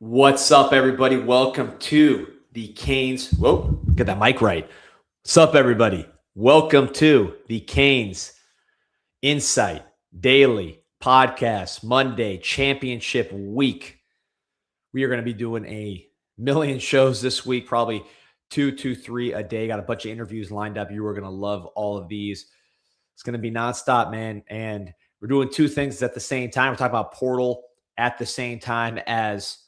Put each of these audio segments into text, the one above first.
What's up, everybody? Welcome to the Canes. Whoa, get that mic right. What's up, everybody? Welcome to the CanesInSight Daily podcast, Monday, championship week. We are going to be doing a million shows this week, probably two to three a day. Got a bunch of interviews lined up. You are going to love all of these. It's going to be nonstop, man. And we're doing two things at the same time. We're talking about Portal at the same time as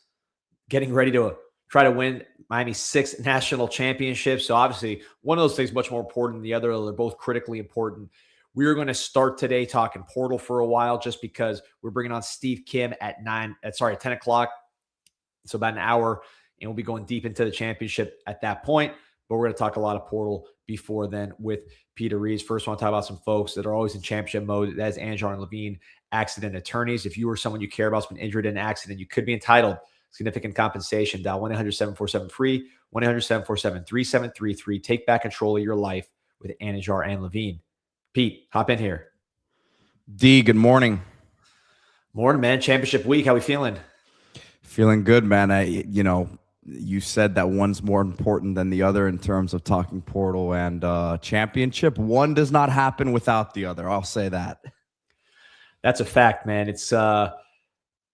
getting ready to try to win Miami's sixth national championship. So obviously one of those things much more important than the other. They're both critically important. We are going to start today talking Portal for a while just because we're bringing on Steve Kim at 10 o'clock. So about an hour, and we'll be going deep into the championship at that point. But we're going to talk a lot of Portal before then with Peter Reeves. First, I want to talk about some folks that are always in championship mode. That is Anjar and Levine, accident attorneys. If you or someone you care about has been injured in an accident, you could be entitled significant compensation. Dial 1-800-747-FREE, 1-800-747-3733. Take back control of your life with Anjar and Levine. Pete, hop in here. D, good morning. Morning, man. Championship week. How we feeling? Feeling good, man. You said that one's more important than the other in terms of talking Portal and championship. One does not happen without the other. I'll say that. That's a fact, man. It's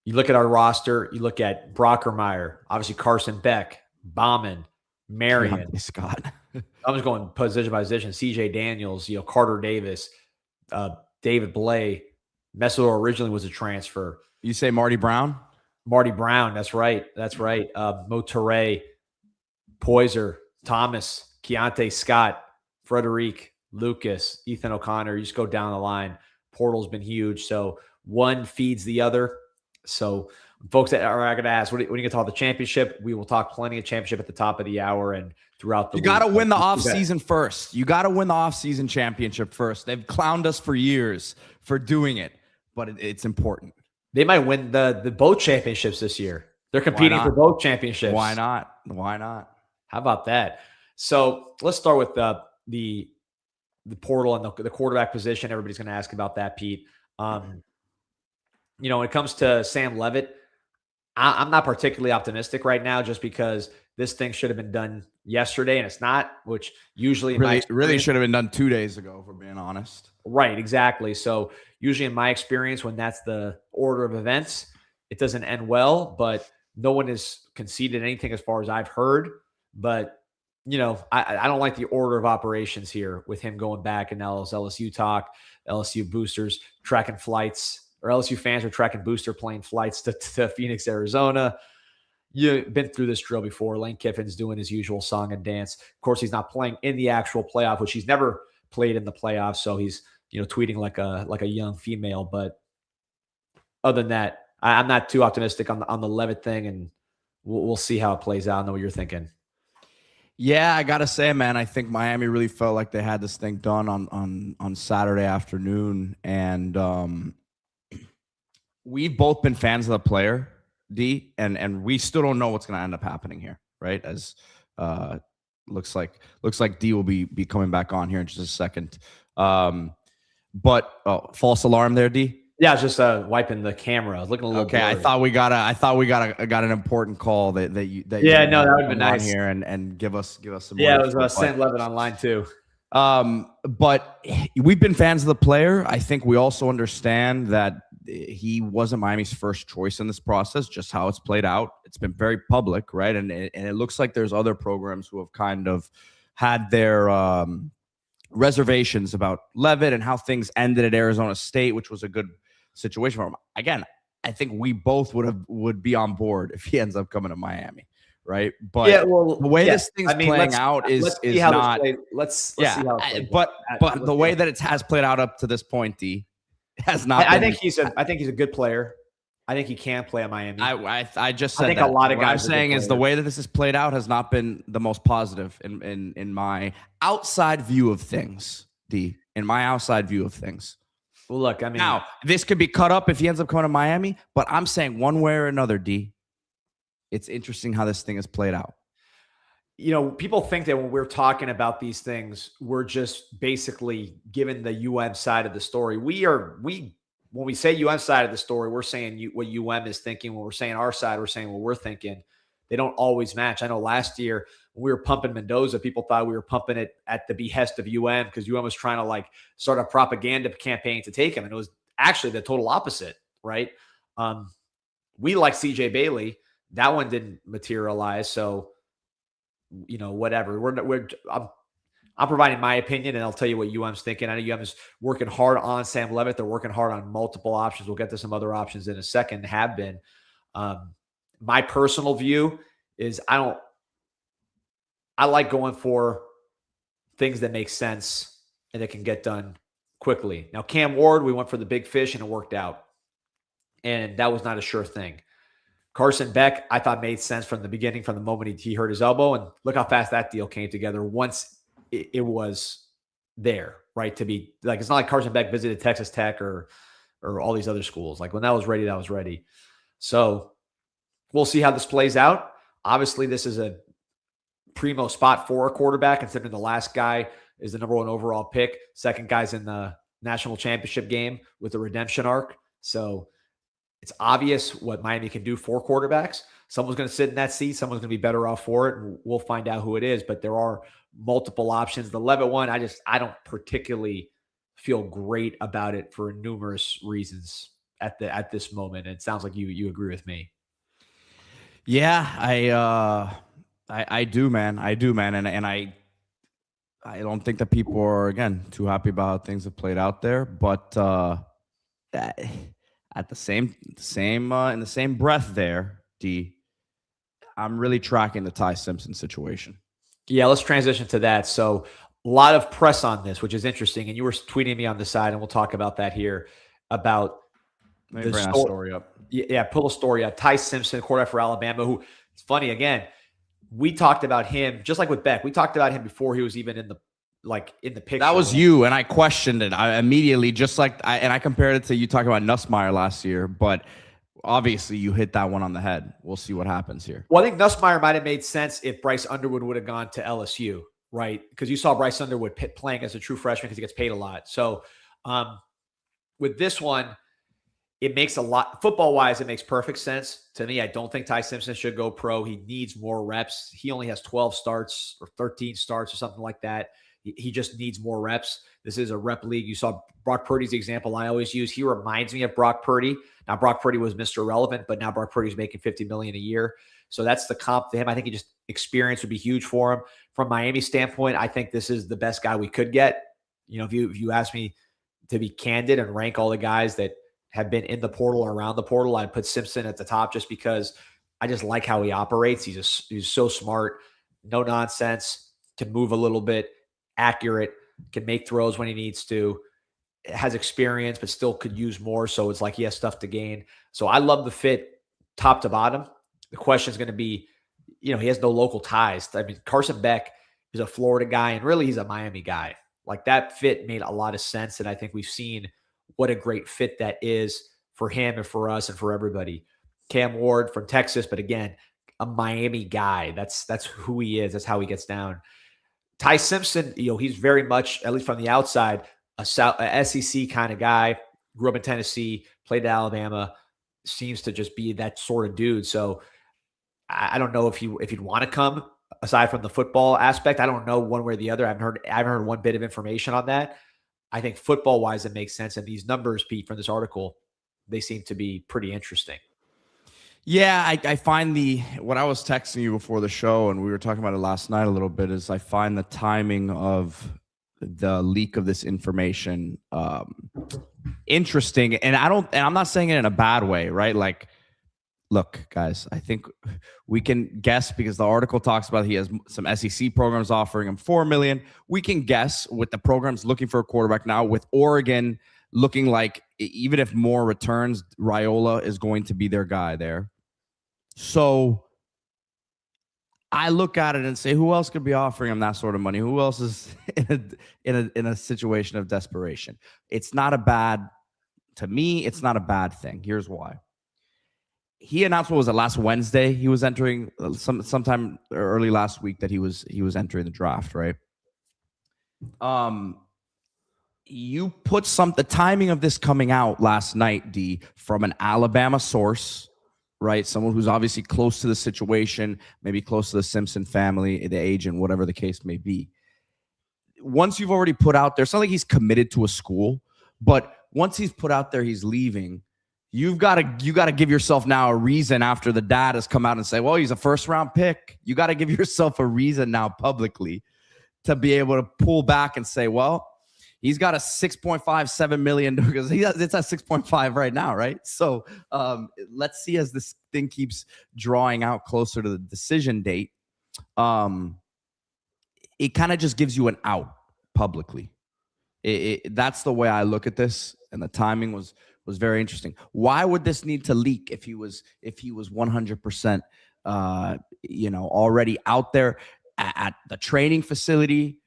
you look at our roster, you look at Brockermeyer, obviously Carson Beck, Bauman, Marion, Scott. I'm just going position by position. CJ Daniels, Carter Davis, David Blay. Messidor originally was a transfer. You say Marty Brown? Marty Brown, that's right. That's right. Motoré, Poiser, Thomas, Keontae Scott, Frederic, Lucas, Ethan O'Connor. You just go down the line. Portal's been huge. So one feeds the other. So folks that are going to ask, when are you going to talk the championship? We will talk plenty of championship at the top of the hour and throughout the week. You got to win the offseason first. You got to win the offseason championship first. They've clowned us for years for doing it, but it's important. They might win the both championships this year. They're competing for both championships. Why not? Why not? How about that? So let's start with the Portal and the quarterback position. Everybody's going to ask about that, Pete. When it comes to Sam Levitt, I'm not particularly optimistic right now just because this thing should have been done yesterday and it's not, which usually really should have been done 2 days ago, for being honest. Right, exactly. So usually in my experience, when that's the order of events, it doesn't end well, but no one has conceded anything as far as I've heard. But, I don't like the order of operations here with him going back and now LSU talk, LSU boosters tracking flights, or LSU fans are tracking booster plane flights to Phoenix, Arizona. You've been through this drill before. Lane Kiffin's doing his usual song and dance. Of course, he's not playing in the actual playoff, which he's never played in the playoffs. So he's, tweeting like a young female. But other than that, I'm not too optimistic on the Levitt thing, and we'll see how it plays out. I know what you're thinking. Yeah, I gotta say, man, I think Miami really felt like they had this thing done on Saturday afternoon, and we've both been fans of the player, D, and we still don't know what's going to end up happening here, right? As looks like D will be coming back on here in just a second. But false alarm there, D. Yeah, I was just wiping the camera. I was looking a little. Okay, blurry. I thought we got an important call that that would be nice here and give us some. Yeah, it was Sam Levitt online too. But we've been fans of the player. I think we also understand that he wasn't Miami's first choice in this process, just how it's played out. It's been very public, right? And it looks like there's other programs who have kind of had their reservations about Levitt and how things ended at Arizona State, which was a good situation for him. Again, I think we both would be on board if he ends up coming to Miami. Right. But the way this thing's playing out is not. Let's see how it plays but the way that it has played out up to this point, D, has not. I think he's a good player. I think he can play at Miami. I just said I think that. a lot of guys. What I'm saying is the way that this has played out has not been the most positive in my outside view of things, D. In my outside view of things. Well, look, now this could be cut up if he ends up coming to Miami, but I'm saying one way or another, D. It's interesting how this thing has played out. People think that when we're talking about these things, we're just basically giving the UM side of the story. We when we say UM side of the story, we're saying what UM is thinking. When we're saying our side, we're saying what we're thinking. They don't always match. I know last year when we were pumping Mendoza, people thought we were pumping it at the behest of UM because UM was trying to like start a propaganda campaign to take him. And it was actually the total opposite, right? We like CJ Bailey. That one didn't materialize. So, whatever. I'm providing my opinion, and I'll tell you what UM's thinking. I know UM is working hard on Sam Levitt. They're working hard on multiple options. We'll get to some other options in a second, have been. My personal view is I like going for things that make sense and that can get done quickly. Now, Cam Ward, we went for the big fish, and it worked out. And that was not a sure thing. Carson Beck, I thought made sense from the beginning, from the moment he hurt his elbow. And look how fast that deal came together once it was there, right? To be like, it's not like Carson Beck visited Texas Tech or all these other schools. Like when that was ready, that was ready. So we'll see how this plays out. Obviously, this is a primo spot for a quarterback, considering the last guy is the number 1 overall pick. Second guy's in the national championship game with a redemption arc. So it's obvious what Miami can do for quarterbacks. Someone's going to sit in that seat. Someone's going to be better off for it, and we'll find out who it is. But there are multiple options. The Levitt one, I don't particularly feel great about it for numerous reasons at this moment. And it sounds like you agree with me. Yeah, I do, man. I do, man. And I don't think that people are, again, too happy about how things have played out there. But at the same in the same breath there, D, I'm really tracking the Ty Simpson situation. Yeah, let's transition to that. So a lot of press on this, which is interesting. And you were tweeting me on the side, and we'll talk about that here, about Let me bring that story up. Yeah, pull a story up. Ty Simpson, quarterback for Alabama, who, it's funny, again, we talked about him, just like with Beck, we talked about him before he was even in the picture. That was you, and I questioned it. I immediately, I compared it to you talking about Nussmeier last year, but obviously you hit that one on the head. We'll see what happens here. Well, I think Nussmeier might have made sense if Bryce Underwood would have gone to LSU, right? Because you saw Bryce Underwood playing as a true freshman because he gets paid a lot. So with this one, it makes a lot, football-wise, it makes perfect sense to me. I don't think Ty Simpson should go pro. He needs more reps. He only has 12 starts or 13 starts or something like that. He just needs more reps. This is a rep league. You saw Brock Purdy's the example I always use. He reminds me of Brock Purdy. Now, Brock Purdy was Mr. Relevant, but now Brock Purdy's making $50 million a year. So that's the comp to him. I think experience would be huge for him. From Miami's standpoint, I think this is the best guy we could get. If you ask me to be candid and rank all the guys that have been in the portal or around the portal, I'd put Simpson at the top just because I just like how he operates. He's so smart, no nonsense, can move a little bit, accurate, can make throws when he needs to, has experience, but still could use more. So it's like he has stuff to gain. So I love the fit top to bottom. The question is going to be, he has no local ties. I mean, Carson Beck is a Florida guy, and really he's a Miami guy. Like that fit made a lot of sense. And I think we've seen what a great fit that is for him and for us and for everybody. Cam Ward from Texas, but again, a Miami guy. That's who he is. That's how he gets down. Ty Simpson, he's very much, at least from the outside, a SEC kind of guy. Grew up in Tennessee, played at Alabama, seems to just be that sort of dude. So I don't know if he'd want to come, aside from the football aspect. I don't know one way or the other. I haven't heard one bit of information on that. I think football-wise, it makes sense. And these numbers, Pete, from this article, they seem to be pretty interesting. Yeah, I find what I was texting you before the show, and we were talking about it last night a little bit, is I find the timing of the leak of this information interesting. And I'm not saying it in a bad way, right? Like, look, guys, I think we can guess, because the article talks about he has some SEC programs offering him $4 million. We can guess with the programs looking for a quarterback now, with Oregon looking like, even if Moore returns, Raiola is going to be their guy there. So I look at it and say, who else could be offering him that sort of money? Who else is in a situation of desperation? It's not a bad, to me, it's not a bad thing. Here's why. He announced, what was it, last Wednesday? He was entering sometime early last week that he was entering the draft, right? you put the timing of this coming out last night, D, from an Alabama source, right? Someone who's obviously close to the situation, maybe close to the Simpson family, the agent, whatever the case may be. Once you've already put out there, it's not like he's committed to a school, but once he's put out there, he's leaving. You got to give yourself now a reason after the dad has come out and say, well, he's a first-round pick. You got to give yourself a reason now publicly to be able to pull back and say, well, he's got a 6.57 million because it's at 6.5 right now, right? So let's see as this thing keeps drawing out closer to the decision date. It kind of just gives you an out publicly. That's the way I look at this, and the timing was very interesting. Why would this need to leak if he was 100% already out there at the training facility?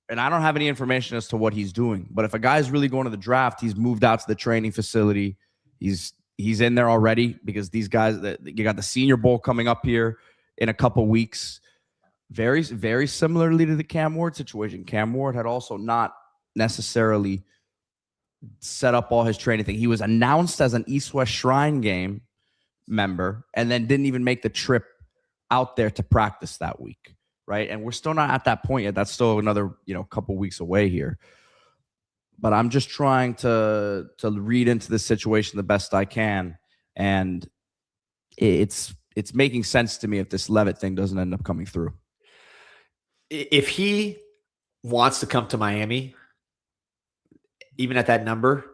And I don't have any information as to what he's doing, but if a guy's really going to the draft, he's moved out to the training facility. He's in there already because these guys, you got the Senior Bowl coming up here in a couple weeks. Very, very similarly to the Cam Ward situation. Cam Ward had also not necessarily set up all his training thing. He was announced as an East-West Shrine Game member and then didn't even make the trip out there to practice that week. Right. And we're still not at that point yet. That's still another, couple weeks away here. But I'm just trying to read into the situation the best I can. And it's making sense to me if this Levitt thing doesn't end up coming through. If he wants to come to Miami, even at that number,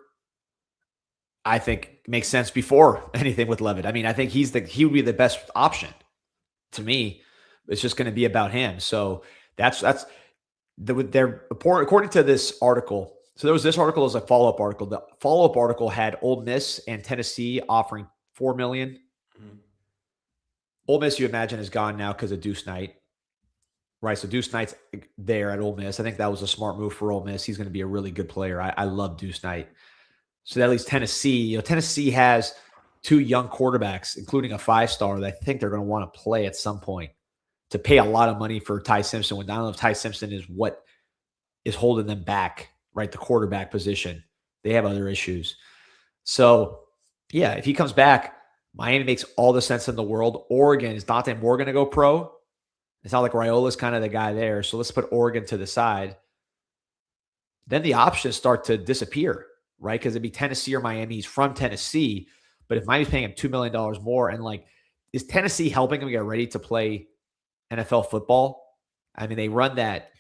I think it makes sense before anything with Levitt. I mean, I think he would be the best option to me. It's just going to be about him. So they're according to this article. So there was this article as a follow-up article. The follow-up article had Ole Miss and Tennessee offering $4 million. Mm-hmm. Ole Miss, you imagine, is gone now because of Deuce Knight, right? So Deuce Knight's there at Ole Miss. I think that was a smart move for Ole Miss. He's going to be a really good player. I love Deuce Knight. So that leaves Tennessee. Tennessee has 2 young quarterbacks, including a 5-star that I think they're going to want to play at some point, to pay a lot of money for Ty Simpson, when I don't know if Ty Simpson is what is holding them back, right? The quarterback position. They have other issues. So, yeah, if he comes back, Miami makes all the sense in the world. Oregon, is Dante Moore going to go pro? It's not like Raiola's kind of the guy there. So let's put Oregon to the side. Then the options start to disappear, right? Because it'd be Tennessee or Miami. He's from Tennessee. But if Miami's paying him $2 million more, and is Tennessee helping him get ready to play NFL football? I mean, they run that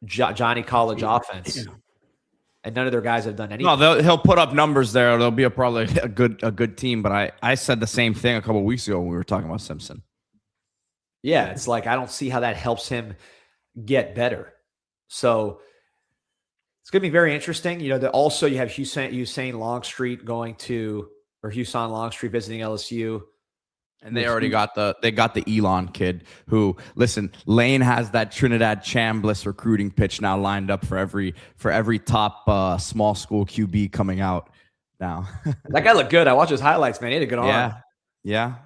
Johnny College offense, and none of their guys have done anything. No, he'll put up numbers there. They'll be probably a good team. But I said the same thing a couple of weeks ago when we were talking about Simpson. Yeah, it's like I don't see how that helps him get better. So it's going to be very interesting. Also you have Hussein Longstreet Husson Longstreet visiting LSU. And they already got the Elon kid who, listen, Lane has that Trinidad Chambliss recruiting pitch now lined up for every top small school QB coming out now. That guy looked good. I watched his highlights, man. He had a good arm. Yeah.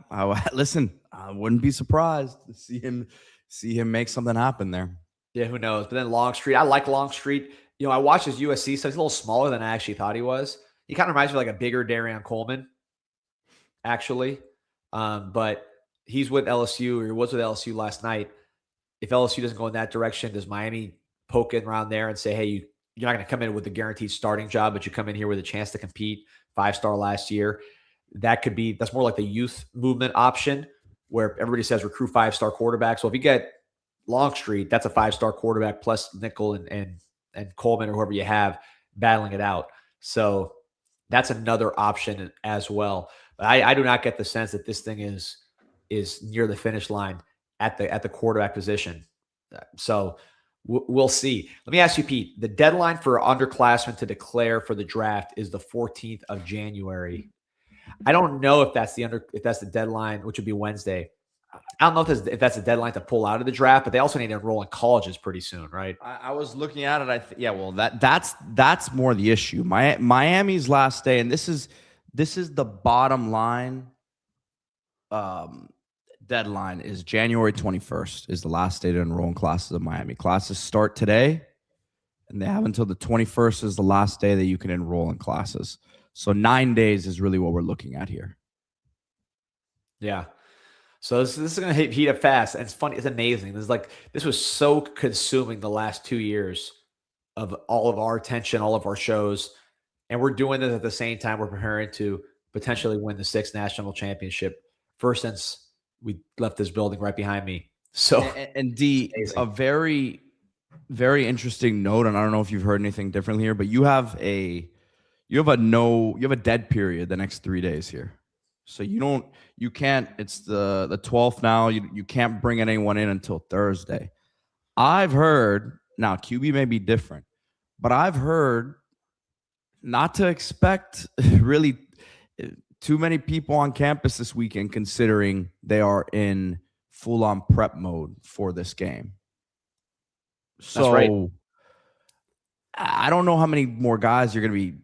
Listen, I wouldn't be surprised to see him make something happen there. Yeah, who knows? But then Longstreet, I like Longstreet. I watched his USC, so he's a little smaller than I actually thought he was. He kind of reminds me of like a bigger Darian Coleman, actually. But he's with LSU, or he was with LSU last night. If LSU doesn't go in that direction, does Miami poke in around there and say, hey, you're not going to come in with a guaranteed starting job, but you come in here with a chance to compete, 5-star last year? That's more like the youth movement option where everybody says recruit 5-star quarterbacks. So if you get Longstreet, that's a 5-star quarterback plus nickel and Coleman or whoever you have battling it out. So that's another option as well. But I do not get the sense that this thing is near the finish line at the quarterback position. So we'll see. Let me ask you, Pete, the deadline for underclassmen to declare for the draft is the 14th of January. I don't know if that's the deadline, which would be Wednesday. I don't know if that's a deadline to pull out of the draft, but they also need to enroll in colleges pretty soon, right? I was looking at it. That's more the issue. Miami's last day, and this is the bottom line. Deadline is January 21st is the last day to enroll in classes of Miami. Classes start today, and they have until the 21st is the last day that you can enroll in classes. So 9 days is really what we're looking at here. Yeah. So this is going to heat up fast. And it's funny. It's amazing. This was so consuming the last 2 years of all of our attention, all of our shows. And we're doing this at the same time we're preparing to potentially win the 6th national championship. First since we left this building right behind me. So, and D, a very, very interesting note. And I don't know if you've heard anything differently here, but you have a dead period the next 3 days here. So you can't, it's the 12th now. You can't bring anyone in until Thursday. I've heard, now QB may be different, but I've heard not to expect really too many people on campus this weekend, considering they are in full-on prep mode for this game. So that's right. I don't know how many more guys you're going to be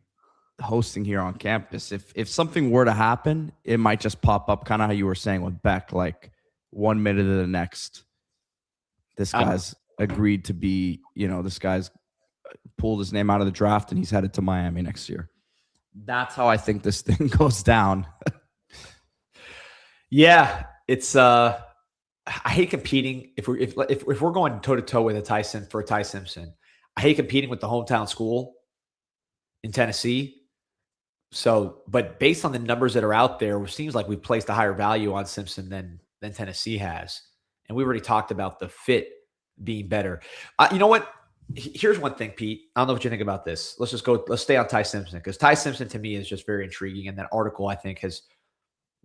hosting here on campus. If something were to happen, it might just pop up, kind of how you were saying with Beck, like 1 minute to the next. This guy's agreed to be, this guy's pulled his name out of the draft and he's headed to Miami next year. That's how I think this thing goes down. Yeah, it's I hate competing if we're going toe to toe with a Ty Simpson. I hate competing with the hometown school in Tennessee. So, but based on the numbers that are out there, it seems like we've placed a higher value on Simpson than Tennessee has. And we already talked about the fit being better. You know what? Here's one thing, Pete. I don't know what you think about this. Let's stay on Ty Simpson, because Ty Simpson to me is just very intriguing. And that article, I think, has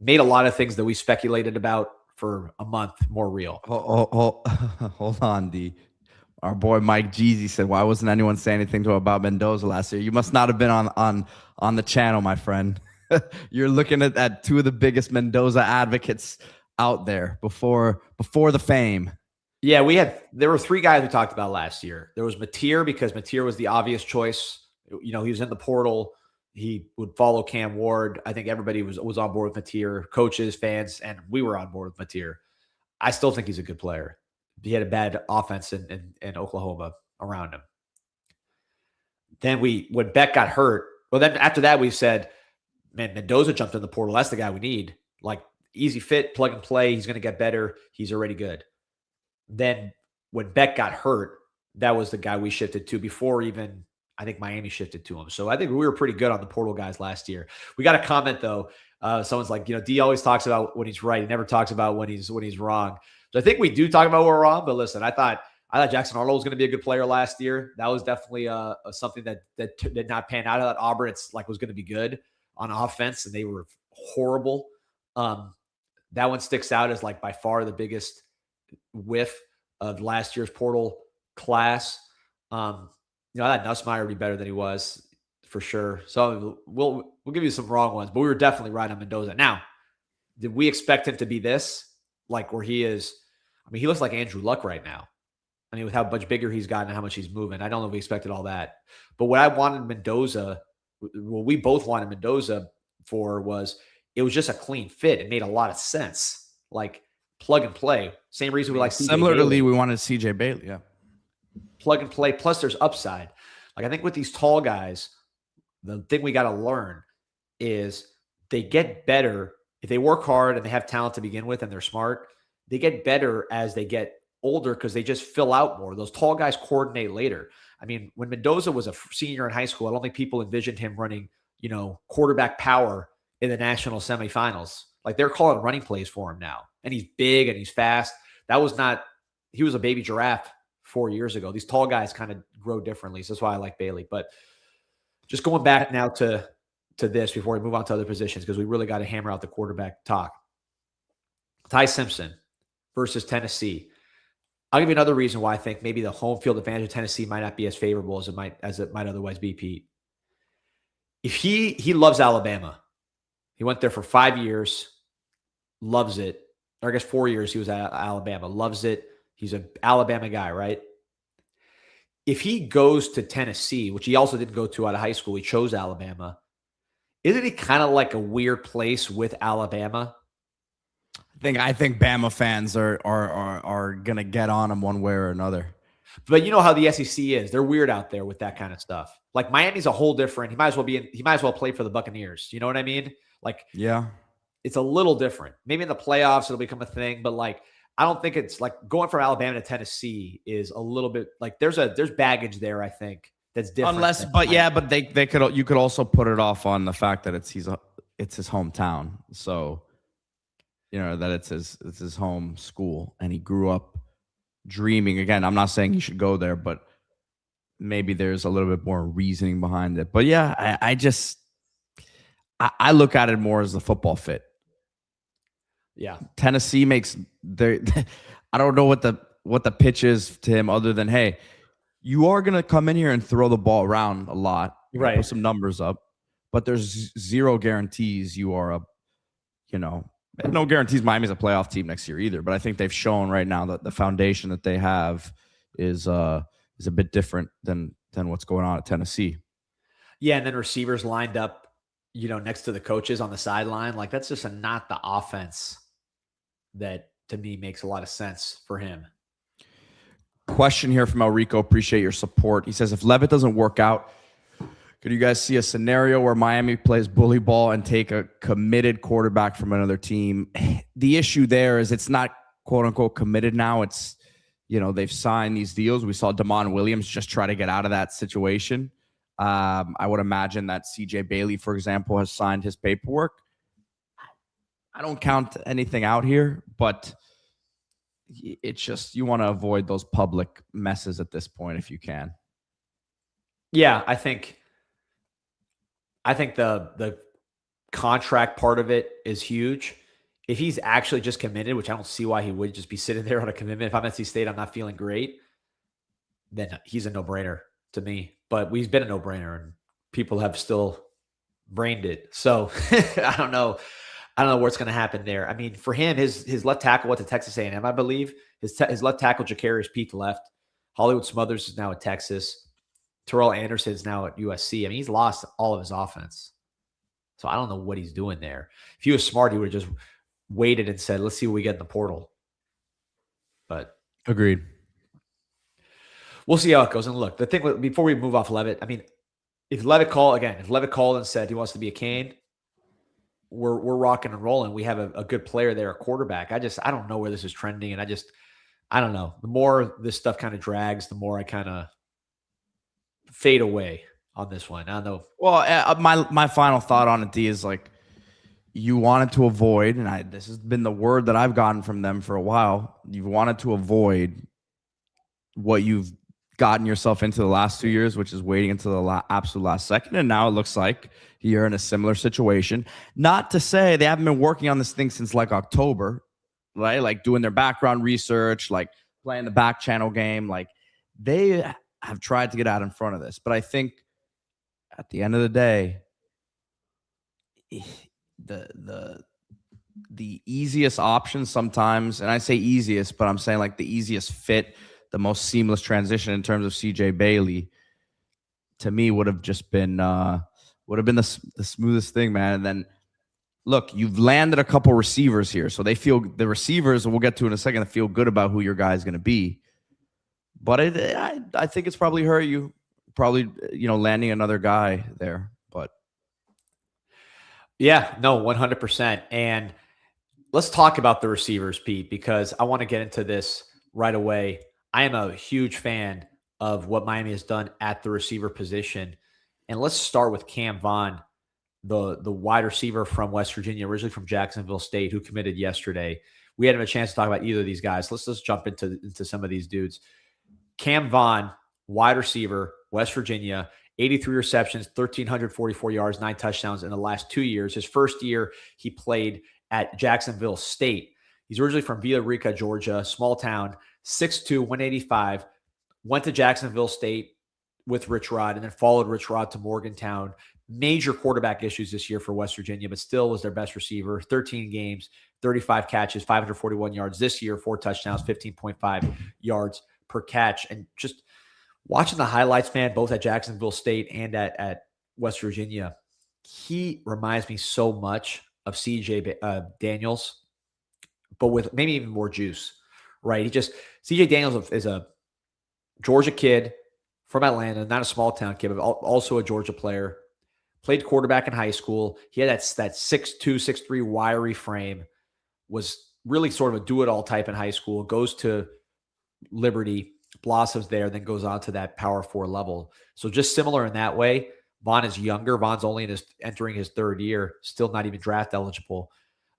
made a lot of things that we speculated about for a month more real. Hold on, D. Our boy Mike Jeezy said, "Why wasn't anyone saying anything to about Mendoza last year?" You must not have been on the channel, my friend. You're looking at two of the biggest Mendoza advocates out there before the fame. Yeah, there were 3 guys we talked about last year. There was Mateer, because Mateer was the obvious choice. He was in the portal. He would follow Cam Ward. I think everybody was on board with Mateer, coaches, fans, and we were on board with Mateer. I still think he's a good player. He had a bad offense in Oklahoma around him. Then when Beck got hurt, well, then after that we said, man, Mendoza jumped in the portal. That's the guy we need. Like, easy fit, plug and play. He's going to get better. He's already good. Then when Beck got hurt, that was the guy we shifted to before even I think Miami shifted to him. So I think we were pretty good on the portal guys last year. We got a comment though. Someone's like, D always talks about when he's right. He never talks about when he's wrong. So I think we do talk about when we're wrong. But listen, I thought Jackson Arnold was going to be a good player last year. That was definitely something that did not pan out. I thought Auburn was going to be good on offense, and they were horrible. That one sticks out as by far the biggest whiff of last year's portal class. I thought Nussmeier would be better than he was for sure. So we'll give you some wrong ones, but we were definitely right on Mendoza. Now, did we expect him to be this, where he is? I mean, he looks like Andrew Luck right now. I mean, with how much bigger he's gotten and how much he's moving. I don't know if we expected all that. But what I wanted Mendoza, what we both wanted Mendoza for, was it was just a clean fit. It made a lot of sense. Plug and play. Same reason we like CJ similar Bailey. to Lee, we wanted CJ Bailey. Yeah. Plug and play. Plus there's upside. I think with these tall guys, the thing we got to learn is they get better if they work hard and they have talent to begin with and they're smart. They get better as they get older because they just fill out more. Those tall guys coordinate later. I mean, when Mendoza was a senior in high school, I don't think people envisioned him running, quarterback power in the national semifinals. They're calling running plays for him now. And he's big and he's fast. He was a baby giraffe 4 years ago. These tall guys kind of grow differently. So that's why I like Bailey. But just going back now to this before we move on to other positions, because we really got to hammer out the quarterback talk. Ty Simpson versus Tennessee. I'll give you another reason why I think maybe the home field advantage of Tennessee might not be as favorable as it might otherwise be, Pete. If he loves Alabama. He went there for 5 years, loves it. Or I guess 4 years he was at Alabama, loves it. He's an Alabama guy, right? If he goes to Tennessee, which he also didn't go to out of high school, he chose Alabama. Isn't he kind of like a weird place with Alabama? I think Bama fans are gonna get on him one way or another. But you know how the SEC is. They're weird out there with that kind of stuff. Like Miami's a whole different. He might as well play for the Buccaneers. You know what I mean? Like, Yeah. it's a little different. Maybe in the playoffs it'll become a thing, but like I don't think it's like going from Alabama to Tennessee is a little bit like there's baggage there, I think, that's different. Unless, but yeah, but you could also put it off on the fact that it's his hometown. So, that it's his home school and he grew up dreaming. Again, I'm not saying he should go there, but maybe there's a little bit more reasoning behind it. But yeah, I look at it more as the football fit. Yeah. Tennessee makes I don't know what the pitch is to him other than, hey, you are going to come in here and throw the ball around a lot. Right. Put some numbers up, but there's zero guarantees you are no guarantees Miami's a playoff team next year either. But I think they've shown right now that the foundation that they have is a bit different than what's going on at Tennessee. Yeah. And then receivers lined up, next to the coaches on the sideline. Like that's just not the offense that to me makes a lot of sense for him. Question here from El Rico. Appreciate your support. He says, if Levitt doesn't work out, could you guys see a scenario where Miami plays bully ball and take a committed quarterback from another team? The issue there is it's not quote unquote committed now. It's, they've signed these deals. We saw Damon Williams just try to get out of that situation. I would imagine that CJ Bailey, for example, has signed his paperwork. I don't count anything out here, but it's just you want to avoid those public messes at this point if you can. Yeah, I think the contract part of it is huge. If he's actually just committed, which I don't see why he would just be sitting there on a commitment. If I'm at NC State, I'm not feeling great, then he's a no-brainer to me. But he's been a no-brainer, and people have still brained it. So I don't know what's going to happen there. I mean, for him, his left tackle went to Texas A&M, I believe. His left tackle, Jacarius Peak, left. Hollywood Smothers is now at Texas. Terrell Anderson is now at USC. I mean, he's lost all of his offense. So I don't know what he's doing there. If he was smart, he would have just waited and said, let's see what we get in the portal. But agreed. We'll see how it goes. And look, the thing before we move off Levitt, I mean, if Levitt called and said he wants to be a Cane, we're rocking and rolling. We have a good player there, a quarterback. I don't know where this is trending. And I don't know. The more this stuff kind of drags, the more I kind of fade away on this one. I don't know. Well, my final thought on it, D, is like you wanted to avoid, and this has been the word that I've gotten from them for a while. You've wanted to avoid what you've gotten yourself into the last 2 years, which is waiting until the absolute last second. And now it looks like you're in a similar situation. Not to say they haven't been working on this thing since like October, right? Like doing their background research, like playing the back channel game. Like they have tried to get out in front of this. But I think at the end of the day, the easiest option sometimes, and I say easiest, but I'm saying like the easiest fit, the most seamless transition in terms of CJ Bailey, to me would have just been the smoothest thing, man. And then look, you've landed a couple receivers here, so the receivers we'll get to in a second feel good about who your guy is going to be. But I think it's probably hurt you, landing another guy there. But yeah, no, 100%. And let's talk about the receivers, Pete, because I want to get into this right away. I am a huge fan of what Miami has done at the receiver position. And let's start with Cam Vaughn, the wide receiver from West Virginia, originally from Jacksonville State, who committed yesterday. We hadn't had a chance to talk about either of these guys. Let's just jump into some of these dudes. Cam Vaughn, wide receiver, West Virginia, 83 receptions, 1,344 yards, 9 touchdowns in the last 2 years. His first year, he played at Jacksonville State. He's originally from Villa Rica, Georgia, small town, 6'2", 185, went to Jacksonville State with Rich Rod and then followed Rich Rod to Morgantown. Major quarterback issues this year for West Virginia, but still was their best receiver. 13 games, 35 catches, 541 yards this year, 4 touchdowns, 15.5 yards per catch. And just watching the highlights, man, both at Jacksonville State and at West Virginia, he reminds me so much of CJ Daniels, but with maybe even more juice, right? CJ Daniels is a Georgia kid from Atlanta, not a small town kid, but also a Georgia player. Played quarterback in high school. He had that 6'2", 6'3", wiry frame. Was really sort of a do-it-all type in high school. Goes to Liberty, blossoms there, then goes on to that Power 4 level. So just similar in that way. Vaughn is younger. Vaughn's only entering his third year, still not even draft eligible.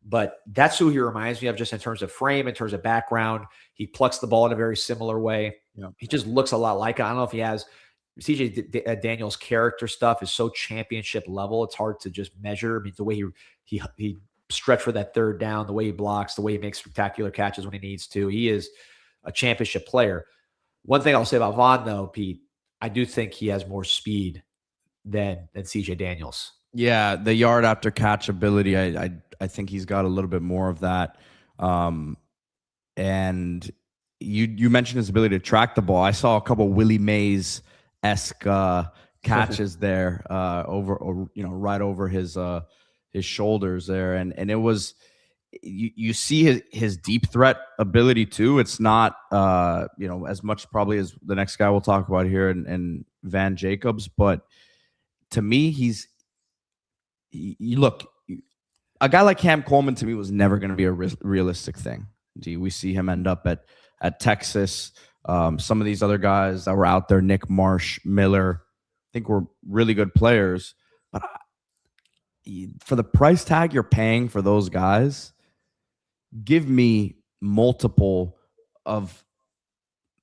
But that's who he reminds me of, just in terms of frame, in terms of background. He plucks the ball in a very similar way. Yeah. He just looks a lot like it. I don't know if he has CJ Daniels' character stuff is so championship level. It's hard to just measure. I mean, the way he stretched for that third down, the way he blocks, the way he makes spectacular catches when he needs to. He is a championship player. One thing I'll say about Vaughn, though, Pete, I do think he has more speed than CJ Daniels. Yeah, the yard after catch ability, I think he's got a little bit more of that. And you mentioned his ability to track the ball. I saw a couple Willie Mays-esque catches there right over his shoulders there, and it was you see his deep threat ability too. It's not as much probably as the next guy we'll talk about here and Van Jacobs, but to me look, a guy like Cam Coleman to me was never going to be a realistic thing. We see him end up at Texas. Some of these other guys that were out there, Nick Marsh, Miller, I think were really good players. But for the price tag you're paying for those guys, give me multiple of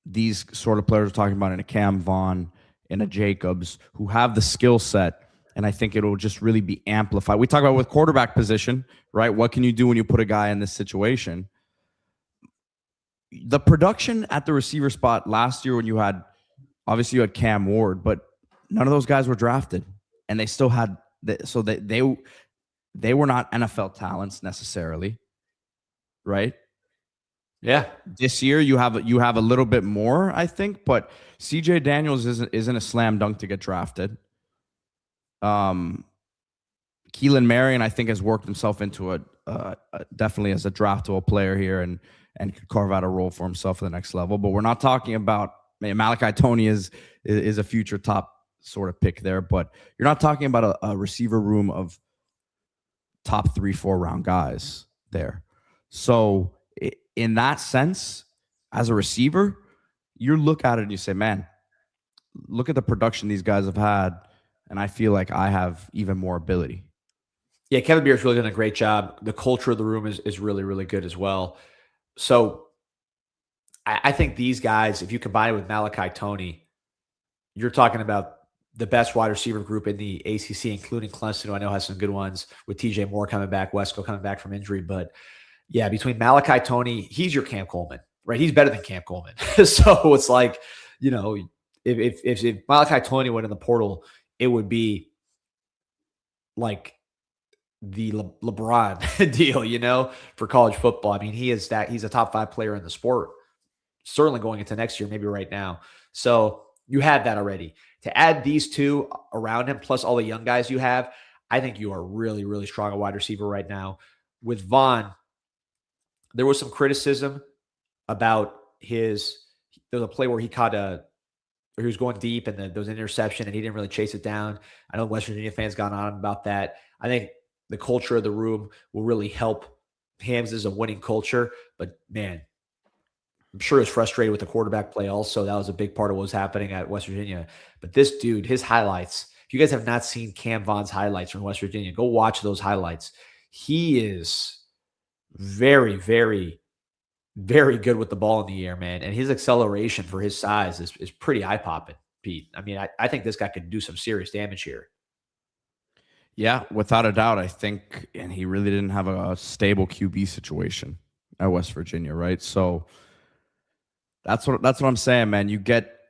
these sort of players we're talking about in a Cam Vaughn, in a Jacobs, who have the skill set. And I think it'll just really be amplified. We talk about with quarterback position, right? What can you do when you put a guy in this situation? The production at the receiver spot last year when you had Cam Ward, but none of those guys were drafted. And they still had, they were not NFL talents necessarily, right? Yeah. This year you have a little bit more, I think, but CJ Daniels isn't a slam dunk to get drafted. Keelan Marion, I think, has worked himself into a definitely as a draftable player here and could carve out a role for himself for the next level. But we're not talking about Malachi Toney is a future top sort of pick there, but you're not talking about a receiver room of top 3-4 round guys there. So in that sense, as a receiver, you look at it and you say, man, look at the production these guys have had. And I feel like I have even more ability. Yeah, Kevin Beer's really done a great job. The culture of the room is really, really good as well. So I think these guys, if you combine it with Malachi Toney, you're talking about the best wide receiver group in the ACC, including Clemson, who I know has some good ones, with TJ Moore coming back, Wesco coming back from injury. But yeah, between Malachi Toney, he's your Cam Coleman, right? He's better than Cam Coleman. So it's like, if Malachi Toney went in the portal, it would be like the LeBron deal, for college football. I mean, he's a top 5 player in the sport, certainly going into next year, maybe right now. So you have that already. To add these two around him, plus all the young guys you have, I think you are really, really strong at wide receiver right now. With Vaughn, there was some criticism about there was a play where he was going deep and there was an interception and he didn't really chase it down. I know West Virginia fans got on him about that. I think the culture of the room will really help Hams as a winning culture. But man, I'm sure he was frustrated with the quarterback play also. That was a big part of what was happening at West Virginia. But this dude, his highlights, if you guys have not seen Cam Vaughn's highlights from West Virginia, go watch those highlights. He is very, very, very good with the ball in the air, man. And his acceleration for his size is pretty eye-popping, Pete. I mean, I think this guy could do some serious damage here. Yeah, without a doubt, I think, and he really didn't have a stable QB situation at West Virginia, right? So that's what I'm saying, man.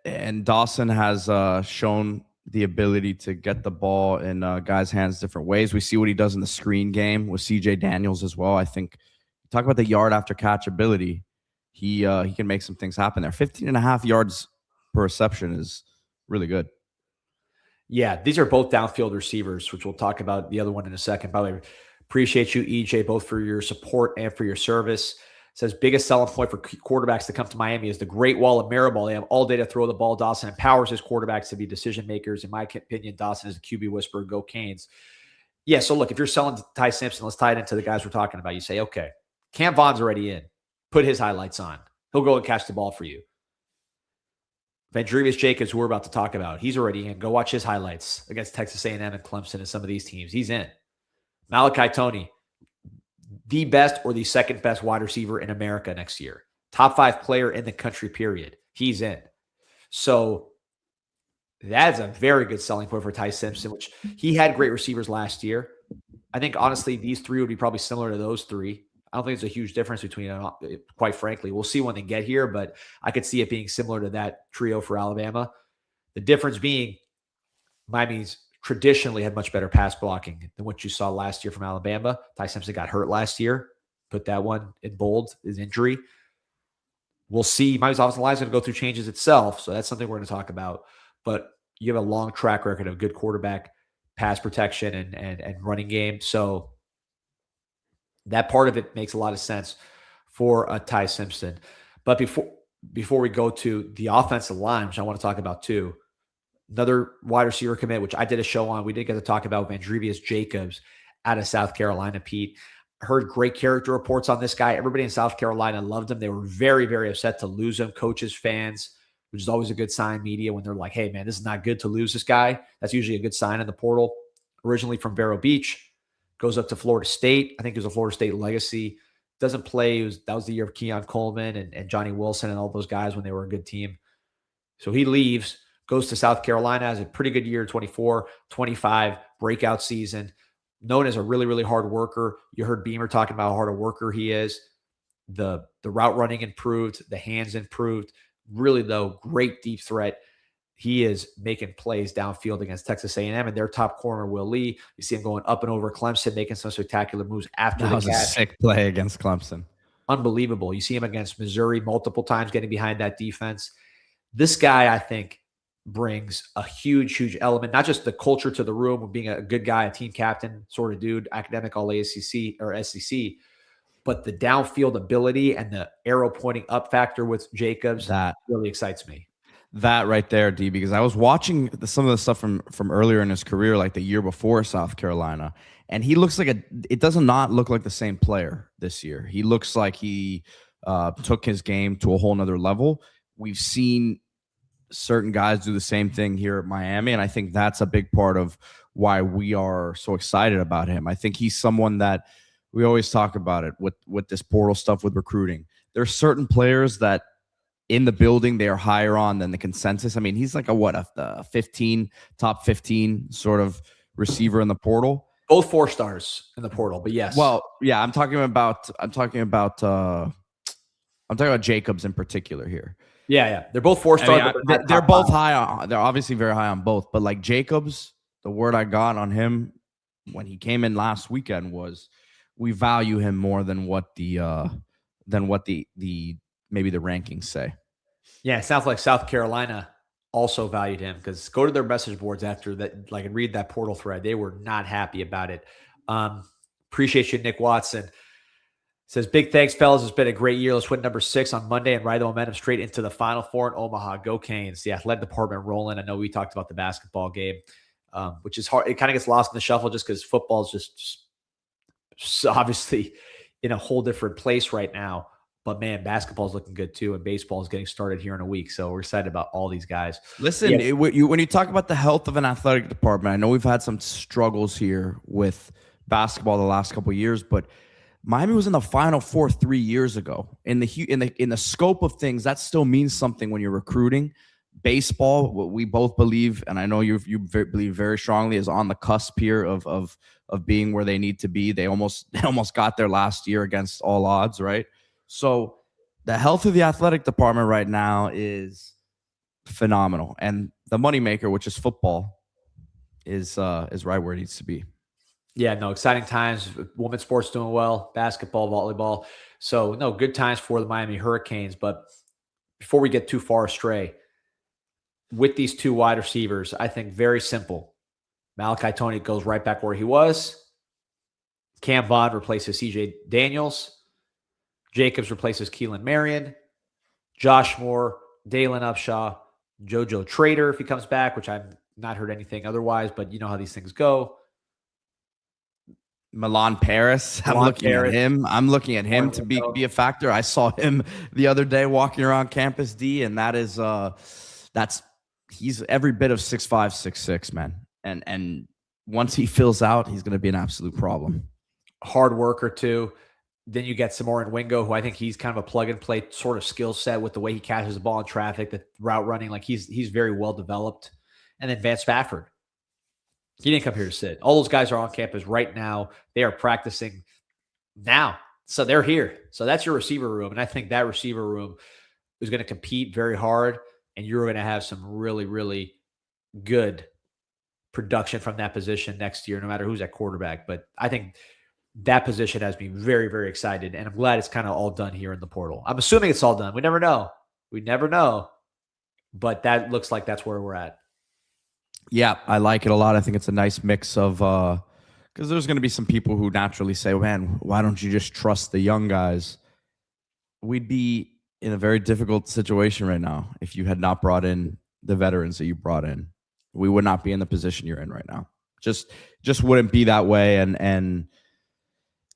And Dawson has shown the ability to get the ball in guys' hands different ways. We see what he does in the screen game with CJ Daniels as well. I think, talk about the yard after catch ability. He can make some things happen there. 15.5 yards per reception is really good. Yeah, these are both downfield receivers, which we'll talk about the other one in a second. By the way, appreciate you, EJ, both for your support and for your service. says biggest selling point for quarterbacks to come to Miami is the Great Wall of Maribel. They have all day to throw the ball. Dawson empowers his quarterbacks to be decision makers. In my opinion, Dawson is a QB whisperer. Go Canes. Yeah, so look, if you're selling Ty Simpson, let's tie it into the guys we're talking about. You say, okay, Cam Vaughn's already in. Put his highlights on. He'll go and catch the ball for you. Vandrevius Jacobs, who we're about to talk about, he's already in. Go watch his highlights against Texas A&M and Clemson and some of these teams. He's in. Malachi Toney, the best or the second best wide receiver in America next year. Top 5 player in the country, period. He's in. So that's a very good selling point for Ty Simpson, which he had great receivers last year. I think, honestly, these 3 would be probably similar to those 3. I don't think there's a huge difference between them, quite frankly. We'll see when they get here, but I could see it being similar to that trio for Alabama. The difference being Miami's traditionally had much better pass blocking than what you saw last year from Alabama. Ty Simpson got hurt last year. Put that one in bold, his injury. We'll see. Miami's offensive line is going to go through changes itself, so that's something we're going to talk about. But you have a long track record of good quarterback pass protection and running game. So that part of it makes a lot of sense for Ty Simpson. But before we go to the offensive line, which I want to talk about too, another wide receiver commit, which I did a show on. We didn't get to talk about Vandrevius Jacobs out of South Carolina, Pete. Heard great character reports on this guy. Everybody in South Carolina loved him. They were very, very upset to lose him. Coaches, fans, which is always a good sign, media, when they're like, hey, man, this is not good to lose this guy. That's usually a good sign in the portal. Originally from Vero Beach, goes up to Florida State. I think there's a Florida State legacy. Doesn't play. That was the year of Keon Coleman and Johnny Wilson and all those guys when they were a good team. So he leaves. Goes to South Carolina, has a pretty good year, 24, 25, breakout season. Known as a really, really hard worker. You heard Beamer talking about how hard a worker he is. The route running improved. The hands improved. Really, though, great deep threat. He is making plays downfield against Texas A&M and their top corner, Will Lee. You see him going up and over Clemson, making some spectacular moves after the catch. That was a sick play against Clemson. Unbelievable. You see him against Missouri multiple times getting behind that defense. This guy, I think, brings a huge, huge element, not just the culture to the room of being a good guy, a team captain sort of dude, academic all ACC or SEC, but the downfield ability and the arrow pointing up factor with Jacobs, that really excites me. That right there, D, because I was watching some of the stuff from earlier in his career, like the year before South Carolina, and he looks like it does not look like the same player this year. He looks like he took his game to a whole nother level. We've seen certain guys do the same thing here at Miami, and I think that's a big part of why we are so excited about him. I think he's someone that we always talk about it with this portal stuff with recruiting. There's certain players that in the building they are higher on than the consensus. I mean, he's like a 15, top 15 sort of receiver in the portal. Both 4 stars in the portal, but yes. Well, yeah, I'm talking about Jacobs in particular here. Yeah. They're both 4 stars. I mean, they're both high on. They're obviously very high on both. But like Jacobs, the word I got on him when he came in last weekend was we value him more than what the maybe the rankings say. Yeah, it sounds like South Carolina also valued him because go to their message boards after that, like, and read that portal thread. They were not happy about it. Appreciate you, Nick Watson. Says, big thanks, fellas. It's been a great year. Let's win number 6 on Monday and ride the momentum straight into the Final Four in Omaha. Go Canes. The athletic department rolling. I know we talked about the basketball game, which is hard. It kind of gets lost in the shuffle just because football is just obviously in a whole different place right now. But, man, basketball is looking good, too, and baseball is getting started here in a week. So we're excited about all these guys. Listen, when you talk about the health of an athletic department, I know we've had some struggles here with basketball the last couple of years, but Miami was in the Final Four 3 years ago. In the scope of things, that still means something when you're recruiting. Baseball, what we both believe, and I know you believe very strongly, is on the cusp here of being where they need to be. They almost got there last year against all odds, right? So the health of the athletic department right now is phenomenal, and the moneymaker, which is football, is right where it needs to be. Yeah, no, exciting times. Women's sports doing well, basketball, volleyball. So, no, good times for the Miami Hurricanes. But before we get too far astray, with these 2 wide receivers, I think very simple. Malachi Toney goes right back where he was. Cam Vaughn replaces CJ Daniels. Jacobs replaces Keelan Marion. Josh Moore, Dalen Upshaw, JoJo Trader if he comes back, which I've not heard anything otherwise, but you know how these things go. Milan Paris. I'm looking at him. I'm looking at him to be a factor. I saw him the other day walking around campus, D, and that is he's every bit of 6'5", 6'6", man. And once he fills out, he's going to be an absolute problem. Hard worker too. Then you get Samoran Wingo, who I think he's kind of a plug and play sort of skill set with the way he catches the ball in traffic, the route running. Like he's very well developed. And then Vance Spafford. He didn't come here to sit. All those guys are on campus right now. They are practicing now. So they're here. So that's your receiver room. And I think that receiver room is going to compete very hard. And you're going to have some really, really good production from that position next year, no matter who's at quarterback. But I think that position has me very, very excited. And I'm glad it's kind of all done here in the portal. I'm assuming it's all done. We never know. We never know. But that looks like that's where we're at. Yeah, I like it a lot. I think it's a nice mix of because there's going to be some people who naturally say, man, why don't you just trust the young guys? We'd be in a very difficult situation right now if you had not brought in the veterans that you brought in. We would not be in the position you're in right now. Just wouldn't be that way. And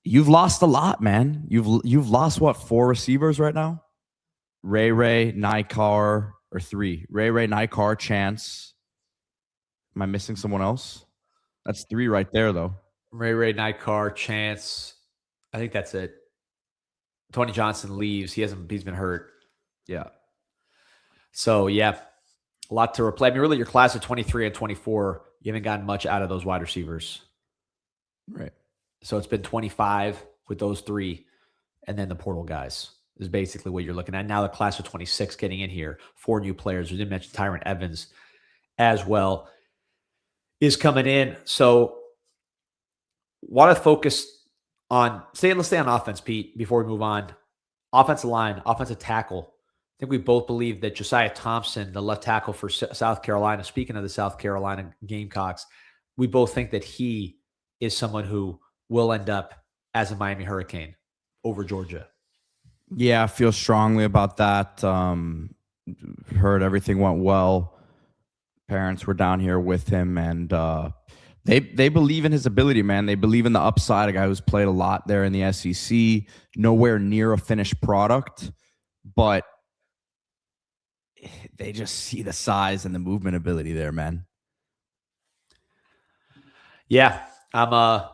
you've lost a lot, man. You've lost what, 4 receivers right now? Ray, Nikar, or 3. Ray, Nikar, Chance. Am I missing someone else? That's 3 right there, though. Ray, Nikar, Chance. I think that's it. Tony Johnson leaves. He's been hurt. Yeah. So, yeah, a lot to replay. I mean, really, your class of 23 and 24, you haven't gotten much out of those wide receivers. Right. So it's been 25 with those 3, and then the portal guys is basically what you're looking at. Now the class of 26 getting in here, 4 new players. We didn't mention Tyron Evans as well is coming in. So want to focus on, let's stay on offense, Pete, before we move on. Offensive line, offensive tackle. I think we both believe that Josiah Thompson, the left tackle for South Carolina, speaking of the South Carolina Gamecocks, we both think that he is someone who will end up as a Miami Hurricane over Georgia. Yeah, I feel strongly about that. Heard everything went well. Parents were down here with him, and they believe in his ability, man. They believe in the upside. A guy who's played a lot there in the SEC, nowhere near a finished product, but they just see the size and the movement ability there, man. Yeah, I'm a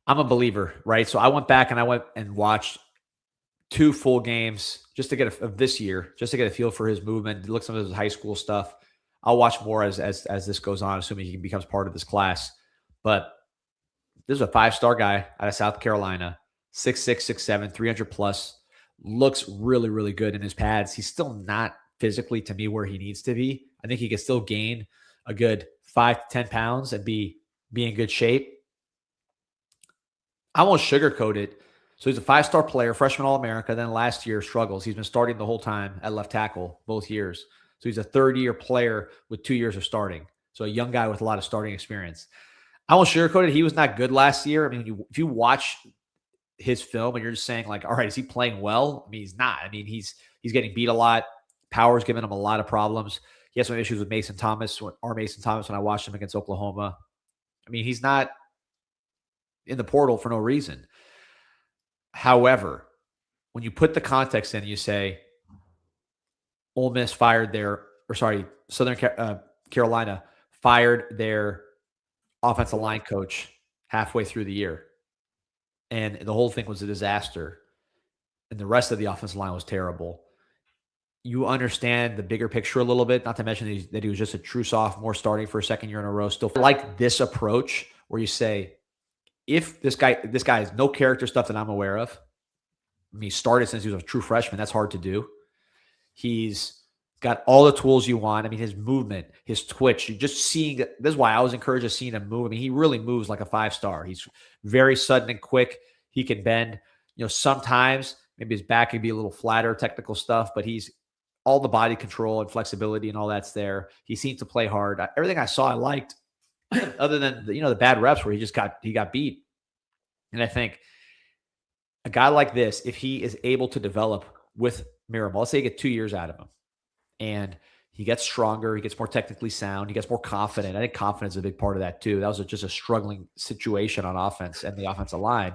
believer, right? So I went back and watched 2 full games just to get of this year, just to get a feel for his movement, look at some of his high school stuff. I'll watch more as this goes on, assuming he becomes part of this class. But this is a 5-star guy out of South Carolina, 6'6", 6'7", 300 plus, looks really, really good in his pads. He's still not physically, to me, where he needs to be. I think he can still gain a good 5 to 10 pounds and be in good shape. I won't sugarcoat it. So he's a 5-star player, freshman All-America. Then last year struggles. He's been starting the whole time at left tackle, both years. So he's a third-year player with 2 years of starting. So a young guy with a lot of starting experience. I won't sugarcoat it. He was not good last year. I mean, if you watch his film and you're just saying, like, all right, is he playing well? I mean, he's not. I mean, he's getting beat a lot. Power's giving him a lot of problems. He has some issues with Mason Thomas when I watched him against Oklahoma. I mean, he's not in the portal for no reason. However, when you put the context in, you say, Ole Miss Southern Carolina fired their offensive line coach halfway through the year. And the whole thing was a disaster. And the rest of the offensive line was terrible. You understand the bigger picture a little bit, not to mention that he was just a true sophomore starting for a second year in a row. Still like this approach where you say, if this guy has no character stuff that I'm aware of. I mean, he started since he was a true freshman. That's hard to do. He's got all the tools you want. I mean, his movement, his twitch, you're just seeing – this is why I was encouraged to see him move. I mean, he really moves like a 5-star. He's very sudden and quick. He can bend. You know, sometimes maybe his back can be a little flatter, technical stuff, but he's all the body control and flexibility and all that's there. He seemed to play hard. Everything I saw I liked other than the bad reps where he got beat. And I think a guy like this, if he is able to develop with Miramar, let's say you get 2 years out of him, and he gets stronger, he gets more technically sound, he gets more confident. I think confidence is a big part of that too. That was just a struggling situation on offense and the offensive line.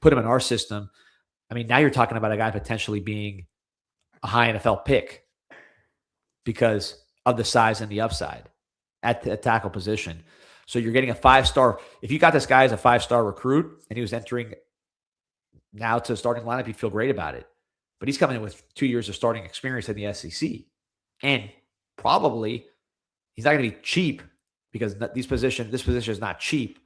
Put him in our system. I mean, now you're talking about a guy potentially being a high NFL pick because of the size and the upside at the tackle position. So you're getting a 5-star. If you got this guy as a 5-star recruit and he was entering now to the starting lineup, you'd feel great about it. But he's coming in with 2 years of starting experience in the SEC. And probably he's not going to be cheap because this position is not cheap.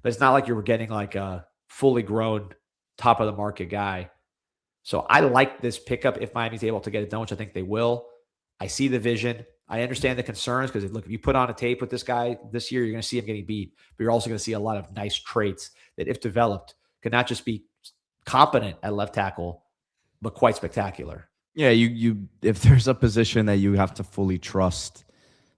But it's not like you were getting like a fully grown, top of the market guy. So I like this pickup if Miami's able to get it done, which I think they will. I see the vision. I understand the concerns because, look, if you put on a tape with this guy this year, you're going to see him getting beat. But you're also going to see a lot of nice traits that, if developed, could not just be competent at left tackle, but quite spectacular. Yeah, you if there's a position that you have to fully trust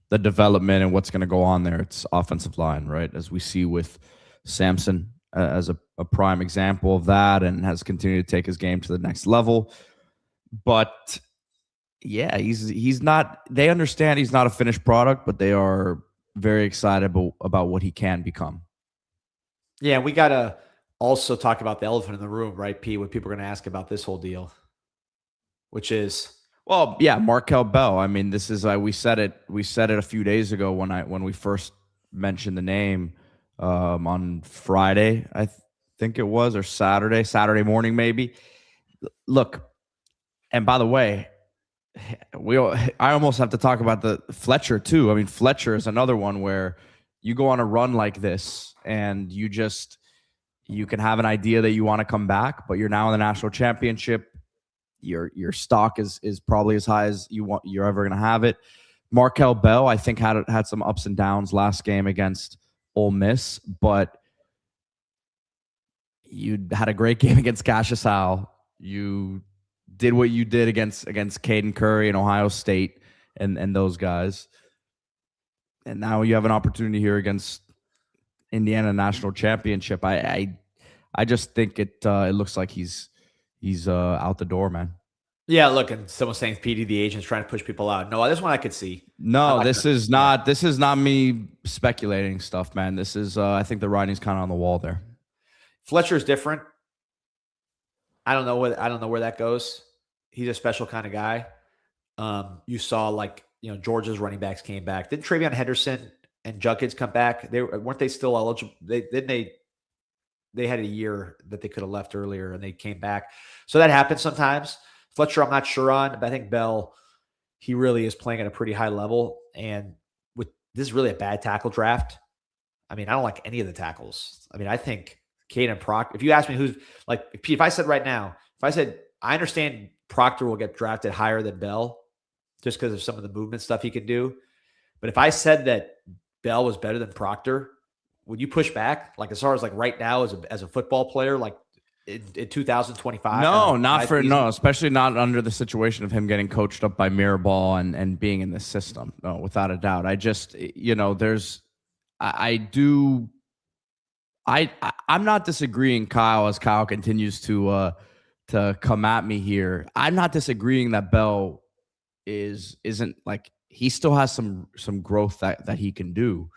the development and what's going to go on there, it's offensive line, right? As we see with Simpson as a prime example of that, and has continued to take his game to the next level. But yeah, he's not. They understand he's not a finished product, but they are very excited about what he can become. Yeah, we got to also talk about the elephant in the room, right, Pete? What people are going to ask about this whole deal, which is, well, yeah, Markel Bell. I mean, this is we said it a few days ago when we first mentioned the name on Friday, I think it was, or Saturday morning maybe. Look, and by the way, I almost have to talk about the Fletcher too. I mean, Fletcher is another one where you go on a run like this and you can have an idea that you want to come back, but you're now in the national championship. Your stock is probably as high as you're ever going to have it. Markel Bell, I think, had some ups and downs last game against Ole Miss, but you had a great game against KashKick. You did what you did against Caden Curry and Ohio State and those guys. And now you have an opportunity here against Indiana National Championship. I just think it looks like he's out the door, man. Yeah, look, and someone's saying PD the agent's trying to push people out. No, this one I could see. No, this is not me speculating stuff, man. This is I think the writing's kind of on the wall there. Fletcher's different. I don't know where that goes. He's a special kind of guy. You saw Georgia's running backs came back. Didn't Travion Henderson and Junkins come back? Weren't they still eligible? They had a year that they could have left earlier and they came back. So that happens sometimes. Fletcher, I'm not sure on, but I think Bell, he really is playing at a pretty high level. And this is really a bad tackle draft. I mean, I don't like any of the tackles. I mean, I think Caden Proctor, if you ask me who's if I said right now, I understand Proctor will get drafted higher than Bell just because of some of the movement stuff he can do. But if I said that Bell was better than Proctor, would you push back? As far as right now as a football player, in 2025? No, especially not under the situation of him getting coached up by Mirabal and being in this system. No, without a doubt. I just, I'm not disagreeing, Kyle, as Kyle continues to come at me here. I'm not disagreeing that Bell isn't he still has some growth that he can do,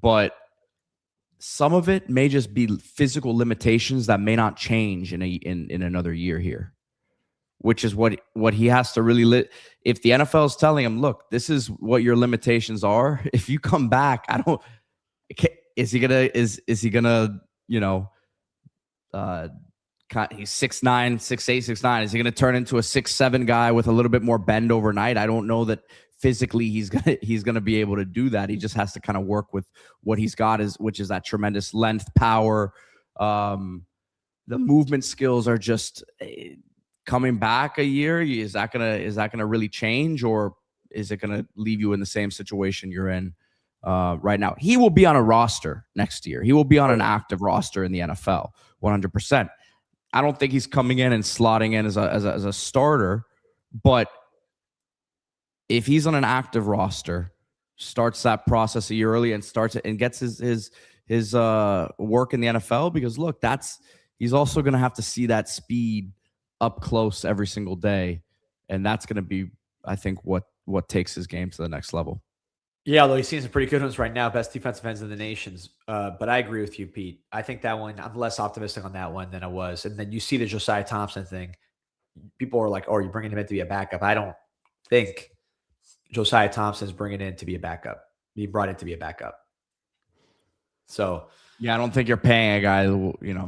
but some of it may just be physical limitations that may not change in another year here, which is what he has to really if the NFL is telling him, look, this is what your limitations are. If you come back, is he gonna he's 6'9", 6'8", 6'9". Is he gonna turn into a 6'7" guy with a little bit more bend overnight? I don't know that physically he's gonna be able to do that. He just has to kind of work with what he's got, which is that tremendous length, power. The movement skills are just coming back a year. Is that gonna really change, or is it gonna leave you in the same situation you're in right now? He will be on a roster next year. He will be on an active roster in the NFL, 100%. I don't think he's coming in and slotting in as a starter, but if he's on an active roster, starts that process a year early and gets his work in the NFL, because look, he's also going to have to see that speed up close every single day. And that's going to be, I think, what takes his game to the next level. Yeah, although he's seen some pretty good ones right now, best defensive ends in the nations. But I agree with you, Pete. I think that one, I'm less optimistic on that one than I was. And then you see the Josiah Thompson thing. People are like, oh, you're bringing him in to be a backup. I don't think Josiah Thompson's bringing in to be a backup. He brought in to be a backup. So yeah, I don't think you're paying a guy,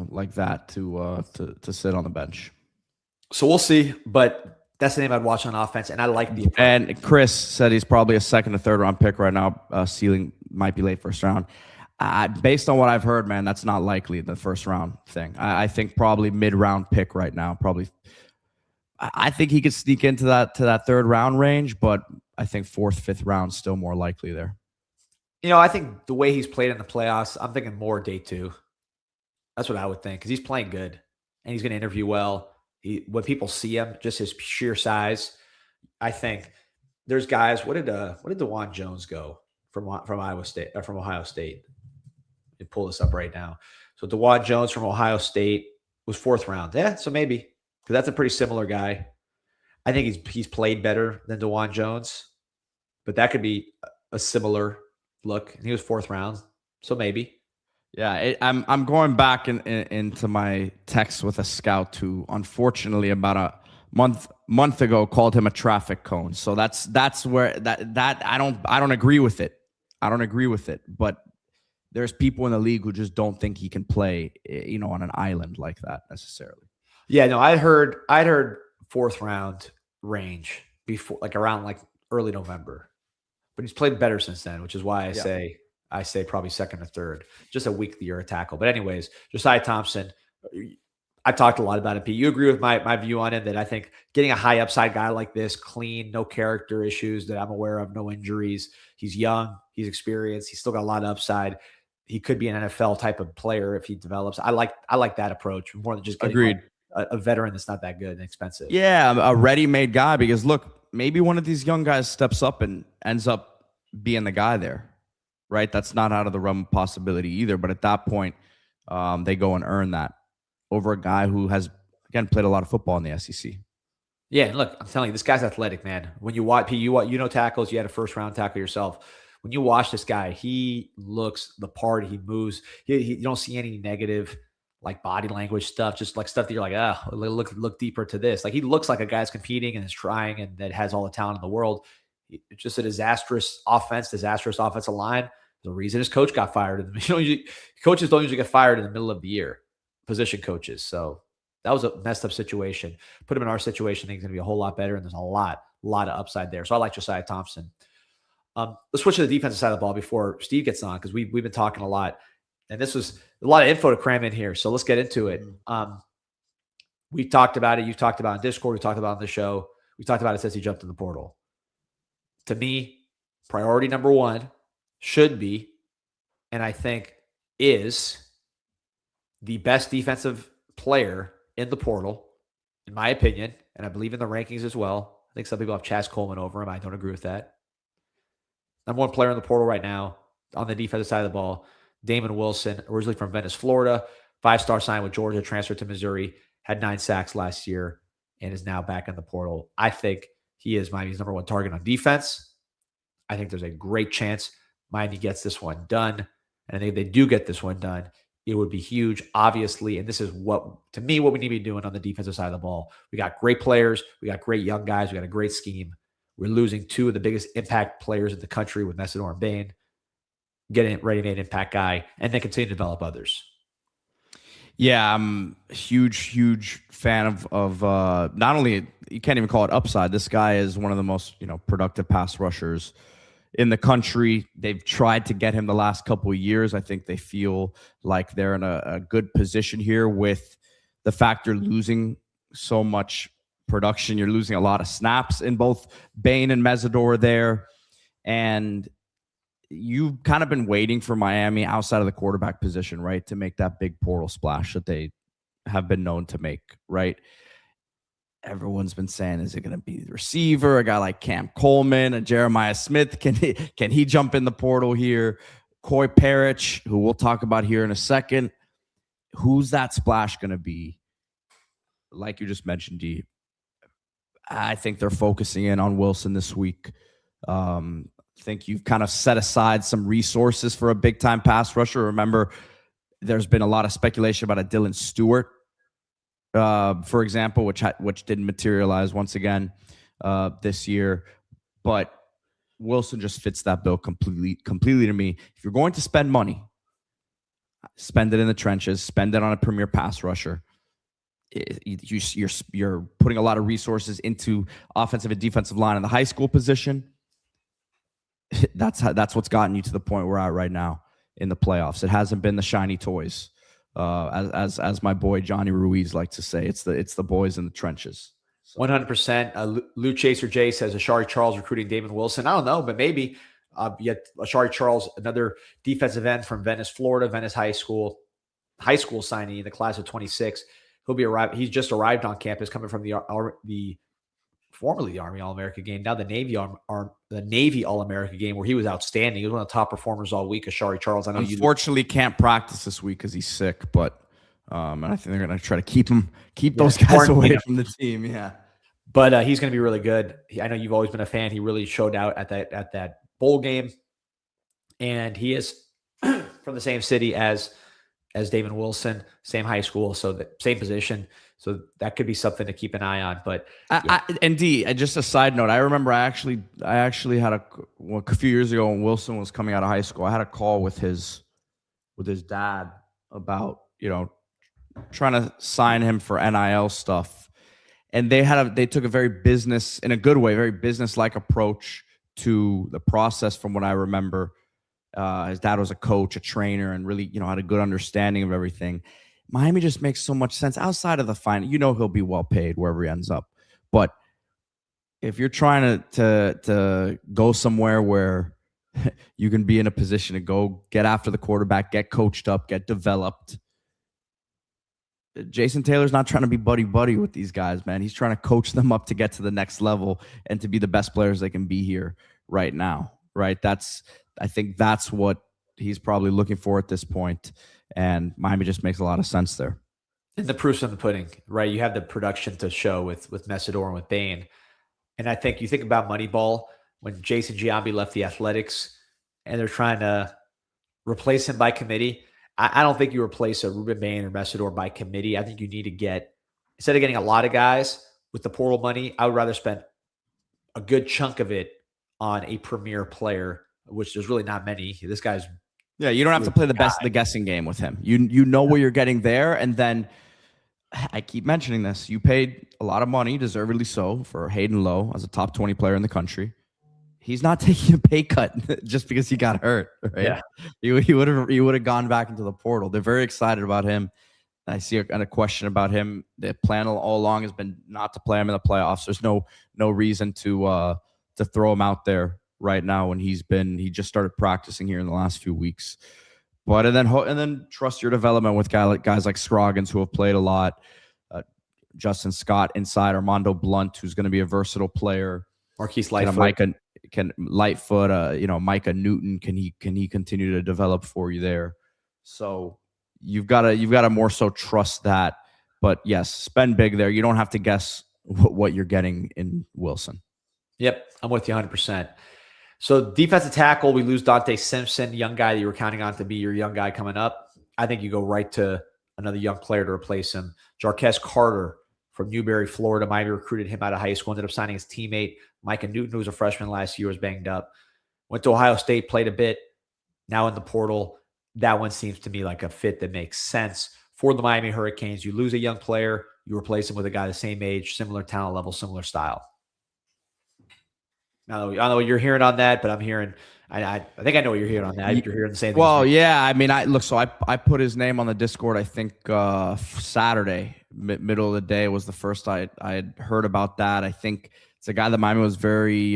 like that to sit on the bench. So we'll see, but that's the name I'd watch on offense, and I like the approach. And Chris said he's probably a second or third round pick right now. Ceiling might be late first round. Based on what I've heard, man, that's not likely the first round thing. I think probably mid round pick right now. Probably, I think he could sneak into that third round range, but I think fourth, fifth round still more likely there. I think the way he's played in the playoffs, I'm thinking more day 2. That's what I would think, because he's playing good and he's going to interview well. When people see him, just his sheer size, I think there's guys. What did DeJuan Jones go from Iowa State or from Ohio State? Let me pull this up right now. So DeJuan Jones from Ohio State was 4th round. Yeah, so maybe, because that's a pretty similar guy. I think he's played better than DeJuan Jones, but that could be a similar look. And he was 4th round, so maybe. Yeah, I'm going back into my text with a scout who, unfortunately, about a month ago called him a traffic cone. So that's where that I don't agree with it. I don't agree with it. But there's people in the league who just don't think he can play, on an island like that necessarily. Yeah, no, I heard 4th round range before, like around early November, but he's played better since then, which is why I say probably second or third, just a weaklier tackle. But anyways, Josiah Thompson, I talked a lot about it, Pete. You agree with my view on it, that I think getting a high upside guy like this, clean, no character issues that I'm aware of, no injuries. He's young, he's experienced, he's still got a lot of upside. He could be an NFL type of player if he develops. I like that approach more than just getting a veteran that's not that good and expensive. Yeah, a ready-made guy, because look, maybe one of these young guys steps up and ends up being the guy there. Right, that's not out of the realm of possibility either. But at that point, they go and earn that over a guy who has, again, played a lot of football in the SEC. Yeah, and look, I'm telling you, this guy's athletic, man. When you watch, tackles, you had a 1st round tackle yourself. When you watch this guy, he looks the part. He moves. You don't see any negative body language stuff, just stuff that you're like, look deeper to this. He looks like a guy's competing and is trying and that has all the talent in the world. It's just a disastrous offensive line. The reason his coach got fired. Coaches don't usually get fired in the middle of the year, position coaches. So that was a messed up situation. Put him in our situation, I think it's going to be a whole lot better, and there's a lot of upside there. So I like Josiah Thompson. Let's switch to the defensive side of the ball before Steve gets on, because we've been talking a lot, and this was a lot of info to cram in here. So let's get into it. We talked about it. You've talked about it in Discord. We talked about it on the show. We talked about it since he jumped in the portal. To me, priority number 1 should be, and I think is, the best defensive player in the portal, in my opinion, and I believe in the rankings as well. I think some people have Chaz Coleman over him. I don't agree with that. Number 1 player in the portal right now on the defensive side of the ball, Damon Wilson, originally from Venice, Florida, 5-star signed with Georgia, transferred to Missouri, had 9 sacks last year, and is now back in the portal. I think he is Miami's number 1 target on defense. I think there's a great chance Miami gets this one done. And I think if they do get this one done, it would be huge, obviously. And this is what we need to be doing on the defensive side of the ball. We got great players. We got great young guys. We got a great scheme. We're losing 2 of the biggest impact players in the country with Messidor and Bain. Getting a ready-made impact guy, and then continue to develop others. Yeah, I'm a huge fan of not only, you can't even call it upside. This guy is one of the most productive pass rushers in the country. They've tried to get him the last couple of years. I think they feel like they're in a good position here with the fact you're losing so much production. You're losing a lot of snaps in both Bain and Messidor there, and you've kind of been waiting for Miami outside of the quarterback position, right, to make that big portal splash that they have been known to make, right? Everyone's been saying, is it going to be the receiver, a guy like Cam Coleman and Jeremiah Smith? Can he jump in the portal here? Coy Parrish, who we'll talk about here in a second. who's that splash going to be? Like you just mentioned, D, I think they're focusing in on Wilson this week. I think you've kind of set aside some resources for a big-time pass rusher. Remember, there's been a lot of speculation about a Dylan Stewart, for example, which didn't materialize once again this year. But Wilson just fits that bill completely to me. If you're going to spend money, spend it in the trenches, spend it on a premier pass rusher. You're putting a lot of resources into offensive and defensive line in the high school position. That's what's gotten you to the point we're at right now in the playoffs. It hasn't been the shiny toys, as my boy Johnny Ruiz likes to say. It's the boys in the trenches. 100%. Lou Chaser J says Ashari Charles recruiting David Wilson. I don't know, but maybe. Yet Ashari Charles, another defensive end from Venice, Florida, Venice high school signee in the class of 26. He's just arrived on campus, coming from the formerly the Army All-America game, now the Navy All-America game, where he was outstanding. He was one of the top performers all week. Ashari Charles, I know unfortunately can't practice this week because he's sick, but and I think they're going to try to keep those guys away from the team. Yeah, but he's going to be really good. I know you've always been a fan. He really showed out at that bowl game, and he is from the same city as David Wilson, same high school, so the same position. So that could be something to keep an eye on. But just a side note, I remember I actually had a few years ago when Wilson was coming out of high school, I had a call with his dad about, trying to sign him for NIL stuff. And they took a very business, in a good way, very business-like approach to the process from what I remember. His dad was a coach, a trainer, and really, had a good understanding of everything. Miami just makes so much sense outside of the fine. He'll be well paid wherever he ends up. But if you're trying to go somewhere where you can be in a position to go get after the quarterback, get coached up, get developed, Jason Taylor's not trying to be buddy-buddy with these guys, man. He's trying to coach them up to get to the next level and to be the best players they can be here right now, right? I think that's what he's probably looking for at this point. And Miami just makes a lot of sense there. And the proof's in the pudding, right? You have the production to show with Messidor and with Bain. And I think you think about Moneyball, when Jason Giambi left the Athletics and they're trying to replace him by committee. I don't think you replace a Ruben Bain or Messidor by committee. I think you need to instead of getting a lot of guys with the portal money, I would rather spend a good chunk of it on a premier player, which there's really not many. This guy's you don't have to play the best of the guessing game with him. You know what you're getting there, and then I keep mentioning this. You paid a lot of money, deservedly so, for Hayden Lowe as a top 20 player in the country. He's not taking a pay cut just because he got hurt. Right? Yeah, he would have gone back into the portal. They're very excited about him. I see a question about him. The plan all along has been not to play him in the playoffs. There's no reason to throw him out there right now when he just started practicing here in the last few weeks. But and then trust your development with guys like Scroggins, who have played a lot, Justin Scott inside, Armando Blunt, who's going to be a versatile player, Marquise Lightfoot, Micah Newton. Can he continue to develop for you there? So you've got to more so trust that. But yes, spend big there. You don't have to guess what you're getting in Wilson. Yep, I'm with you 100%. So defensive tackle, we lose Dante Simpson, young guy that you were counting on to be your young guy coming up. I think you go right to another young player to replace him. Jarquez Carter from Newberry, Florida. Miami recruited him out of high school, ended up signing his teammate. Micah Newton, who was a freshman last year, was banged up. Went to Ohio State, played a bit. Now in the portal. That one seems to me like a fit that makes sense for the Miami Hurricanes. You lose a young player, you replace him with a guy the same age, similar talent level, similar style. I don't know what you're hearing on that, but I'm hearing. I think I know what you're hearing on that. You're hearing the same thing. Well, yeah. I mean, I put his name on the Discord. I think Saturday, middle of the day, was the first I had heard about that. I think it's a guy that Miami was very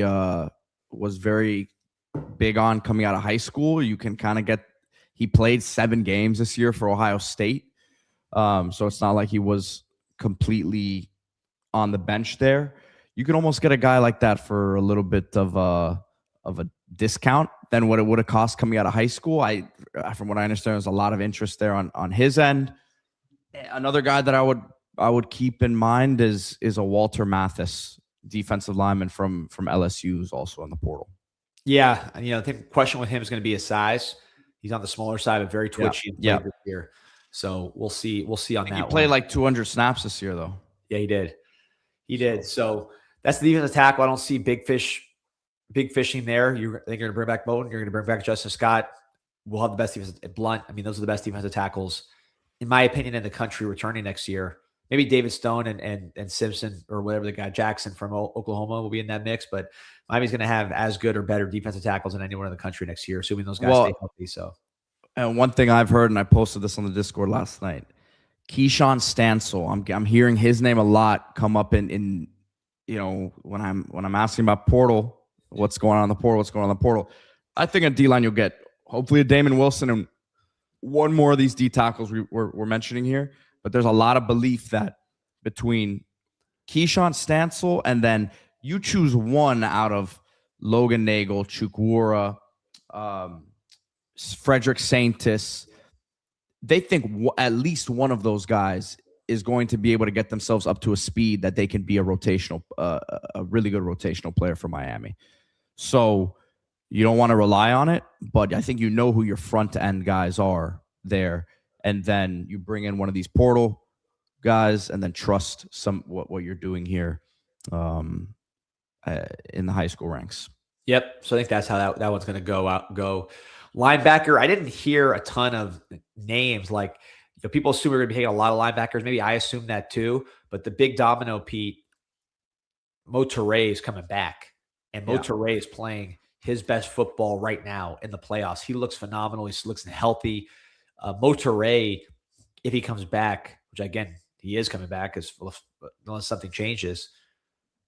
big on coming out of high school. You can kind of get. He played 7 games this year for Ohio State, so it's not like he was completely on the bench there. You can almost get a guy like that for a little bit of a discount than what it would have cost coming out of high school. From what I understand, there's a lot of interest there on his end. Another guy that I would keep in mind is a Walter Mathis, defensive lineman from LSU, who's also in the portal. Yeah, I think the question with him is going to be his size. He's on the smaller side, but very twitchy and played this year. So we'll see. We'll see on that. He played like 200 snaps this year, though. Yeah, he did. He did. So that's the defensive tackle. I don't see big fishing there. I think you're going to bring back Bowden. You're going to bring back Justin Scott. We'll have the best defense. Blunt. I mean, those are the best defensive tackles, in my opinion, in the country returning next year. Maybe David Stone and Simpson or whatever the guy, Jackson from Oklahoma, will be in that mix. But Miami's going to have as good or better defensive tackles than anyone in the country next year, assuming those guys stay healthy. So, and one thing I've heard, and I posted this on the Discord last night, Keyshawn Stansel. I'm hearing his name a lot come up in when I'm asking about portal, what's going on in the portal. I think at D-line you'll get hopefully a Damon Wilson and one more of these D tackles we're mentioning here. But there's a lot of belief that between Keyshawn Stansel and then you choose one out of Logan Nagel, Chukwura, Frederick Saintis, they think at least one of those guys is going to be able to get themselves up to a speed that they can be a really good rotational player for Miami. So you don't want to rely on it, but I think you know who your front end guys are there. And then you bring in one of these portal guys and then trust what you're doing here in the high school ranks. Yep. So I think that's how that one's going to go. Linebacker, I didn't hear a ton of names. Like, people assume we're going to be taking a lot of linebackers. Maybe I assume that too. But the big domino, Pete, Mo Toure is coming back. And Mo Toure is playing his best football right now in the playoffs. He looks phenomenal. He looks healthy. Mo Toure, if he comes back, which again, he is coming back unless something changes,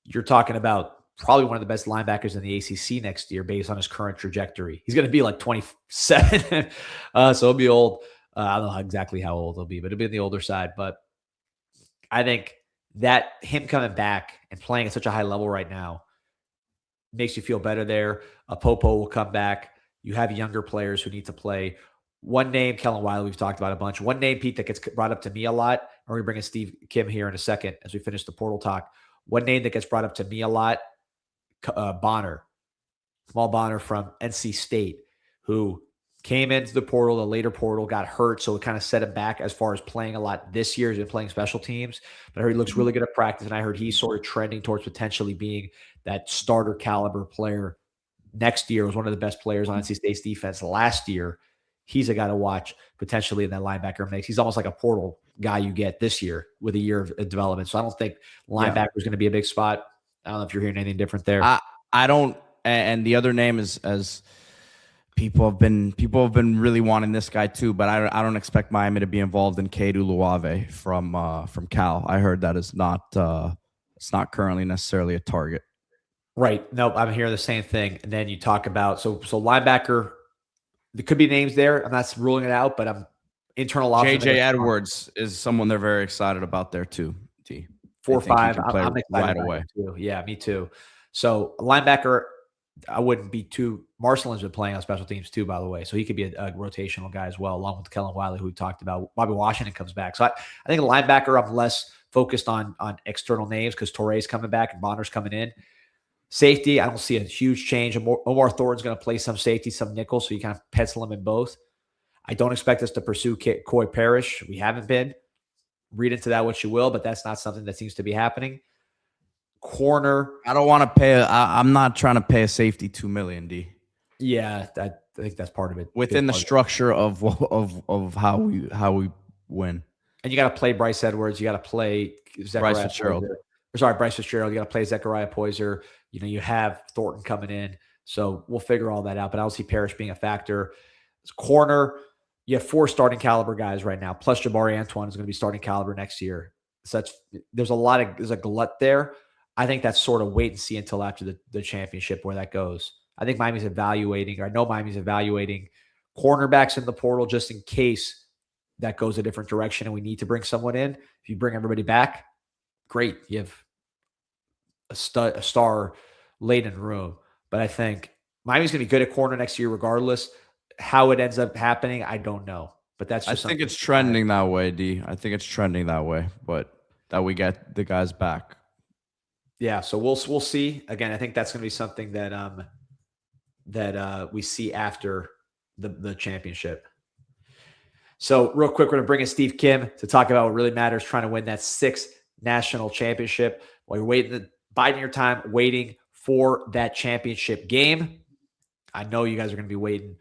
you're talking about probably one of the best linebackers in the ACC next year based on his current trajectory. He's going to be like 27. So he'll be old. I don't know exactly how old he'll be, but he'll be on the older side. But I think that him coming back and playing at such a high level right now makes you feel better there. Popo will come back. You have younger players who need to play. One name, Kellen Wiley, we've talked about a bunch. One name, Pete, that gets brought up to me a lot. We're going to bring in Steve Kim here in a second as we finish the portal talk. One name that gets brought up to me a lot, Bonner. Kamal Bonner from NC State, who came into the portal, the later portal, got hurt, so it kind of set him back as far as playing a lot this year. He's been playing special teams, but I heard he looks really good at practice, and I heard he's sort of trending towards potentially being that starter caliber player next year. Was one of the best players on NC State's defense last year. He's a guy to watch potentially in that linebacker mix. He's almost like a portal guy you get this year with a year of development. So I don't think linebacker is going to be a big spot. I don't know if you're hearing anything different there. I don't. And the other name is, as people have been really wanting this guy too, but I don't expect Miami to be involved in Kedu Luave from Cal. I heard that is not it's not currently necessarily a target. Right. Nope. I'm hearing the same thing. And then you talk about so linebacker. There could be names there. I'm not ruling it out, but I'm internal. JJ Edwards is someone they're very excited about there too. 4 or 5. I'm excited right away. Too. Yeah, me too. So linebacker, I wouldn't be too. Marcelin's been playing on special teams too, by the way. So he could be a rotational guy as well, along with Kellen Wiley, who we talked about. Bobby Washington comes back. So I think a linebacker, I'm less focused on external names because Toure's coming back and Bonner's coming in. Safety, I don't see a huge change. Omar Thornton's going to play some safety, some nickel, so you kind of pencil him in both. I don't expect us to pursue Coy Parrish. We haven't been. Read into that what you will, but that's not something that seems to be happening. Corner. I don't want to pay. I'm not trying to pay a safety $2 million, D. Yeah, I think that's part of it. Within the structure of how we win. And you got to play Bryce Edwards. You got to play Bryce Fitzgerald. Bryce Fitzgerald. You got to play Zechariah Poyser. You have Thornton coming in. So we'll figure all that out. But I don't see Parrish being a factor. Corner, you have 4 starting caliber guys right now. Plus Jabari Antoine is going to be starting caliber next year. So there's a glut there. I think that's sort of wait and see until after the championship where that goes. I think Miami's evaluating, or I know Miami's evaluating cornerbacks in the portal just in case that goes a different direction and we need to bring someone in. If you bring everybody back, great. You have a star laden room. But I think Miami's going to be good at corner next year regardless. How it ends up happening, I don't know. But that's I just think it's trending that way, D. I think it's trending that way, but that we get the guys back. Yeah, so we'll see. Again, I think that's going to be something that we see after the championship. So real quick, we're going to bring in Steve Kim to talk about what really matters, trying to win that 6th national championship while you're biding your time, waiting for that championship game. I know you guys are going to be waiting,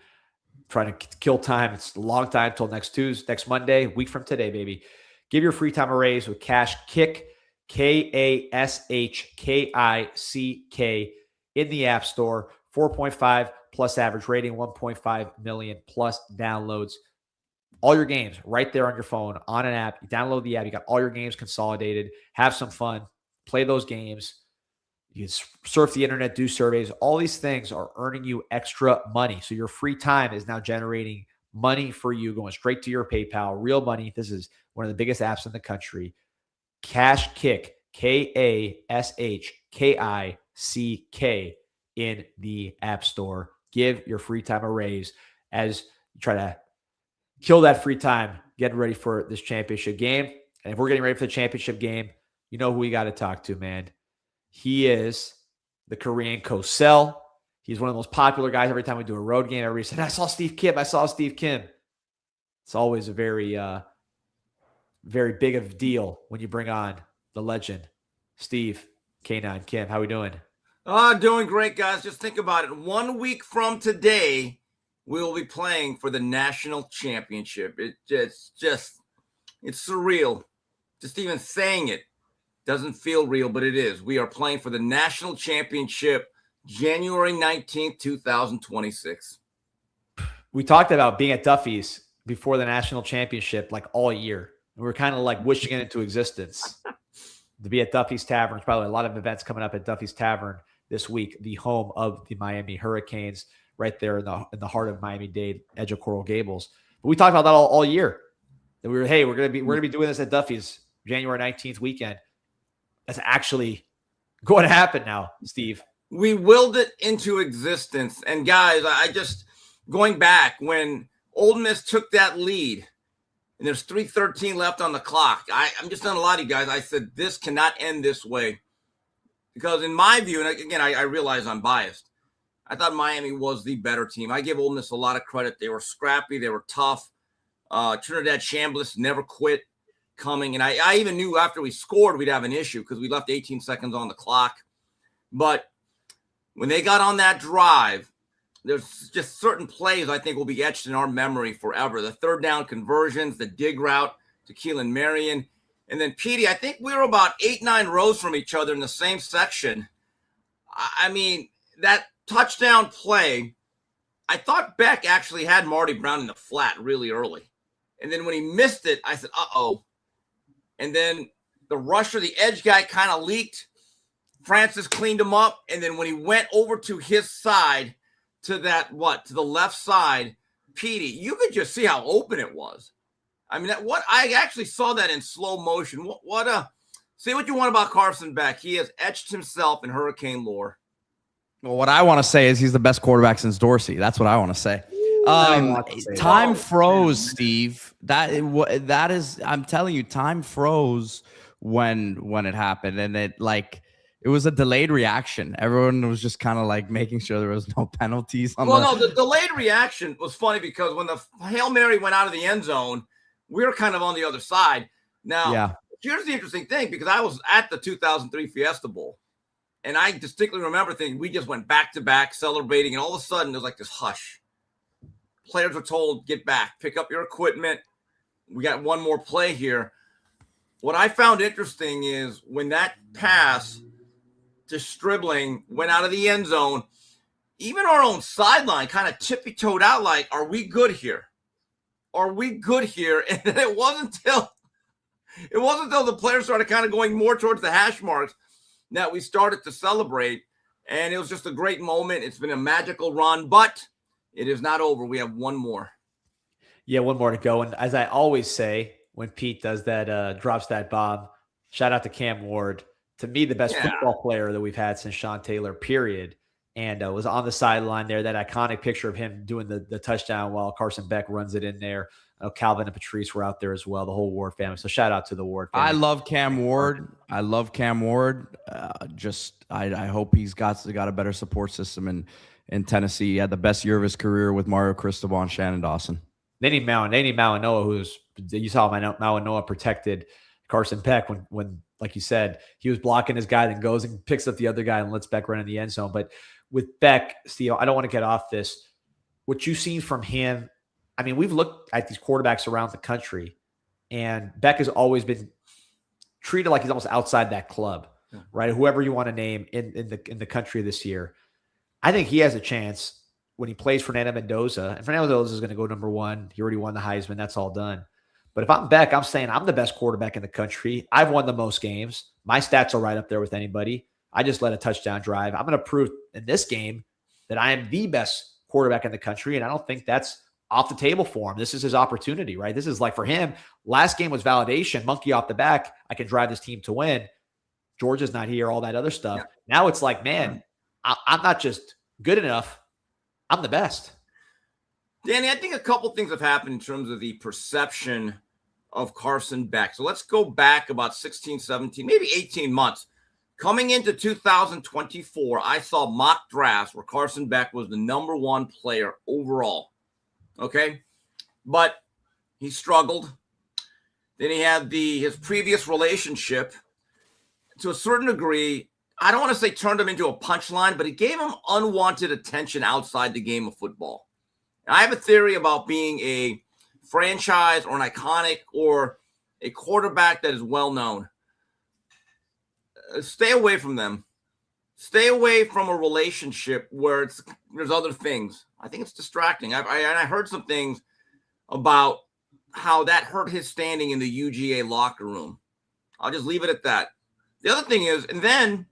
trying to kill time. It's a long time till next Monday, week from today, baby. Give your free time a raise with KashKick, KashKick in the App Store. 4.5 plus average rating, 1.5 million plus downloads. All your games right there on your phone, on an app. You download the app. You got all your games consolidated. Have some fun. Play those games. You can surf the internet, do surveys. All these things are earning you extra money. So your free time is now generating money for you, going straight to your PayPal, real money. This is one of the biggest apps in the country. KashKick, KashKick in the App Store. Give your free time a raise as you try to kill that free time getting ready for this championship game. And if we're getting ready for the championship game, you know who we got to talk to, man. He is the Korean Cosell. He's one of the most popular guys. Every time we do a road game, everybody said, I saw Steve Kim. It's always a very, very big of a deal when you bring on the legend, Steve K9 Kim. How we doing? Doing great, guys. Just think about it. 1 week from today, we will be playing for the national championship. It's surreal. Just even saying it doesn't feel real, but it is. We are playing for the national championship January 19th, 2026. We talked about being at Duffy's before the national championship like all year. And we're kind of like wishing it into existence. To be at Duffy's Tavern. There's probably a lot of events coming up at Duffy's Tavern this week, the home of the Miami Hurricanes, right there in the heart of Miami-Dade, edge of Coral Gables. But we talked about that all year. That we're gonna be doing this at Duffy's January 19th weekend. That's actually going to happen now, Steve. We willed it into existence. And guys, I just going back when Ole Miss took that lead and there's 3:13 left on the clock. I'm just telling a lot of you guys, I said, this cannot end this way. Because in my view, and again, I realize I'm biased, I thought Miami was the better team. I give Ole Miss a lot of credit. They were scrappy. They were tough. Trinidad Chambliss never quit coming. And I even knew after we scored, we'd have an issue because we left 18 seconds on the clock. But when they got on that drive, there's just certain plays I think will be etched in our memory forever. The third down conversions, the dig route to Keelan Marion. And then Petey, I think we were about 8-9 rows from each other in the same section. I mean, that touchdown play, I thought Beck actually had Marty Brown in the flat really early. And then when he missed it, I said, uh-oh. And then the rusher, the edge guy kind of leaked. Francis cleaned him up. And then when he went over to his side, to the left side, Petey, you could just see how open it was. I mean, I actually saw that in slow motion. Say what you want about Carson Beck. He has etched himself in Hurricane lore. Well, what I want to say is he's the best quarterback since Dorsey. That's what I want to say. Time froze, Steve. That is, I'm telling you, time froze when it happened, and it was a delayed reaction. Everyone was just kind of like making sure there was no penalties. The delayed reaction was funny because when the Hail Mary went out of the end zone, we were kind of on the other side. Now, Here's the interesting thing, because I was at the 2003 Fiesta Bowl, and I distinctly remember thinking we just went back to back celebrating, and all of a sudden there's like this hush. Players were told, get back, pick up your equipment. We got one more play here. What I found interesting is when that pass to Stribling went out of the end zone, even our own sideline kind of tippy-toed out like, are we good here? Are we good here? And it wasn't until the players started kind of going more towards the hash marks that we started to celebrate. And it was just a great moment. It's been a magical run, but it is not over. We have one more. Yeah, one more to go. And as I always say, when Pete does that, drops that bomb, shout out to Cam Ward. To me, the best football player that we've had since Sean Taylor, period. And was on the sideline there, that iconic picture of him doing the touchdown while Carson Beck runs it in there. Calvin and Patrice were out there as well, the whole Ward family. So shout out to the Ward family. I love Cam Ward. I hope he's got a better support system in Tennessee. He had the best year of his career with Mario Cristobal and Shannon Dawson. They need Malinois, you saw Malinois protected Carson Beck when, like you said, he was blocking his guy, then goes and picks up the other guy and lets Beck run in the end zone. But with Beck, Steve, I don't want to get off this. What you've seen from him, I mean, we've looked at these quarterbacks around the country, and Beck has always been treated like he's almost outside that club, right? Whoever you want to name in the country this year. I think he has a chance when he plays Fernando Mendoza, and Fernando Mendoza is going to go number one. He already won the Heisman. That's all done. But if I'm Beck, I'm saying I'm the best quarterback in the country. I've won the most games. My stats are right up there with anybody. I just led a touchdown drive. I'm going to prove in this game that I am the best quarterback in the country, and I don't think that's off the table for him. This is his opportunity, right? This is like for him, last game was validation, monkey off the back. I can drive this team to win. Georgia's not here, all that other stuff. Yeah. Now it's like, man, I'm not just good enough. I'm the best. Danny, I think a couple things have happened in terms of the perception of Carson Beck. So let's go back about 16, 17, maybe 18 months. Coming into 2024, I saw mock drafts where Carson Beck was the number one player overall. Okay? But he struggled. Then he had his previous relationship. To a certain degree, I don't want to say turned him into a punchline, but it gave him unwanted attention outside the game of football. And I have a theory about being a franchise or an iconic or a quarterback that is well known. Stay away from them. Stay away from a relationship where there's other things. I think it's distracting. I heard some things about how that hurt his standing in the UGA locker room. I'll just leave it at that. The other thing is, and then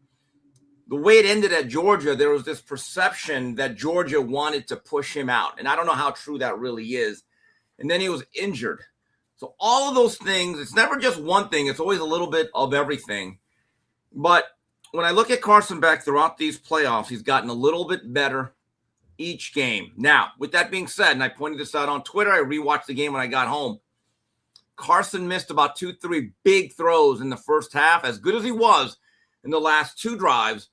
the way it ended at Georgia, there was this perception that Georgia wanted to push him out. And I don't know how true that really is. And then he was injured. So all of those things, it's never just one thing. It's always a little bit of everything. But when I look at Carson Beck throughout these playoffs, he's gotten a little bit better each game. Now, with that being said, and I pointed this out on Twitter, I rewatched the game when I got home. Carson missed about 2-3 big throws in the first half, as good as he was in the last two drives.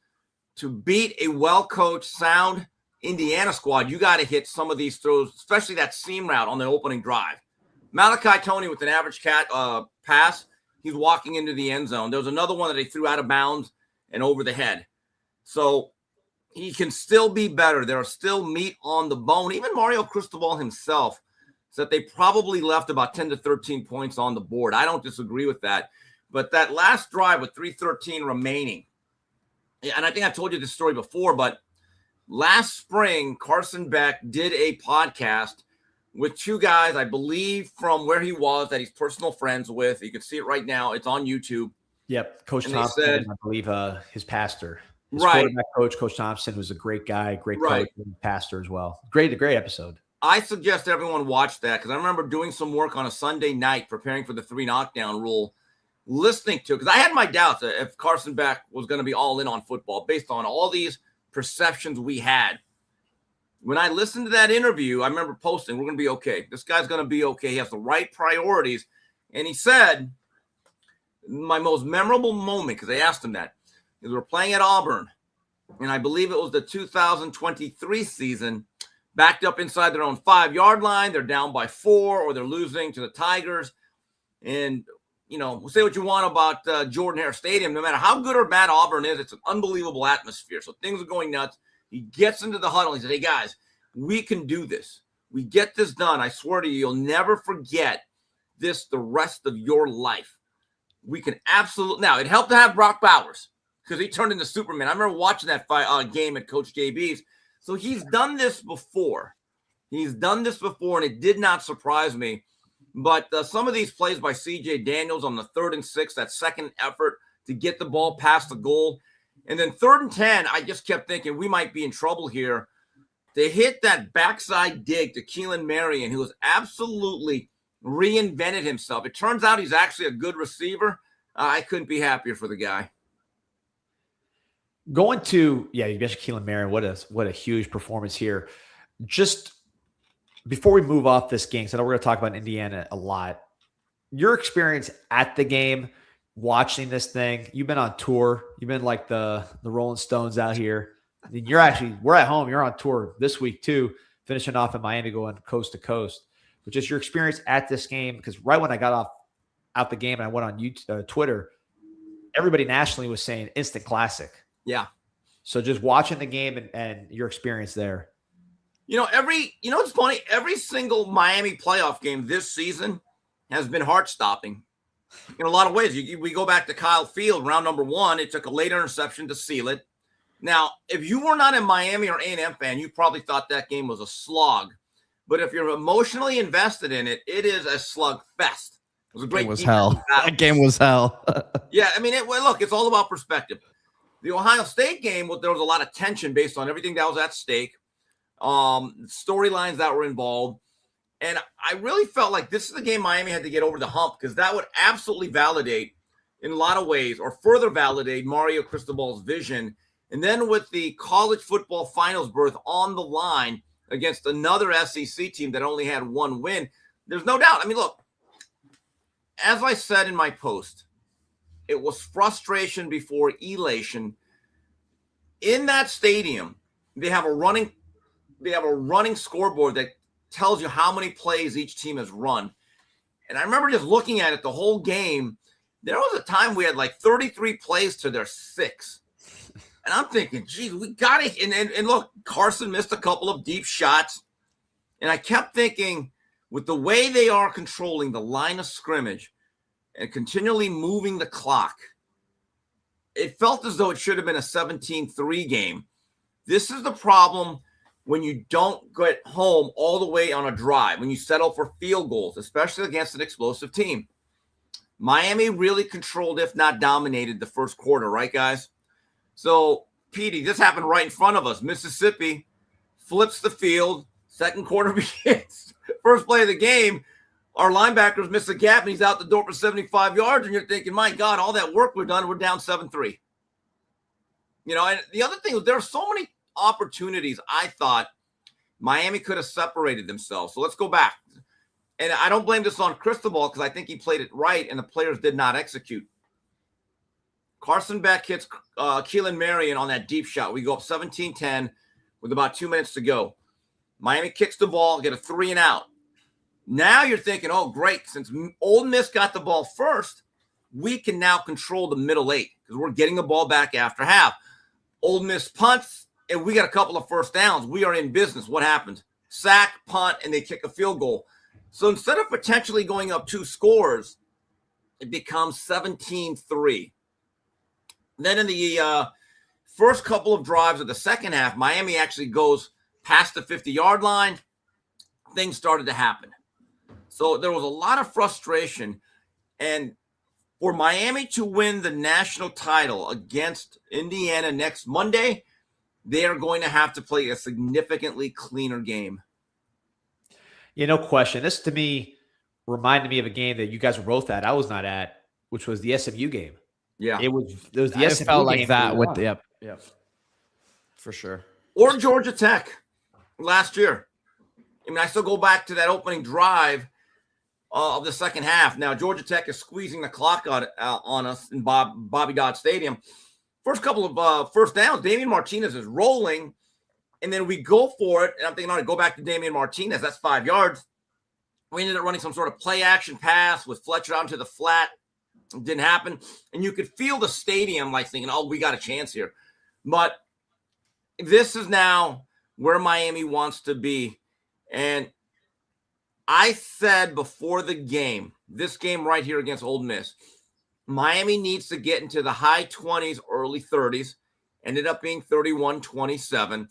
To beat a well-coached, sound Indiana squad, you got to hit some of these throws, especially that seam route on the opening drive. Malachi Toney with an average pass, he's walking into the end zone. There was another one that they threw out of bounds and over the head. So he can still be better. There are still meat on the bone. Even Mario Cristobal himself said they probably left about 10 to 13 points on the board. I don't disagree with that. But that last drive with 3:13 remaining, and I think I've told you this story before, but last spring, Carson Beck did a podcast with two guys, I believe, from where he was that he's personal friends with. You can see it right now. It's on YouTube. Yep. Coach Thompson, said, I believe his pastor. His right. quarterback coach, Coach Thompson, was a great guy, great coach, and pastor as well. Great episode. I suggest everyone watch that because I remember doing some work on a Sunday night preparing for the 3 knockdown rule, listening to it, because I had my doubts if Carson Beck was going to be all in on football based on all these perceptions we had. When I listened to that interview, I remember posting, we're going to be okay. This guy's going to be okay. He has the right priorities. And he said, my most memorable moment, because they asked him that, is we're playing at Auburn. And I believe it was the 2023 season, backed up inside their own 5-yard line. They're down by 4 or they're losing to the Tigers. And, you know, we'll say what you want about Jordan Hare Stadium. No matter how good or bad Auburn is, it's an unbelievable atmosphere. So things are going nuts. He gets into the huddle. He said, hey, guys, we can do this. We get this done. I swear to you, you'll never forget this the rest of your life. We can absolutely. Now, it helped to have Brock Bowers because he turned into Superman. I remember watching that game at Coach JB's. So he's done this before. And it did not surprise me. But some of these plays by C.J. Daniels on the 3rd and 6, that second effort to get the ball past the goal. And then 3rd and 10, I just kept thinking we might be in trouble here. They hit that backside dig to Keelan Marion, who has absolutely reinvented himself. It turns out he's actually a good receiver. I couldn't be happier for the guy. Going to, you mentioned Keelan Marion. What a huge performance here. Just before we move off this game, so I know we're going to talk about Indiana a lot. Your experience at the game, watching this thing, you've been on tour. You've been like the Rolling Stones out here. I mean, we're at home. You're on tour this week too, finishing off in Miami, going coast to coast. But just your experience at this game, because right when I got out the game and I went on YouTube, Twitter, everybody nationally was saying instant classic. Yeah. So just watching the game and your experience there. It's funny. Every single Miami playoff game this season has been heart-stopping in a lot of ways. We go back to Kyle Field, round number 1. It took a late interception to seal it. Now, if you were not a Miami or A&M fan, you probably thought that game was a slog. But if you're emotionally invested in it, it is a slug fest. It was a great game. Was hell. That game was hell. Yeah, I mean, look, it's all about perspective. The Ohio State game, there was a lot of tension based on everything that was at stake, storylines that were involved. And I really felt like this is the game Miami had to get over the hump, because that would absolutely validate, in a lot of ways, or further validate Mario Cristobal's vision. And then with the college football finals berth on the line against another SEC team that only had 1 win, there's no doubt. I mean, look, as I said in my post, it was frustration before elation. In that stadium, they have a running scoreboard that tells you how many plays each team has run. And I remember just looking at it the whole game. There was a time we had like 33 plays to their 6. And I'm thinking, geez, we got it. And look, Carson missed a couple of deep shots. And I kept thinking, with the way they are controlling the line of scrimmage and continually moving the clock, it felt as though it should have been a 17-3 game. This is the problem when you don't get home all the way on a drive, when you settle for field goals, especially against an explosive team. Miami really controlled, if not dominated, the first quarter, right, guys? So, Petey, this happened right in front of us. Mississippi flips the field. Second quarter begins. First play of the game, our linebackers miss a gap, and he's out the door for 75 yards. And you're thinking, my God, all that work we've done, we're down 7-3. And the other thing is there are so many opportunities I thought Miami could have separated themselves. So let's go back. And I don't blame this on Cristobal, because I think he played it right and the players did not execute. Carson Beck hits Keelan Marion on that deep shot. We go up 17-10 with about 2 minutes to go. Miami kicks the ball, get a 3 and out. Now you're thinking, oh, great. Since Ole Miss got the ball first, we can now control the middle 8 because we're getting the ball back after half. Ole Miss punts, and we got a couple of first downs. We are in business. What happens? Sack, punt, and they kick a field goal. So instead of potentially going up 2 scores, it becomes 17-3. Then in the first couple of drives of the second half, Miami actually goes past the 50-yard line. Things started to happen. So there was a lot of frustration. And for Miami to win the national title against Indiana next Monday, they are going to have to play a significantly cleaner game. No question. This, to me, reminded me of a game that you guys were both at. I was not at, which was the SMU game. Yeah. It was the SMU felt game like that with yep. For sure. Or Georgia Tech last year. I mean, I still go back to that opening drive of the second half. Now, Georgia Tech is squeezing the clock on us in Bobby Dodd Stadium. First couple of first downs, Damian Martinez is rolling, and then we go for it. And I'm thinking, all right, go back to Damian Martinez. That's 5 yards. We ended up running some sort of play action pass with Fletcher out into the flat. It didn't happen. And you could feel the stadium like thinking, oh, we got a chance here. But this is now where Miami wants to be. And I said before the game, this game right here against Ole Miss, Miami needs to get into the high 20s, early 30s. Ended up being 31-27.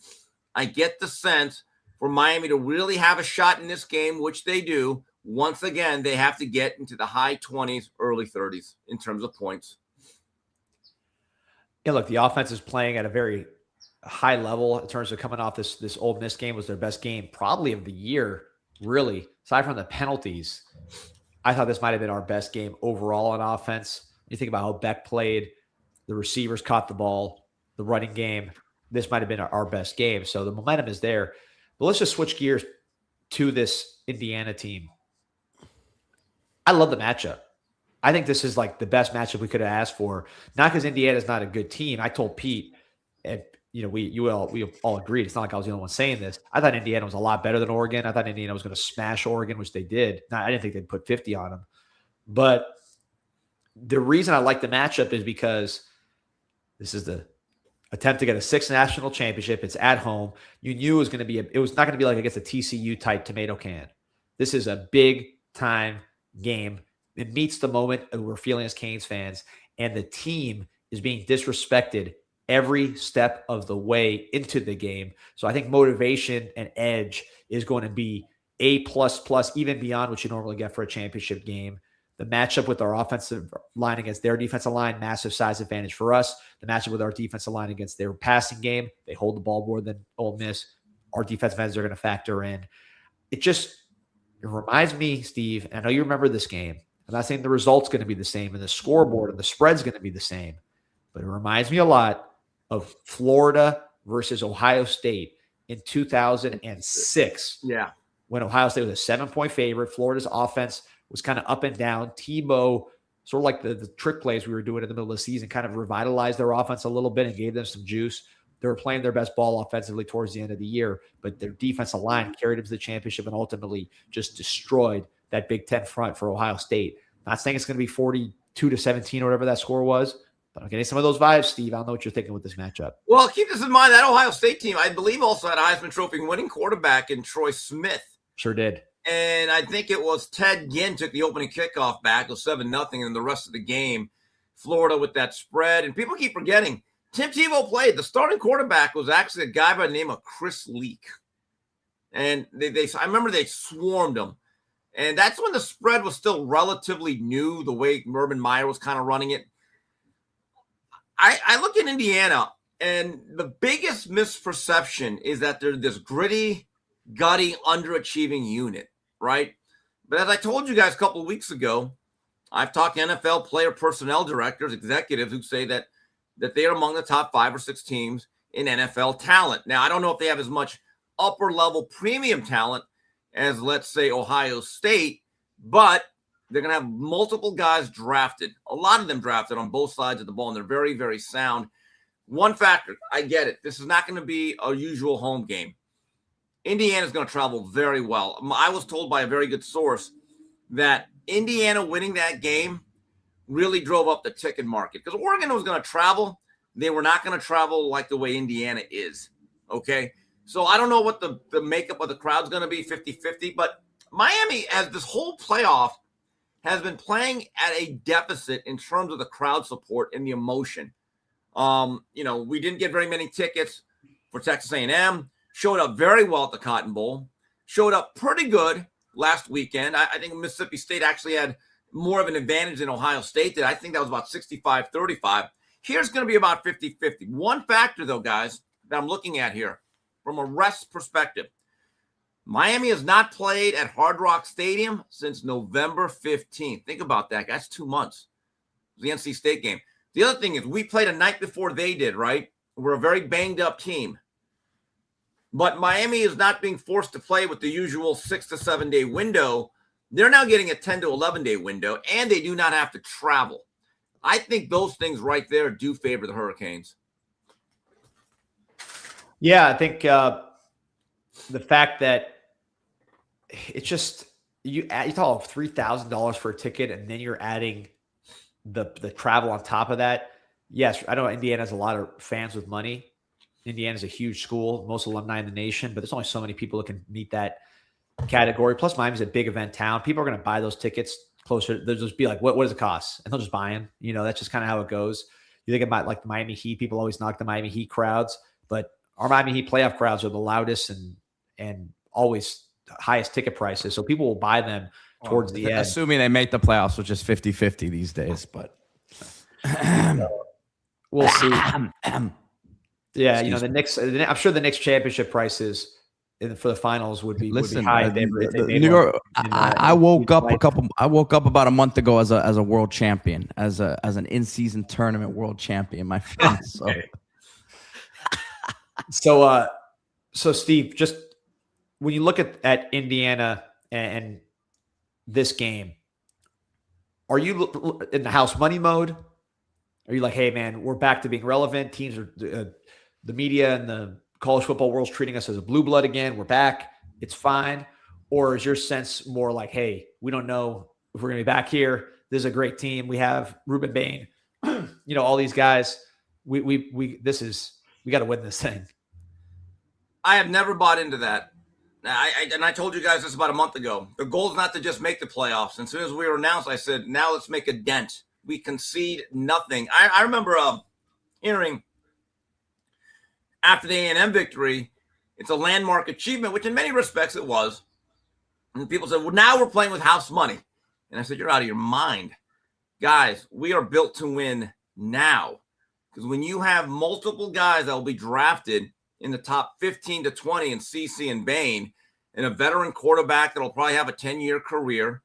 I get the sense for Miami to really have a shot in this game, which they do. Once again, they have to get into the high 20s, early 30s in terms of points. Yeah, look, the offense is playing at a very high level in terms of coming off this Ole Miss game. Was their best game probably of the year, really. Aside from the penalties, I thought this might have been our best game overall on offense. You think about how Beck played, the receivers caught the ball, the running game. This might have been our best game. So the momentum is there. But let's just switch gears to this Indiana team. I love the matchup. I think this is like the best matchup we could have asked for. Not because Indiana's not a good team. I told Pete, and we all agreed. It's not like I was the only one saying this. I thought Indiana was a lot better than Oregon. I thought Indiana was going to smash Oregon, which they did. I didn't think they'd put 50 on them. But the reason I like the matchup is because this is the attempt to get a 6th national championship. It's at home. You knew it was going to be it was not going to be like against a TCU type tomato can. This is a big time game. It meets the moment we're feeling as Canes fans, and the team is being disrespected every step of the way into the game. So I think motivation and edge is going to be A++, even beyond what you normally get for a championship game. The matchup with our offensive line against their defensive line, massive size advantage for us. The matchup with our defensive line against their passing game, they hold the ball more than Ole Miss. Our defensive ends are going to factor in. It reminds me, Steve, and I know you remember this game. I'm not saying the result's going to be the same and the scoreboard and the spread's going to be the same, but it reminds me a lot of Florida versus Ohio State in 2006. Yeah. When Ohio State was a 7-point favorite, Florida's offense was kind of up and down. Tebow, sort of like the trick plays we were doing in the middle of the season, kind of revitalized their offense a little bit and gave them some juice. They were playing their best ball offensively towards the end of the year, but their defensive line carried them to the championship and ultimately just destroyed that Big Ten front for Ohio State. Not saying it's going to be 42-17 or whatever that score was, but I'm getting some of those vibes, Steve. I don't know what you're thinking with this matchup. Well, keep this in mind. That Ohio State team, I believe, also had a Heisman Trophy winning quarterback in Troy Smith. Sure did. And I think it was Ted Ginn took the opening kickoff back. It was 7-0 in the rest of the game. Florida with that spread. And people keep forgetting, Tim Tebow played. The starting quarterback was actually a guy by the name of Chris Leak. And I remember they swarmed him. And that's when the spread was still relatively new, the way Urban Meyer was kind of running it. I look at Indiana, and the biggest misperception is that they're this gritty, gutty, underachieving unit, right? But as I told you guys a couple of weeks ago, I've talked to NFL player personnel directors, executives who say that they are among the top 5 or 6 teams in NFL talent. Now, I don't know if they have as much upper-level premium talent as, let's say, Ohio State, but they're going to have multiple guys drafted, a lot of them drafted on both sides of the ball, and they're very, very sound. One factor, I get it. This is not going to be a usual home game. Indiana's going to travel very well. I was told by a very good source that Indiana winning that game really drove up the ticket market because Oregon was going to travel. They were not going to travel like the way Indiana is, okay? So I don't know what the makeup of the crowd's going to be, 50-50, but Miami, as this whole playoff, has been playing at a deficit in terms of the crowd support and the emotion. We didn't get very many tickets for Texas A&M. Showed up very well at the Cotton Bowl. Showed up pretty good last weekend. I think Mississippi State actually had more of an advantage than Ohio State did. I think that was about 65-35. Here's going to be about 50-50. One factor, though, guys, that I'm looking at here from a rest perspective. Miami has not played at Hard Rock Stadium since November 15th. Think about that. That's 2 months. It was the NC State game. The other thing is we played a night before they did, right? We're a very banged-up team. But Miami is not being forced to play with the usual 6 to 7 day window. They're now getting a 10 to 11 day window, and they do not have to travel. I think those things right there do favor the Hurricanes. Yeah, I think the fact that it's just you talk $3,000 for a ticket, and then you're adding the travel on top of that. Yes, I know Indiana has a lot of fans with money. Indiana's a huge school, most alumni in the nation, but there's only so many people that can meet that category. Plus, Miami's a big event town. People are going to buy those tickets closer. They'll just be like, what does it cost? And they'll just buy them. That's just kind of how it goes. You think about like the Miami Heat. People always knock the Miami Heat crowds, but our Miami Heat playoff crowds are the loudest and always highest ticket prices. So people will buy them towards the end. Assuming they make the playoffs, which is 50-50 these days, but we'll see. Yeah, the Knicks. I'm sure the Knicks championship prices for the finals would be high. New York. I woke up about a month ago as a world champion, as an in-season tournament world champion, my friend. So Steve, just when you look at Indiana and this game, are you in the house money mode? Are you like, hey, man, we're back to being relevant? Teams are the media and the college football world's treating us as a blue blood again. We're back. It's fine. Or is your sense more like, hey, we don't know if we're going to be back here. This is a great team. We have Ruben Bain, all these guys. We got to win this thing. I have never bought into that. I told you guys this about a month ago. The goal is not to just make the playoffs. And as soon as we were announced, I said, now let's make a dent. We concede nothing. I remember hearing after the A&M victory, it's a landmark achievement, which in many respects it was. And people said, well, now we're playing with house money. And I said, you're out of your mind. Guys, we are built to win now. Because when you have multiple guys that will be drafted in the top 15 to 20 in CC and Bain, and a veteran quarterback that will probably have a 10-year career,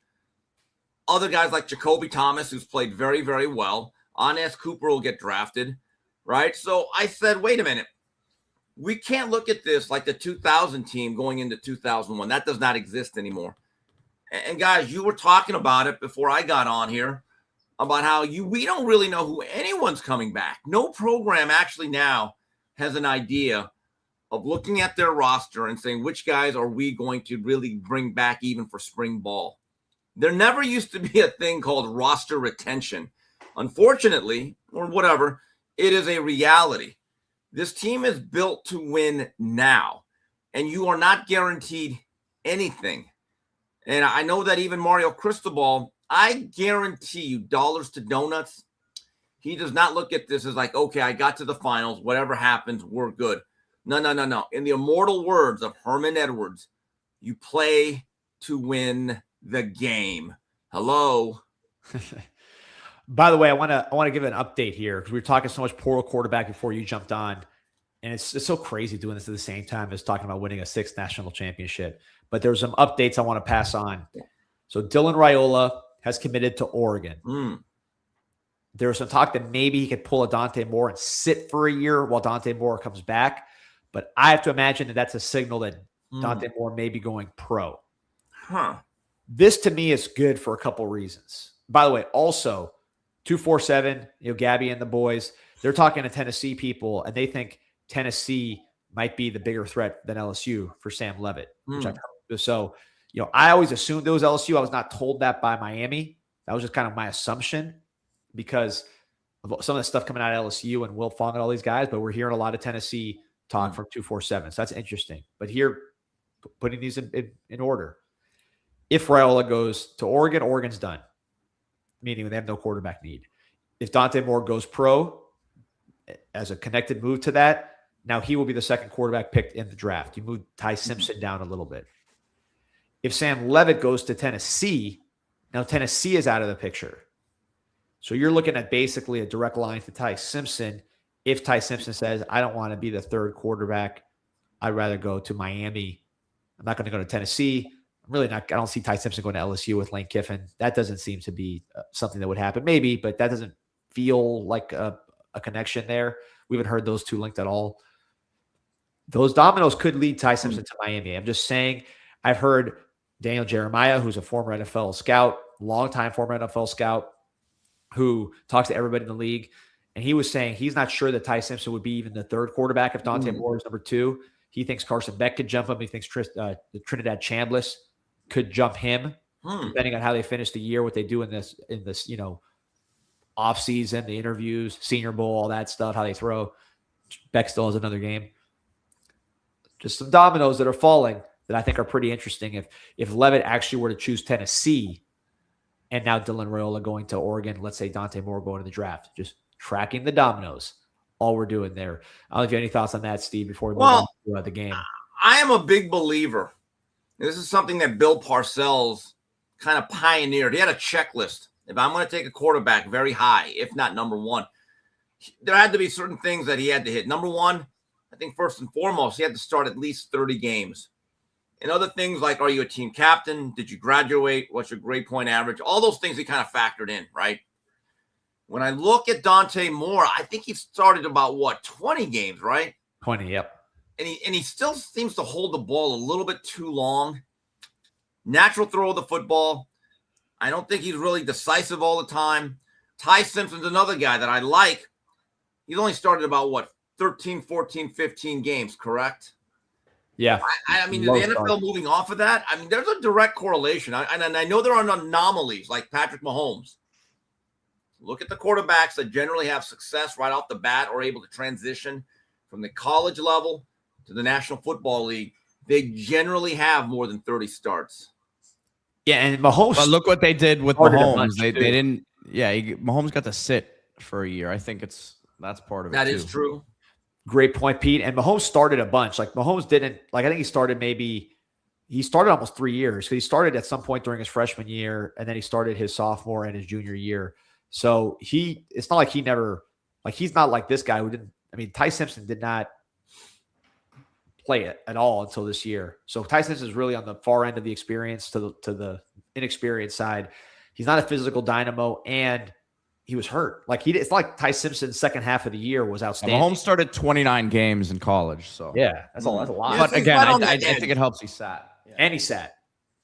other guys like Jacoby Thomas, who's played very, very well, Anes Cooper will get drafted, right? So I said, wait a minute. We can't look at this like the 2000 team going into 2001. That does not exist anymore. And guys, you were talking about it before I got on here about how we don't really know who anyone's coming back. No program actually now has an idea of looking at their roster and saying, which guys are we going to really bring back even for spring ball? There never used to be a thing called roster retention. Unfortunately, or whatever, it is a reality. This team is built to win now, and you are not guaranteed anything. And I know that even Mario Cristobal, I guarantee you dollars to donuts, he does not look at this as like, okay, I got to the finals. Whatever happens, we're good. No. In the immortal words of Herman Edwards, you play to win the game. Hello. By the way, I want to give an update here because we were talking so much portal quarterback before you jumped on, and it's so crazy doing this at the same time as talking about winning a 6th national championship. But there's some updates I want to pass on. So Dylan Raiola has committed to Oregon. There's some talk that maybe he could pull a Dante Moore and sit for a year while Dante Moore comes back. But I have to imagine that that's a signal that Dante Moore may be going pro. This to me is good for a couple reasons. By the way, also 247, Gabby and the boys, they're talking to Tennessee people, and they think Tennessee might be the bigger threat than LSU for Sam Leavitt, which I've heard. So, I always assumed it was LSU. I was not told that by Miami. That was just kind of my assumption because of some of the stuff coming out of LSU and Will Fong and all these guys, but we're hearing a lot of Tennessee talk from 247. So that's interesting. But here, putting these in order. If Raiola goes to Oregon, Oregon's done, meaning they have no quarterback need. If Dante Moore goes pro as a connected move to that, now he will be the second quarterback picked in the draft. You move Ty Simpson down a little bit. If Sam Leavitt goes to Tennessee, now Tennessee is out of the picture. So you're looking at basically a direct line to Ty Simpson. If Ty Simpson says, I don't want to be the third quarterback, I'd rather go to Miami. I'm not going to go to Tennessee. I'm really not. I don't see Ty Simpson going to LSU with Lane Kiffin. That doesn't seem to be something that would happen. Maybe, but that doesn't feel like a connection there. We haven't heard those two linked at all. Those dominoes could lead Ty Simpson to Miami. I'm just saying, I've heard Daniel Jeremiah, who's a former NFL scout, longtime former NFL scout, who talks to everybody in the league. And he was saying he's not sure that Ty Simpson would be even the third quarterback if Dante Moore is number 2. He thinks Carson Beck could jump him. He thinks Trinidad Chambliss could jump him, depending on how they finish the year, what they do in this off season, the interviews, Senior Bowl, all that stuff, how they throw. Beck still has another game. Just some dominoes that are falling that I think are pretty interesting. If Leavitt actually were to choose Tennessee, and now Dylan Raiola going to Oregon, let's say Dante Moore going to the draft, just tracking the dominoes. All we're doing there. I don't know if you have any thoughts on that, Steve, before we move on to the game. I am a big believer. This is something that Bill Parcells kind of pioneered. He had a checklist. If I'm going to take a quarterback very high, if not number 1, there had to be certain things that he had to hit. Number 1, I think first and foremost, he had to start at least 30 games. And other things like, are you a team captain? Did you graduate? What's your grade point average? All those things he kind of factored in, right? When I look at Dante Moore, I think he started about, 20 games, right? 20, yep. and he still seems to hold the ball a little bit too long. Natural throw of the football. I don't think he's really decisive all the time. Ty Simpson's another guy that I like. He's only started about, 13, 14, 15 games, correct? Yeah. I mean, the NFL moving off of that, I mean, there's a direct correlation. And I know there are anomalies like Patrick Mahomes. Look at the quarterbacks that generally have success right off the bat or able to transition from the college level to the National Football League. They generally have more than 30 starts. Yeah, and Mahomes. But look what they did with Mahomes. They didn't. Yeah, Mahomes got to sit for a year. I think that's part of it. That is true. Great point, Pete. And Mahomes started a bunch. Like Mahomes didn't. Like I think he started almost 3 years because he started at some point during his freshman year, and then he started his sophomore and his junior year. So it's not like he never. Like he's not like this guy who didn't. I mean, Ty Simpson did not play it at all until this year. So Ty Simpson is really on the far end of the experience to the inexperienced side. He's not a physical dynamo, and he was hurt. Like it's like Ty Simpson's second half of the year was outstanding. Mahomes started 29 games in college, so yeah, that's a lot. But again, I think it helps he sat. Yeah. And he sat.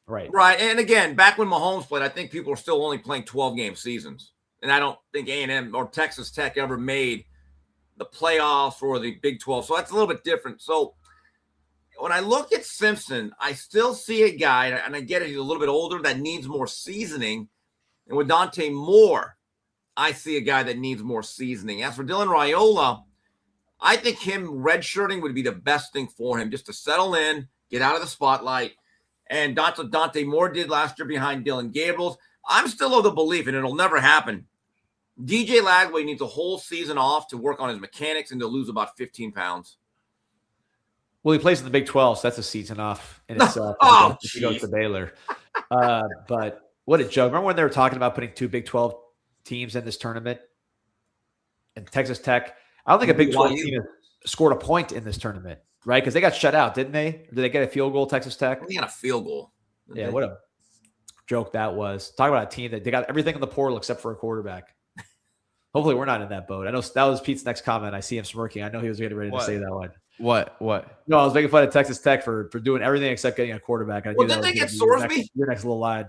Right. And again, back when Mahomes played, I think people were still only playing 12-game seasons. And I don't think A&M or Texas Tech ever made the playoffs or the Big 12. So that's a little bit different. So when I look at Simpson, I still see a guy, and I get it, he's a little bit older, that needs more seasoning. And with Dante Moore, I see a guy that needs more seasoning. As for Dylan Raiola, I think him redshirting would be the best thing for him, just to settle in, get out of the spotlight. And that's what Dante Moore did last year behind Dylan Gables. I'm still of the belief, and it'll never happen, DJ Lagway needs a whole season off to work on his mechanics and to lose about 15 pounds. Well, he plays in the Big 12, so that's a season off in itself. He goes to Baylor. But what a joke. Remember when they were talking about putting 2 Big 12 teams in this tournament? And Texas Tech, I don't think a Big 12 team scored a point in this tournament, right? Because they got shut out, didn't they? Or did they get a field goal, Texas Tech? They got a field goal. Yeah, what a joke that was. Talk about a team that they got everything in the portal except for a quarterback. Hopefully we're not in that boat. I know that was Pete's next comment. I see him smirking. I know he was getting ready to say that one. What? No, I was making fun of Texas Tech for doing everything except getting a quarterback. Well, didn't they get Sorsby? Your next little line.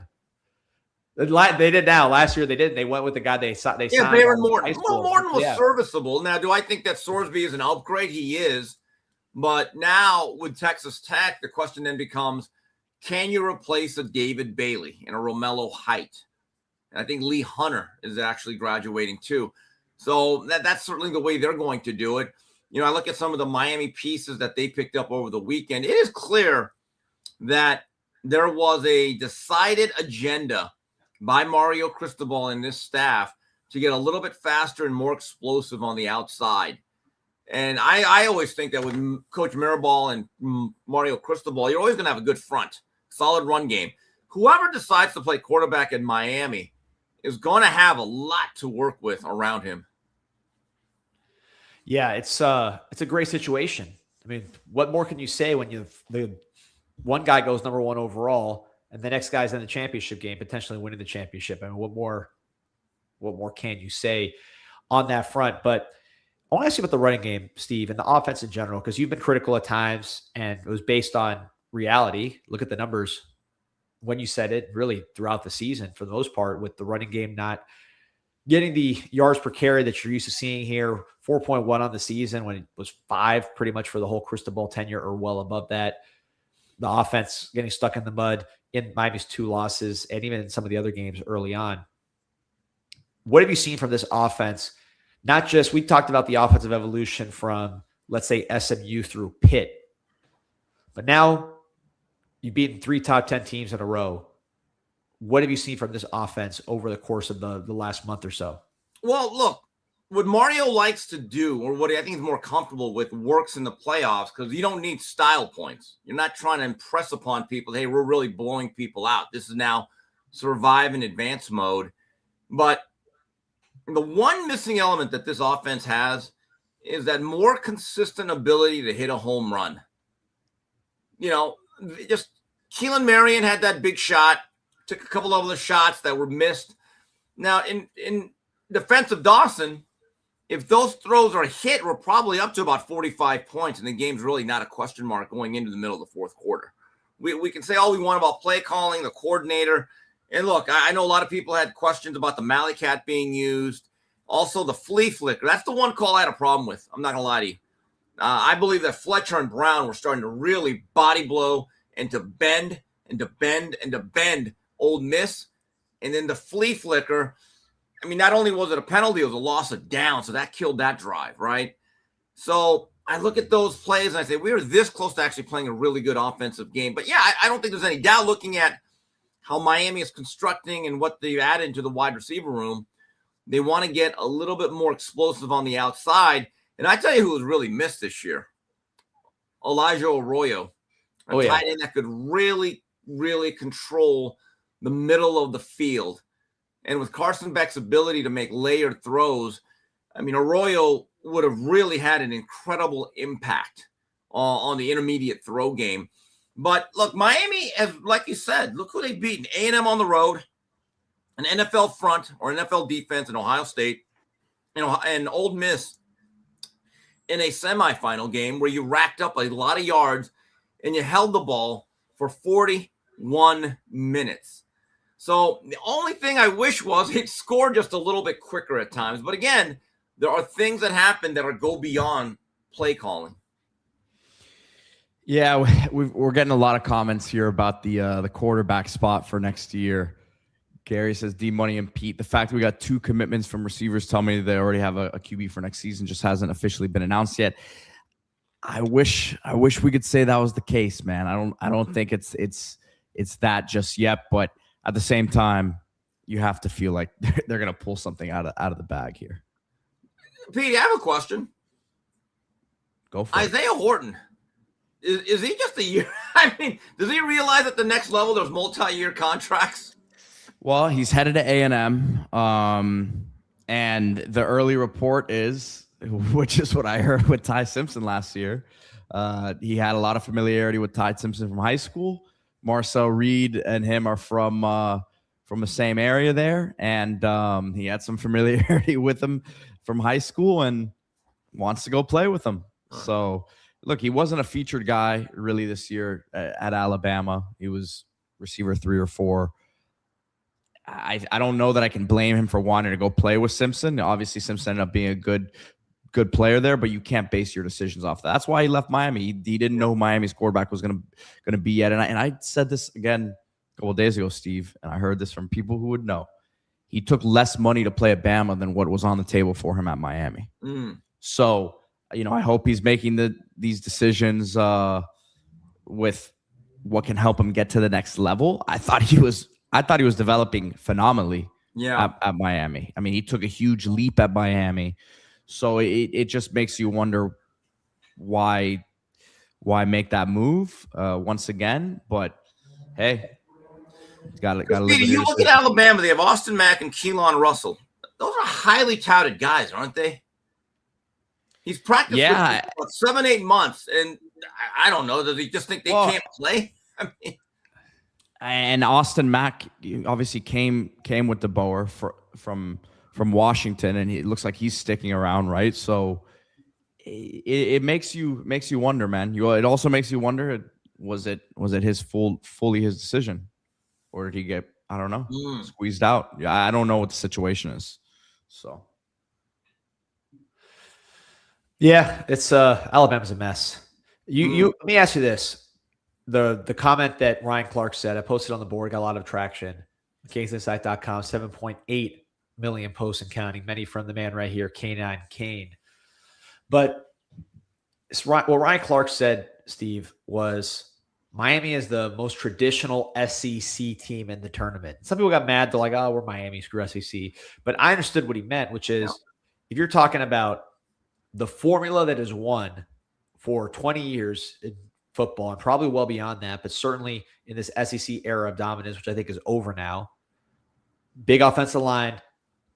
They did now. Last year they didn't. They went with the guy they signed. Yeah, Baron Morton. Well, Morton was serviceable. Now, do I think that Sorsby is an upgrade? He is. But now with Texas Tech, the question then becomes, can you replace a David Bailey and a Romello Height? And I think Lee Hunter is actually graduating too. So that's certainly the way they're going to do it. You know, I look at some of the Miami pieces that they picked up over the weekend. It is clear that there was a decided agenda by Mario Cristobal and this staff to get a little bit faster and more explosive on the outside. And I always think that with Coach Mirabal and Mario Cristobal, you're always going to have a good front, solid run game. Whoever decides to play quarterback in Miami is going to have a lot to work with around him. Yeah, it's a great situation. I mean, what more can you say when the one guy goes number 1 overall and the next guy's in the championship game, potentially winning the championship? I mean, what more can you say on that front? But I want to ask you about the running game, Steve, and the offense in general, because you've been critical at times, and it was based on reality. Look at the numbers when you said it, really throughout the season for the most part, with the running game not getting the yards per carry that you're used to seeing here. 4.1 on the season when it was 5 pretty much for the whole Cristobal tenure or well above that. The offense getting stuck in the mud in Miami's 2 losses and even in some of the other games early on. What have you seen from this offense? Not just, we talked about the offensive evolution from, let's say, SMU through Pitt, but now you've beaten 3 top 10 teams in a row. What have you seen from this offense over the course of the last month or so? Well, look, what Mario likes to do, or what I think is more comfortable with, works in the playoffs because you don't need style points. You're not trying to impress upon people, hey, we're really blowing people out. This is now survive and advance mode. But the one missing element that this offense has is that more consistent ability to hit a home run. You know, just Keelan Marion had that big shot, took a couple of other shots that were missed. Now, in defense of Dawson, if those throws are hit, we're probably up to about 45 points, and the game's really not a question mark going into the middle of the fourth quarter. We can say all we want about play calling, the coordinator. And look, I know a lot of people had questions about the Mally Cat being used. Also, the flea flicker. That's the one call I had a problem with. I'm not going to lie to you. I believe that Fletcher and Brown were starting to really body blow and to bend and to bend and to bend Ole Miss. And then the flea flicker, I mean, not only was it a penalty, it was a loss of down. So that killed that drive, right? So I look at those plays and I say, we were this close to actually playing a really good offensive game. But yeah, I don't think there's any doubt looking at how Miami is constructing and what they've added into the wide receiver room. They want to get a little bit more explosive on the outside. And I tell you who was really missed this year. Elijah Arroyo. A tight end that could really, really control the middle of the field. And with Carson Beck's ability to make layered throws, I mean, Arroyo would have really had an incredible impact on the intermediate throw game. But look, Miami, as like you said, look who they beat. A&M on the road, an NFL front or NFL defense in Ohio State, and Ole Miss in a semifinal game where you racked up a lot of yards and you held the ball for 41 minutes. So the only thing I wish was it scored just a little bit quicker at times. But again, there are things that happen that go beyond play calling. Yeah, we're getting a lot of comments here about the quarterback spot for next year. Gary says, D-Money and Pete, the fact that we got 2 commitments from receivers tell me they already have a QB for next season, just hasn't officially been announced yet. I wish we could say that was the case, man. I don't think it's that just yet, but at the same time, you have to feel like they're going to pull something out of the bag here. Pete, I have a question. Go for it. Isaiah Horton. Is he just a year? I mean, does he realize at the next level there's multi-year contracts? Well, he's headed to A&M, and the early report is, which is what I heard with Ty Simpson last year, he had a lot of familiarity with Ty Simpson from high school. Marcel Reed and him are from the same area there, and he had some familiarity with him from high school and wants to go play with him. So, look, he wasn't a featured guy really this year at Alabama. He was receiver 3 or 4. I don't know that I can blame him for wanting to go play with Simpson. Obviously, Simpson ended up being a good player there, but you can't base your decisions off that. That's why he left Miami. He didn't know who Miami's quarterback was going to be yet. And I said this again a couple of days ago, Steve, and I heard this from people who would know. He took less money to play at Bama than what was on the table for him at Miami. So, I hope he's making these decisions with what can help him get to the next level. I thought he was developing phenomenally at Miami. I mean, he took a huge leap at Miami. So it just makes you wonder why make that move once again. But hey, got to live. You look at Alabama; they have Austin Mack and Keelan Russell. Those are highly touted guys, aren't they? He's practiced for 7-8 months, and I don't know. Does he just think they can't play? I mean. And Austin Mack obviously came with the Boer from Washington, and it looks like he's sticking around, right? So it makes you wonder, man. It also makes you wonder: was it fully his decision, or did he get squeezed out? Yeah, I don't know what the situation is. So yeah, it's Alabama's a mess. You let me ask you this. The comment that Ryan Clark said, I posted on the board, got a lot of traction. CanesInSight.com, 7.8 million posts and counting, many from the man right here, Canine Kane. But what Ryan Clark said, Steve, was Miami is the most traditional SEC team in the tournament. Some people got mad. They're like, oh, we're Miami, screw SEC. But I understood what he meant, which is if you're talking about the formula that has won for 20 years in football and probably well beyond that, but certainly in this SEC era of dominance, which I think is over now. Big offensive line,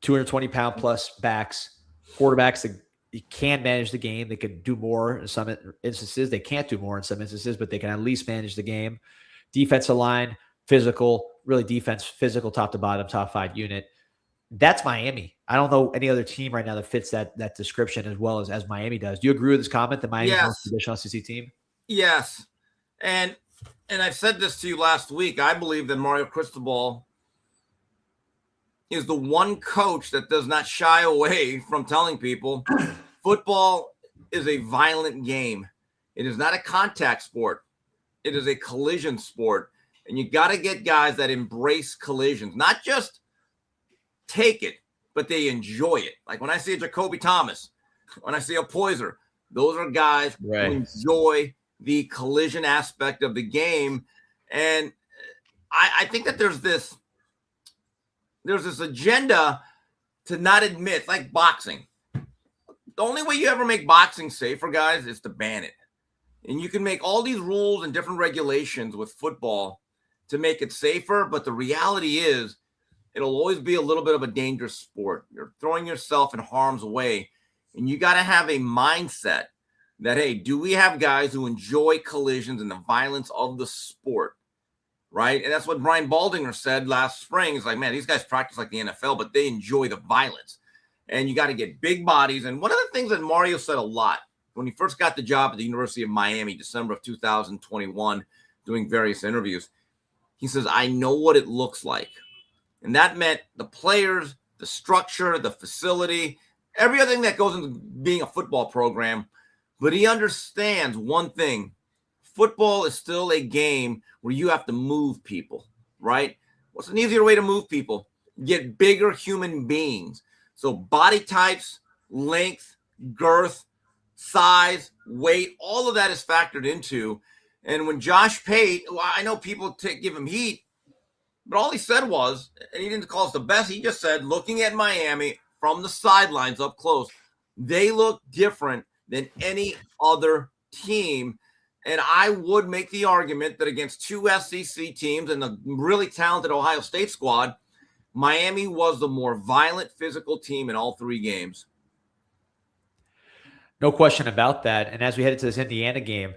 220-pound plus backs, quarterbacks that can manage the game. They can do more in some instances. They can't do more in some instances, but they can at least manage the game. Defensive line, physical, really defense, physical, top to bottom, top 5 unit. That's Miami. I don't know any other team right now that fits that description as well as Miami does. Do you agree with this comment that Miami's the most traditional SEC team? Yes. And I've said this to you last week. I believe that Mario Cristobal is the one coach that does not shy away from telling people football is a violent game. It is not a contact sport. It is a collision sport. And you got to get guys that embrace collisions, not just take it, but they enjoy it. Like when I see a Jacoby Thomas, when I see a Poyser, those are guys who enjoy the collision aspect of the game. And I think that there's this agenda to not admit, like boxing. The only way you ever make boxing safer, guys, is to ban it. And you can make all these rules and different regulations with football to make it safer, but the reality is it'll always be a little bit of a dangerous sport. You're throwing yourself in harm's way, and you got to have a mindset that, hey, do we have guys who enjoy collisions and the violence of the sport, right? And that's what Brian Baldinger said last spring. It's like, man, these guys practice like the NFL, but they enjoy the violence. And you got to get big bodies. And one of the things that Mario said a lot when he first got the job at the University of Miami, December of 2021, doing various interviews, he says, I know what it looks like. And that meant the players, the structure, the facility, everything that goes into being a football program. But he understands one thing. Football is still a game where you have to move people, right? What's an easier way to move people? Get bigger human beings. So body types, length, girth, size, weight, all of that is factored into. And when Josh Pate, well, I know people give him heat, but all he said was, and he didn't call us the best, he just said, looking at Miami from the sidelines up close, they look different than any other team. And I would make the argument that against two SEC teams and the really talented Ohio State squad, Miami was the more violent physical team in all three games. No question about that. And as we head into this Indiana game,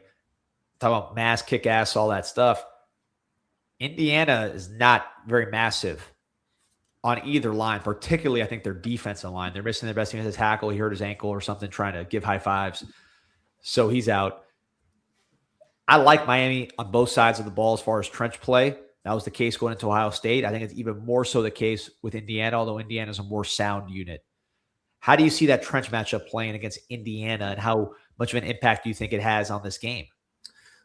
talk about mass, kick ass, all that stuff. Indiana is not very massive on either line, particularly I think their defensive line. They're missing their best defensive tackle. He hurt his ankle or something trying to give high fives. So he's out. I like Miami on both sides of the ball as far as trench play. That was the case going into Ohio State. I think it's even more so the case with Indiana, although Indiana is a more sound unit. How do you see that trench matchup playing against Indiana, and how much of an impact do you think it has on this game?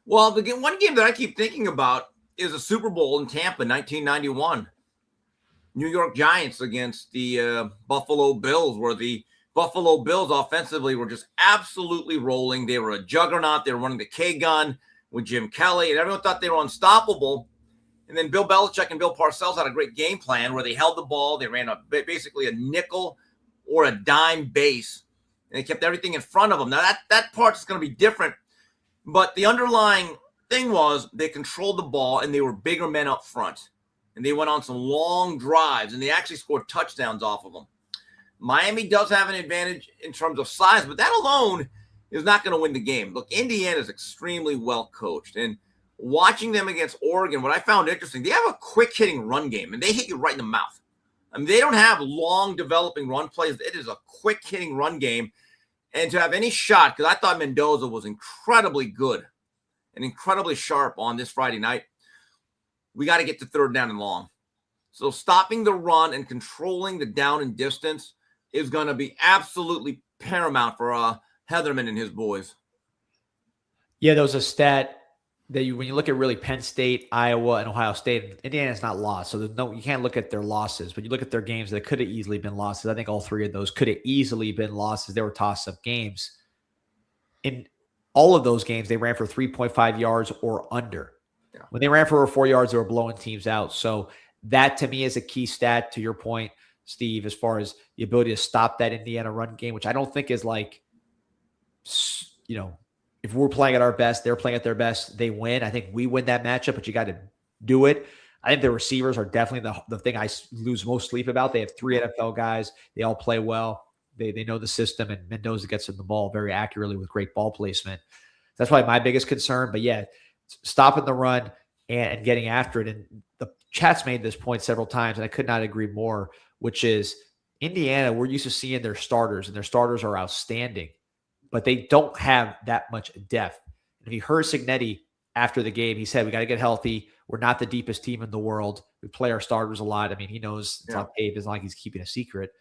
Well, the one game that I keep thinking about is a Super Bowl in Tampa, 1991. New York Giants against the Buffalo Bills, where the Buffalo Bills offensively were just absolutely rolling. They were a juggernaut. They were running the K-gun with Jim Kelly, and everyone thought they were unstoppable. And then Bill Belichick and Bill Parcells had a great game plan where they held the ball. They ran basically a nickel or a dime base, and they kept everything in front of them. Now, that part's going to be different, but the underlying thing was they controlled the ball, and they were bigger men up front. And they went on some long drives, and they actually scored touchdowns off of them. Miami does have an advantage in terms of size, but that alone is not going to win the game. Look, Indiana is extremely well coached, and watching them against Oregon, what I found interesting, they have a quick-hitting run game, and they hit you right in the mouth. I mean, they don't have long developing run plays. It is a quick-hitting run game. And to have any shot, because I thought Mendoza was incredibly good and incredibly sharp on this Friday night, we got to get to third down and long. So stopping the run and controlling the down and distance is going to be absolutely paramount for Heatherman and his boys. Yeah, there was a stat that when you look at really Penn State, Iowa, and Ohio State, Indiana's not lost. So you can't look at their losses, but you look at their games that could have easily been losses. I think all three of those could have easily been losses. They were toss-up games. In all of those games, they ran for 3.5 yards or under. Yeah. When they ran for over 4 yards, they were blowing teams out. So that, to me, is a key stat, to your point, Steve, as far as the ability to stop that Indiana run game, which I don't think is like, if we're playing at our best, they're playing at their best, they win. I think we win that matchup, but you got to do it. I think the receivers are definitely the thing I lose most sleep about. They have 3 NFL guys. They all play well. They know the system, and Mendoza gets them the ball very accurately with great ball placement. That's probably my biggest concern. But, yeah, stopping the run and getting after it. And the chat's made this point several times, and I could not agree more which is Indiana, we're used to seeing their starters, and their starters are outstanding, but they don't have that much depth. And if you heard Cignetti after the game, he said, we got to get healthy. We're not the deepest team in the world. We play our starters a lot. I mean, he knows it's on tape. It's not like he's keeping a secret.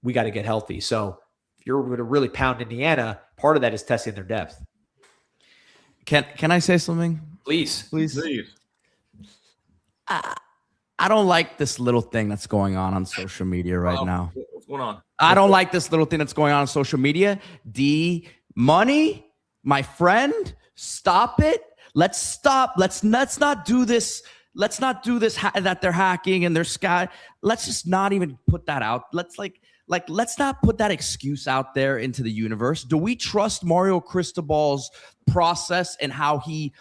We got to get healthy. So if you're going to really pound Indiana, part of that is testing their depth. Can I say something? Please. I don't like this little thing that's going on social media right now. What's going on? I don't like this little thing that's going on social media. Money, my friend, stop it. Let's stop. Let's not do this. Let's not do this that they're hacking and they're sky. Let's just not even put that out. Let's let's not put that excuse out there into the universe. Do we trust Mario Cristobal's process and how he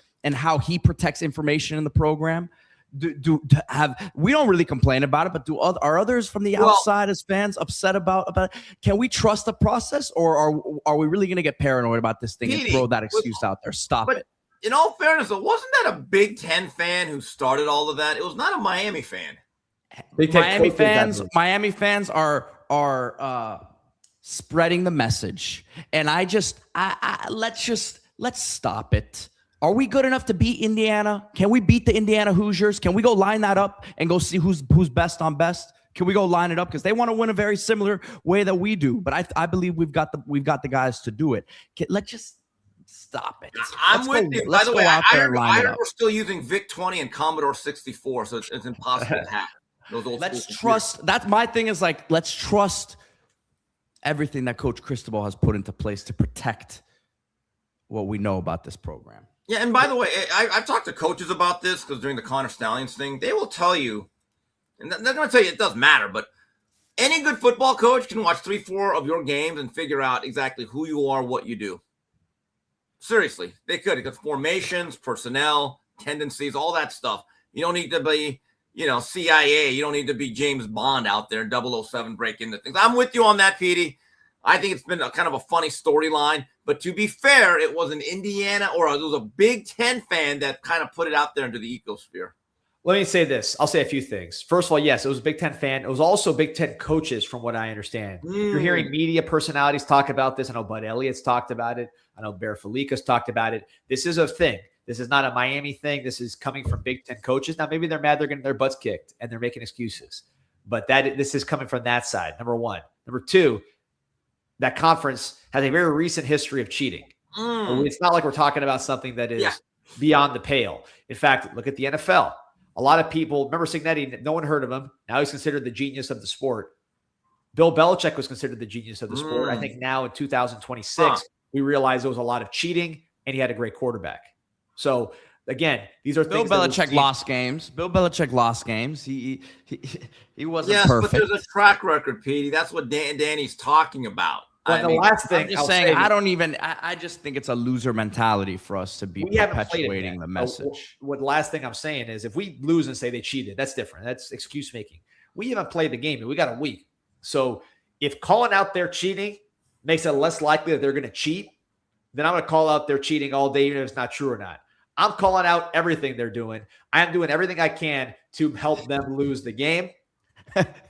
protects information in the program? We don't really complain about it, but are others from the outside as fans upset about it? Can we trust the process, or are we really going to get paranoid about this thing and throw that excuse out there? Stop it. In all fairness, though, wasn't that a Big Ten fan who started all of that? It was not a Miami fan. Miami fans are spreading the message, and let's stop it. Are we good enough to beat Indiana? Can we beat the Indiana Hoosiers? Can we go line that up and go see who's best on best? Can we go line it up? Because they want to win a very similar way that we do. But I believe we've got the guys to do it. Let's just stop it. I'm with you. By the way, I heard we're still using VIC 20 and Commodore 64, so it's impossible to hack. Let's trust. That's my thing. Is let's trust everything that Coach Cristobal has put into place to protect what we know about this program. Yeah, and by the way, I've talked to coaches about this because during the Connor Stallions thing, they will tell you, and they're going to tell you it doesn't matter, but any good football coach can watch 3-4 of your games and figure out exactly who you are, what you do. Seriously, they could. Because formations, personnel, tendencies, all that stuff. You don't need to be, CIA. You don't need to be James Bond out there, 007 break into things. I'm with you on that, Petey. I think it's been kind of a funny storyline. But to be fair, it was an Indiana or it was a Big Ten fan that kind of put it out there into the ecosphere. Let me say this. I'll say a few things. First of all, yes, it was a Big Ten fan. It was also Big Ten coaches, from what I understand. You're hearing media personalities talk about this. I know Bud Elliott's talked about it. I know Bear Felica's talked about it. This is a thing. This is not a Miami thing. This is coming from Big Ten coaches. Now, maybe they're mad they're getting their butts kicked and they're making excuses. But this is coming from that side, number one. Number two, that conference has a very recent history of cheating. It's not like we're talking about something that is beyond the pale. In fact, look at the NFL. A lot of people, remember Cignetti, no one heard of him. Now he's considered the genius of the sport. Bill Belichick was considered the genius of the sport. I think now in 2026, we realize there was a lot of cheating and he had a great quarterback. So again, these are things. Bill Belichick lost games. Bill Belichick lost games. He wasn't perfect. But there's a track record, Petey. That's what Danny's talking about. But the last thing, I'm just saying, I just think it's a loser mentality for us to be perpetuating the message. What last thing I'm saying is if we lose and say they cheated, that's different. That's excuse making. We haven't played the game and we got a week. So if calling out their cheating makes it less likely that they're going to cheat, then I'm going to call out their cheating all day, even if it's not true or not. I'm calling out everything they're doing. I'm doing everything I can to help them lose the game.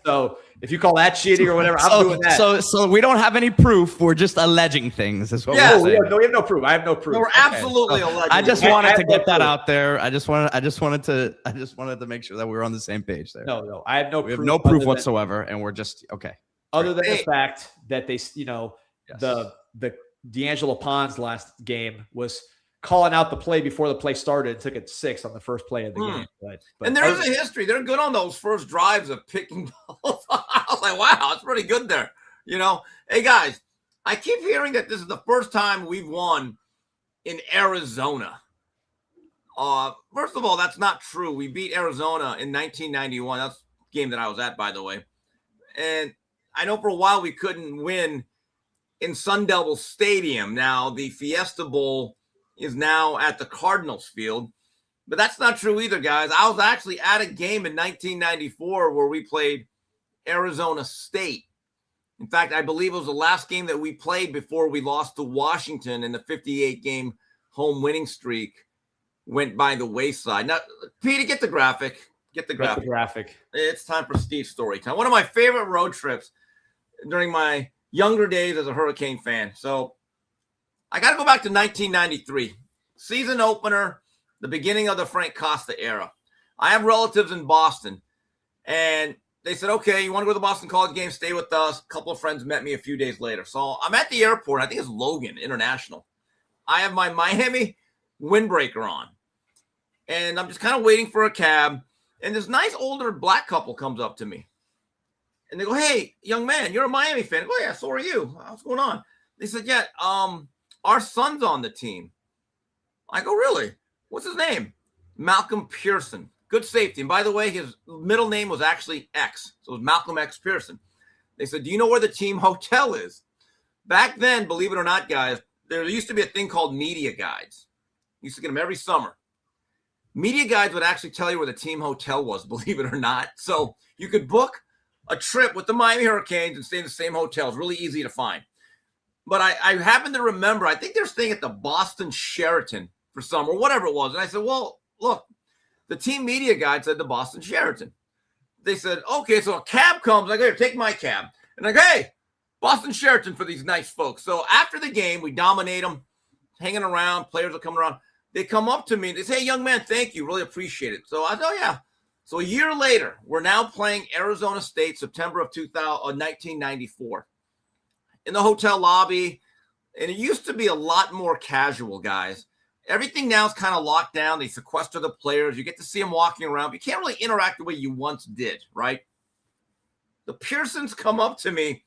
So if you call that cheating or whatever, I'm doing that. So we don't have any proof. We're just alleging things. Is what we're saying. No, we have no proof. I have no proof. No, we're absolutely alleging. I just wanted to get that out there. I just wanted to make sure that we were on the same page there. No, I have no proof. We have no proof whatsoever, and we're just okay. Other than the fact that they, the D'Angelo Pons last game was calling out the play before the play started and took it 6 on the first play of the game. But and there is a history. They're good on those first drives of picking balls. I was like, wow, it's pretty good there. Hey, guys, I keep hearing that this is the first time we've won in Arizona. First of all, that's not true. We beat Arizona in 1991. That's the game that I was at, by the way. And I know for a while we couldn't win in Sun Devil Stadium. Now, the Fiesta Bowl is now at the Cardinals field. But that's not true either, guys. I was actually at a game in 1994 where we played Arizona State. In fact, I believe it was the last game that we played before we lost to Washington and the 58-game home winning streak went by the wayside. Now, Peter, get the graphic. Get the Got graphic. the graphic. It's time for Steve's story time. One of my favorite road trips during my younger days as a Hurricane fan. So I got to go back to 1993. Season opener, the beginning of the Frank Costa era. I have relatives in Boston, and they said, okay, you want to go to the Boston College game? Stay with us. A couple of friends met me a few days later. So I'm at the airport. I think it's Logan International. I have my Miami windbreaker on, and I'm just kind of waiting for a cab. And this nice older black couple comes up to me, and they go, hey, young man, you're a Miami fan. I go, yeah, so are you. What's going on? They said, yeah, our son's on the team. I go, really? What's his name? Malcolm Pearson. Good safety. And by the way, his middle name was actually X. So it was Malcolm X Pearson. They said, do you know where the team hotel is? Back then, believe it or not, guys, there used to be a thing called media guides. Used to get them every summer. Media guides would actually tell you where the team hotel was, believe it or not. So you could book a trip with the Miami Hurricanes and stay in the same hotel. It's really easy to find. But I happen to remember, I think they're staying at the Boston Sheraton for summer, or whatever it was. And I said, well, look, the team media guide said the Boston Sheraton. They said, okay, so a cab comes. I go, here, take my cab. And I go, hey, Boston Sheraton for these nice folks. So after the game, we dominate them, hanging around. Players are coming around. They come up to me and they say, hey, young man, thank you. Really appreciate it. So I said, oh, yeah. So a year later, we're now playing Arizona State, September of 1994. In the hotel lobby. And it used to be a lot more casual, guys. Everything now is kind of locked down. They sequester the players. You get to see them walking around. But you can't really interact the way you once did, right? The Pearsons come up to me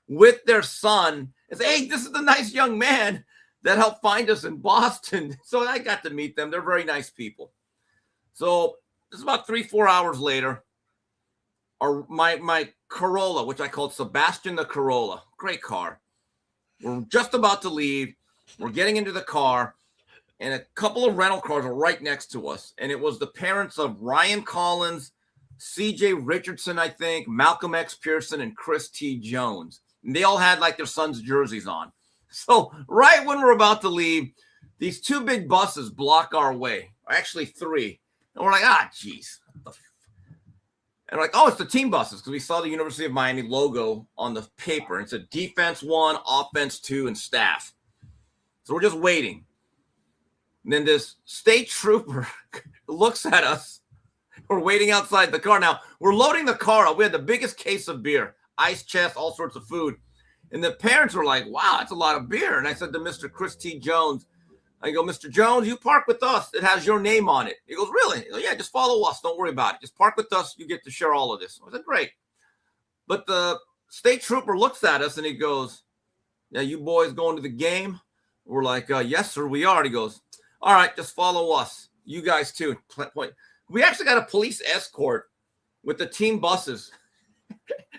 with their son and say, hey, this is the nice young man that helped find us in Boston. So I got to meet them. They're very nice people. So this is about 3-4 hours later. My Corolla, which I called Sebastian the Corolla. Great car. We're just about to leave. We're getting into the car. And a couple of rental cars are right next to us. And it was the parents of Ryan Collins, C.J. Richardson, I think, Malcolm X. Pearson, and Chris T. Jones. And they all had like their son's jerseys on. So right when we're about to leave, these two big buses block our way. Actually, three. And we're like, geez. And we're like, oh, it's the team buses. Because we saw the University of Miami logo on the paper. And it said defense 1, offense 2, and staff. So we're just waiting. And then this state trooper looks at us. We're waiting outside the car. Now, we're loading the car up. We had the biggest case of beer, ice chest, all sorts of food. And the parents were like, wow, that's a lot of beer. And I said to Mr. Chris T. Jones, I go, Mr. Jones, you park with us. It has your name on it. He goes, really? He goes, yeah, just follow us. Don't worry about it. Just park with us. You get to share all of this. I said, great. But the state trooper looks at us and he goes, yeah, you boys going to the game? We're like, yes, sir, we are. He goes, all right, just follow us. You guys too. We actually got a police escort with the team buses.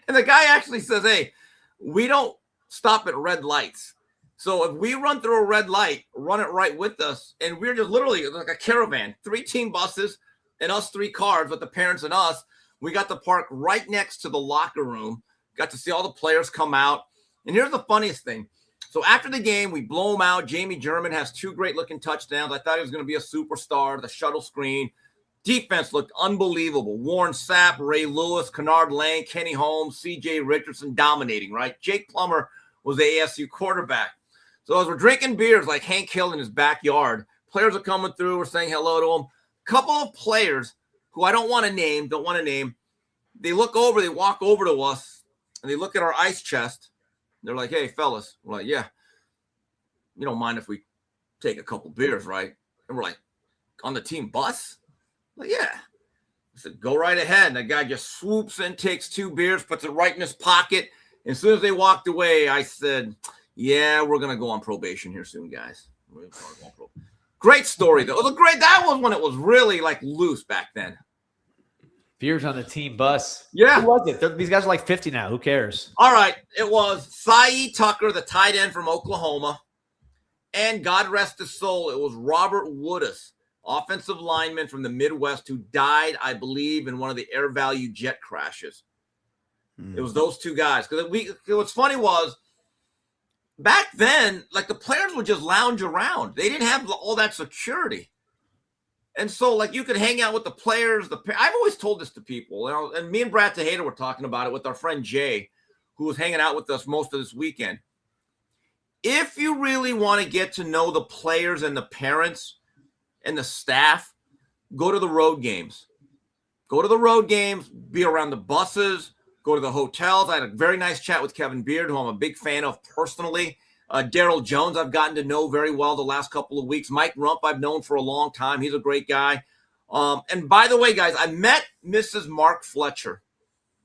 And the guy actually says, hey, we don't stop at red lights. So if we run through a red light, run it right with us. And we're just literally like a caravan, 3 team buses and us 3 cars with the parents and us. We got to park right next to the locker room. Got to see all the players come out. And here's the funniest thing. So after the game, we blow him out. Jamie German has 2 great-looking touchdowns. I thought he was going to be a superstar. The shuttle screen. Defense looked unbelievable. Warren Sapp, Ray Lewis, Kennard Lang, Kenny Holmes, C.J. Richardson dominating, right? Jake Plummer was the ASU quarterback. So as we're drinking beers like Hank Hill in his backyard, players are coming through. We're saying hello to them. A couple of players who I don't want to name, they look over, they walk over to us, and they look at our ice chest. They're like, hey, fellas. We're like, yeah. You don't mind if we take a couple beers, right? And we're like, on the team bus? I'm like, yeah. I said, go right ahead. And the guy just swoops in, takes 2 beers, puts it right in his pocket. And as soon as they walked away, I said, yeah, we're going to go on probation here soon, guys. Great story, though. It was great. That was when it was really, like, loose back then. Beers on the team bus. Yeah. Who was it? These guys are like 50 now. Who cares? All right. It was Cy Tucker, the tight end from Oklahoma. And God rest his soul, it was Robert Woodus, offensive lineman from the Midwest, who died, I believe, in one of the Air Value jet crashes. It was those 2 guys. Because what's funny was, back then, like, the players would just lounge around. They didn't have all that security. And so, like, you could hang out with the players. I've always told this to people, and me and Brad Tejada were talking about it with our friend Jay, who was hanging out with us most of this weekend. If you really want to get to know the players and the parents and the staff, go to the road games. Go to the road games, be around the buses, go to the hotels. I had a very nice chat with Kevin Beard, who I'm a big fan of personally. Daryl Jones, I've gotten to know very well the last couple of weeks. Mike Rump, I've known for a long time. He's a great guy. And by the way, guys, I met Mrs. Mark Fletcher.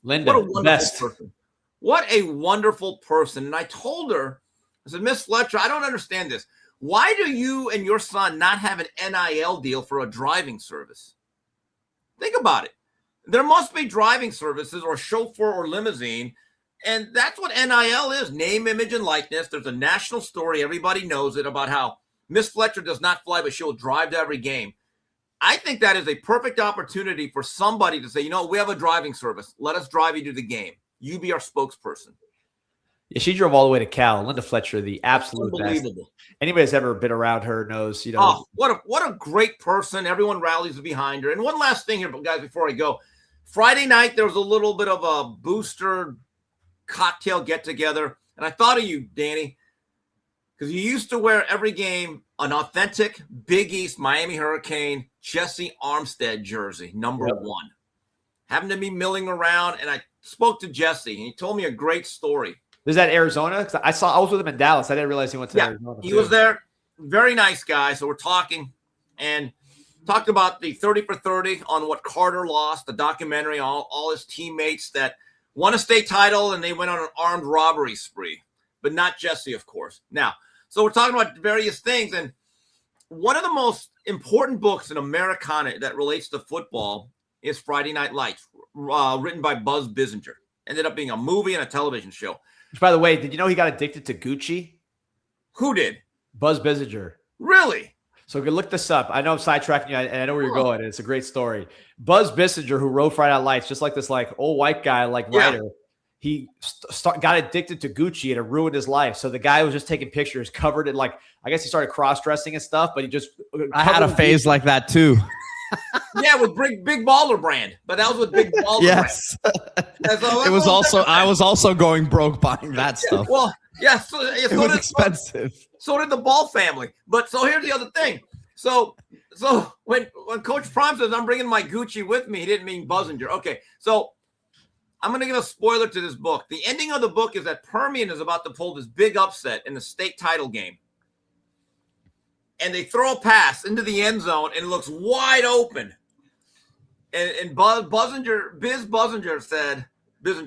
Linda, what a wonderful person. What a wonderful person. And I told her, I said, Miss Fletcher, I don't understand this. Why do you and your son not have an NIL deal for a driving service? Think about it. There must be driving services or chauffeur or limousine. And that's what NIL is, name, image, and likeness. There's a national story. Everybody knows it about how Miss Fletcher does not fly, but she'll drive to every game. I think that is a perfect opportunity for somebody to say, you know, we have a driving service. Let us drive you to the game. You be our spokesperson. Yeah, she drove all the way to Cal. Linda Fletcher, the absolute best. Anybody that's ever been around her knows, you know. Oh, what a great person. Everyone rallies behind her. And one last thing here, guys, before I go. Friday night, there was a little bit of a booster cocktail get-together. And I thought of you, Danny, because you used to wear every game an authentic Big East Miami Hurricane Jesse Armstead jersey, number 1. Happened to be milling around, and I spoke to Jesse, and he told me a great story. Is that Arizona? Because I was with him in Dallas. I didn't realize he went to Arizona. He was there. Very nice guy. So we're talking and talked about the 30 for 30 on what Carter lost, the documentary, all his teammates that won a state title and they went on an armed robbery spree, but not Jesse, of course. Now, so we're talking about various things. And one of the most important books in Americana that relates to football is Friday Night Lights, written by Buzz Bissinger. Ended up being a movie and a television show. Which, by the way, did you know he got addicted to Gucci? Who did? Buzz Bissinger. Really? So you can look this up. I know I'm sidetracking you, and I know where you're going. And it's a great story. Buzz Bissinger, who wrote Friday Night Lights, just like this old white guy, writer, he got addicted to Gucci and it ruined his life. So the guy was just taking pictures, covered in I guess he started cross-dressing and stuff, but he just I had a phase like that too. Yeah, with Big Baller Brand, but that was with Big Baller yes. Brand. It was also I was also going broke buying that stuff. Well, yeah, so it was expensive. So did the Ball family. But so here's the other thing. So when Coach Prime says I'm bringing my Gucci with me, he didn't mean Buzzinger. Okay, so I'm going to give a spoiler to this book. The ending of the book is that Permian is about to pull this big upset in the state title game. And they throw a pass into the end zone, and it looks wide open. And Bissinger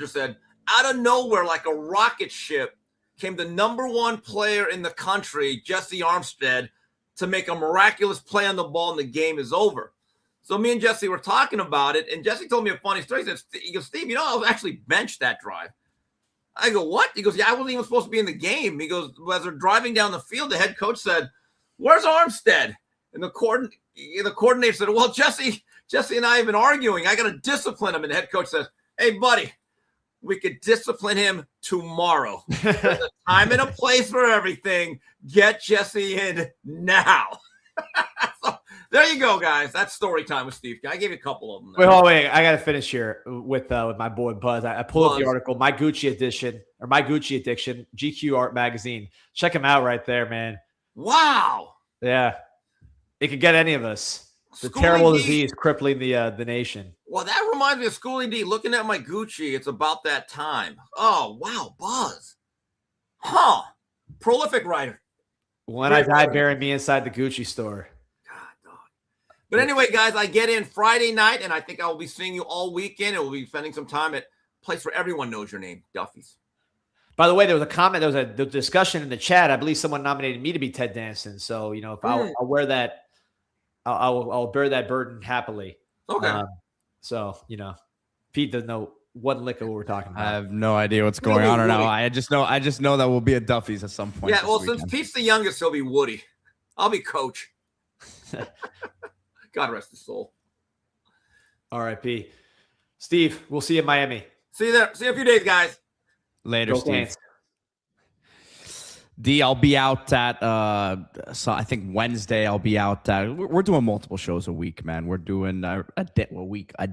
said, out of nowhere, like a rocket ship, came the number 1 player in the country, Jesse Armstead, to make a miraculous play on the ball, and the game is over. So me and Jesse were talking about it, and Jesse told me a funny story. He goes, Steve, I was actually benched that drive. I go, what? He goes, yeah, I wasn't even supposed to be in the game. He goes, as they're driving down the field, the head coach said, where's Armstead? And the coordinator said, well, Jesse and I have been arguing. I got to discipline him. And the head coach says, hey, buddy, we could discipline him tomorrow. There's a time and a place for everything. Get Jesse in now. So, there you go, guys. That's story time with Steve. I gave you a couple of them. Wait. I got to finish here with my boy Buzz. I pulled up the article, My Gucci Addiction, GQ Art Magazine. Check him out right there, man. Wow. Yeah. It could get any of us. The terrible disease crippling the nation. Well, that reminds me of Schoolie D. Looking at my Gucci, it's about that time. Oh, wow, Buzz. Huh. Prolific writer. When I die, bury me inside the Gucci store. God, dog. But anyway, guys, I get in Friday night, and I think I will be seeing you all weekend, and we'll be spending some time at a place where everyone knows your name, Duffy's. By the way, there was a comment, there was a discussion in the chat. I believe someone nominated me to be Ted Danson. So, if I'll wear that, I'll bear that burden happily. Okay. Pete doesn't know one lick of what we're talking about. I have no idea what's going on right now. I just know that we'll be at Duffy's at some point. Yeah, well, since Pete's the youngest, he'll be Woody. I'll be Coach. God rest his soul. R.I.P. Steve, we'll see you in Miami. See you there. See you in a few days, guys. Later, Steve. I'll be out at so I think Wednesday I'll be out at, we're doing multiple shows a week, man. We're doing a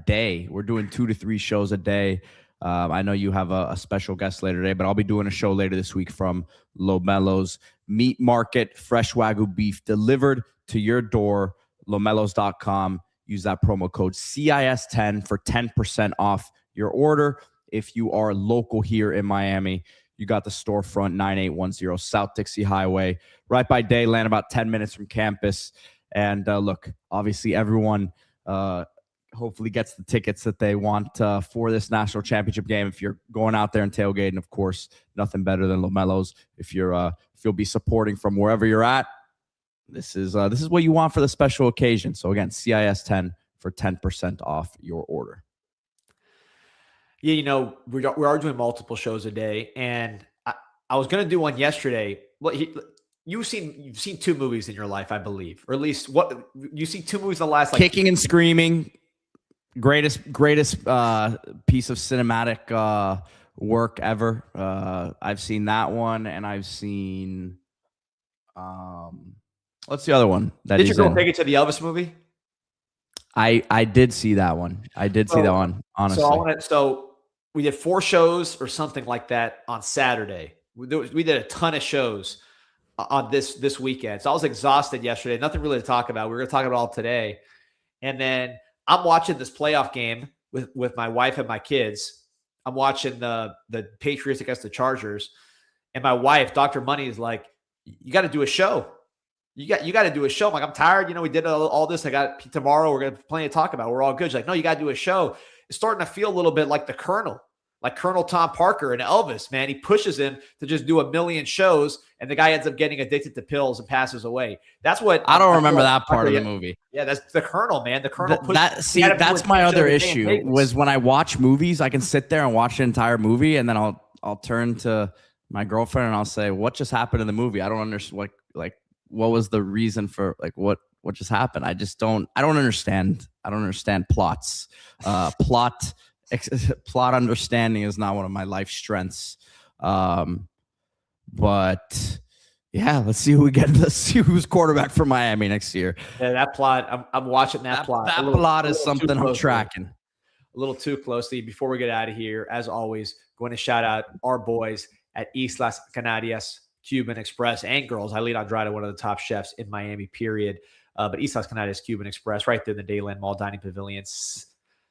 day. We're doing 2 to 3 shows a day. I know you have a special guest later today, but I'll be doing a show later this week from Lomelo's Meat Market, fresh Wagyu beef delivered to your door, lomelos.com. Use that promo code CIS10 for 10% off your order. If you are local here in Miami, you got the storefront 9810 South Dixie Highway, right by Dayland, about 10 minutes from campus. And look, obviously everyone hopefully gets the tickets that they want for this national championship game. If you're going out there and tailgating, of course, nothing better than Lomelo's. If you'll be supporting from wherever you're at, this is what you want for the special occasion. So again, CIS10 for 10% off your order. Yeah, we are doing multiple shows a day, and I was going to do one yesterday. Well, you've seen 2 movies in your life, I believe, or at least what you've seen 2 movies in the last Kicking and Screaming, greatest piece of cinematic work ever. I've seen that one, and I've seen what's the other one? Did your girl take it to the Elvis movie? I did see that one. I did see that one, honestly. So we did 4 shows or something like that on Saturday. We did a ton of shows on this weekend. So I was exhausted yesterday. Nothing really to talk about. We were going to talk about it all today. And then I'm watching this playoff game with my wife and my kids. I'm watching the Patriots against the Chargers. And my wife, Dr. Money, is like, you got to do a show. You got to do a show. I'm like, I'm tired. We did all this. I got tomorrow. We're going to plenty to talk about. We're all good. She's like, no, you got to do a show. It's starting to feel a little bit like the Colonel, like Colonel Tom Parker and Elvis, man. He pushes him to just do a million shows, and the guy ends up getting addicted to pills and passes away. That's what I don't remember that part of the movie. Yeah, that's the Colonel, man. The Colonel. That's my other issue. Was when I watch movies, I can sit there and watch the entire movie, and then I'll turn to my girlfriend and I'll say, "What just happened in the movie? I don't understand. What was the reason for what just happened? I don't understand. I don't understand plots. Plot understanding is not one of my life strengths. But yeah, let's see who we get. Let's see who's quarterback for Miami next year. Yeah, that plot. I'm watching that plot. That plot is something I'm tracking a little too closely. Before we get out of here, as always, going to shout out our boys at Islas Canarias Cuban Express and girls. Eileen Andrade, one of the top chefs in Miami, period. But Islas Canarias Cuban Express, right there in the Dayland Mall Dining Pavilion,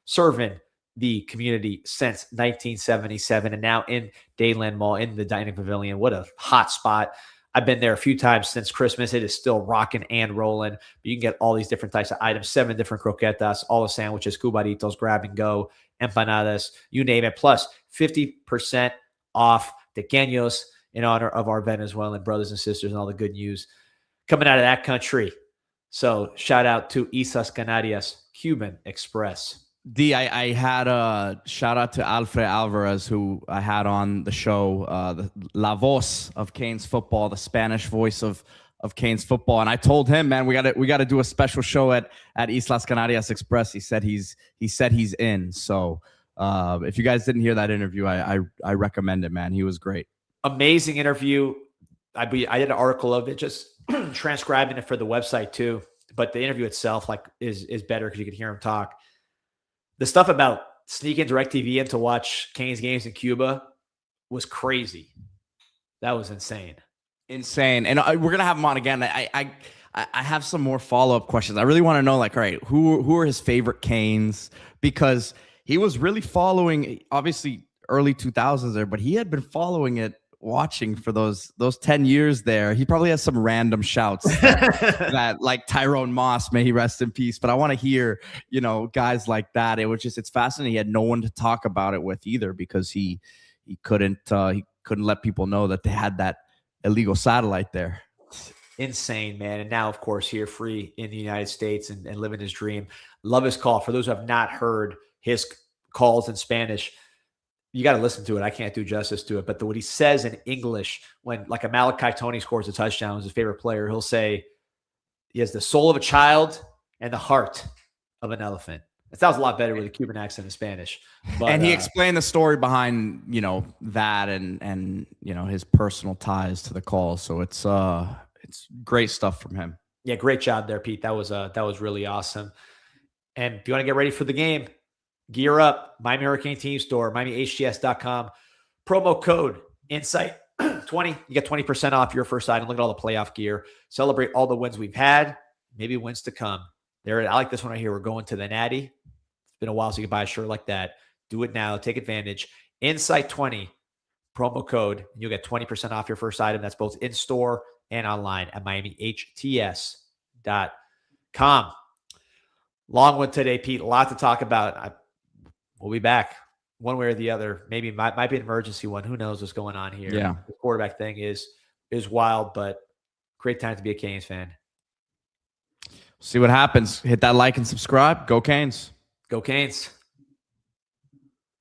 serving the community since 1977, and now in Dayland Mall in the Dining Pavilion. What a hot spot. I've been there a few times since Christmas. It is still rocking and rolling. But you can get all these different types of items, 7 different croquetas, all the sandwiches, cubaditos, grab and go, empanadas, you name it. Plus 50% off tequeños in honor of our Venezuelan brothers and sisters and all the good news coming out of that country. So shout out to Islas Canarias Cuban Express. I had a shout out to Alfred Alvarez, who I had on the show, the La Voz of Canes football, the Spanish voice of Canes football. And I told him, man, we got to do a special show at Islas Canarias Express. He said he's in. So if you guys didn't hear that interview, I recommend it, man. He was great. Amazing interview. I did an article of it, just transcribing it for the website too. But the interview itself is better because you can hear him talk. The stuff about sneaking DirecTV in to watch Canes games in Cuba was crazy. That was insane. Insane. And we're going to have him on again. I have some more follow-up questions. I really want to know, all right, who are his favorite Canes? Because he was really following, obviously, early 2000s there, but he had been following it, watching for those 10 years there. He probably has some random shouts that like Tyrone Moss, may he rest in peace. But I want to hear, guys like that. It's fascinating. He had no one to talk about it with either, because he couldn't let people know that they had that illegal satellite there. Insane, man. And now, of course, here free in the United States and living his dream. Love his call. For those who have not heard his calls in Spanish, you got to listen to it. I can't do justice to it. But what he says in English, when like a Malachi Tony scores a touchdown, is his favorite player, he'll say he has the soul of a child and the heart of an elephant. It sounds a lot better with a Cuban accent in Spanish. But, and he explained the story behind, that and his personal ties to the call. So it's great stuff from him. Yeah, great job there, Pete. That was really awesome. And if you want to get ready for the game, gear up. Miami Hurricane Team Store, MiamiHTS.com. Promo code Insight 20. You get 20% off your first item. Look at all the playoff gear. Celebrate all the wins we've had. Maybe wins to come. There, I like this one right here. We're going to the Natty. It's been a while, so you can buy a shirt like that. Do it now. Take advantage. Insight 20 promo code. And you'll get 20% off your first item. That's both in store and online at MiamiHTS.com. Long one today, Pete. A lot to talk about. We'll be back one way or the other. Maybe might be an emergency one. Who knows what's going on here? Yeah. The quarterback thing is wild, but great time to be a Canes fan. See what happens. Hit that like and subscribe. Go Canes. Go Canes.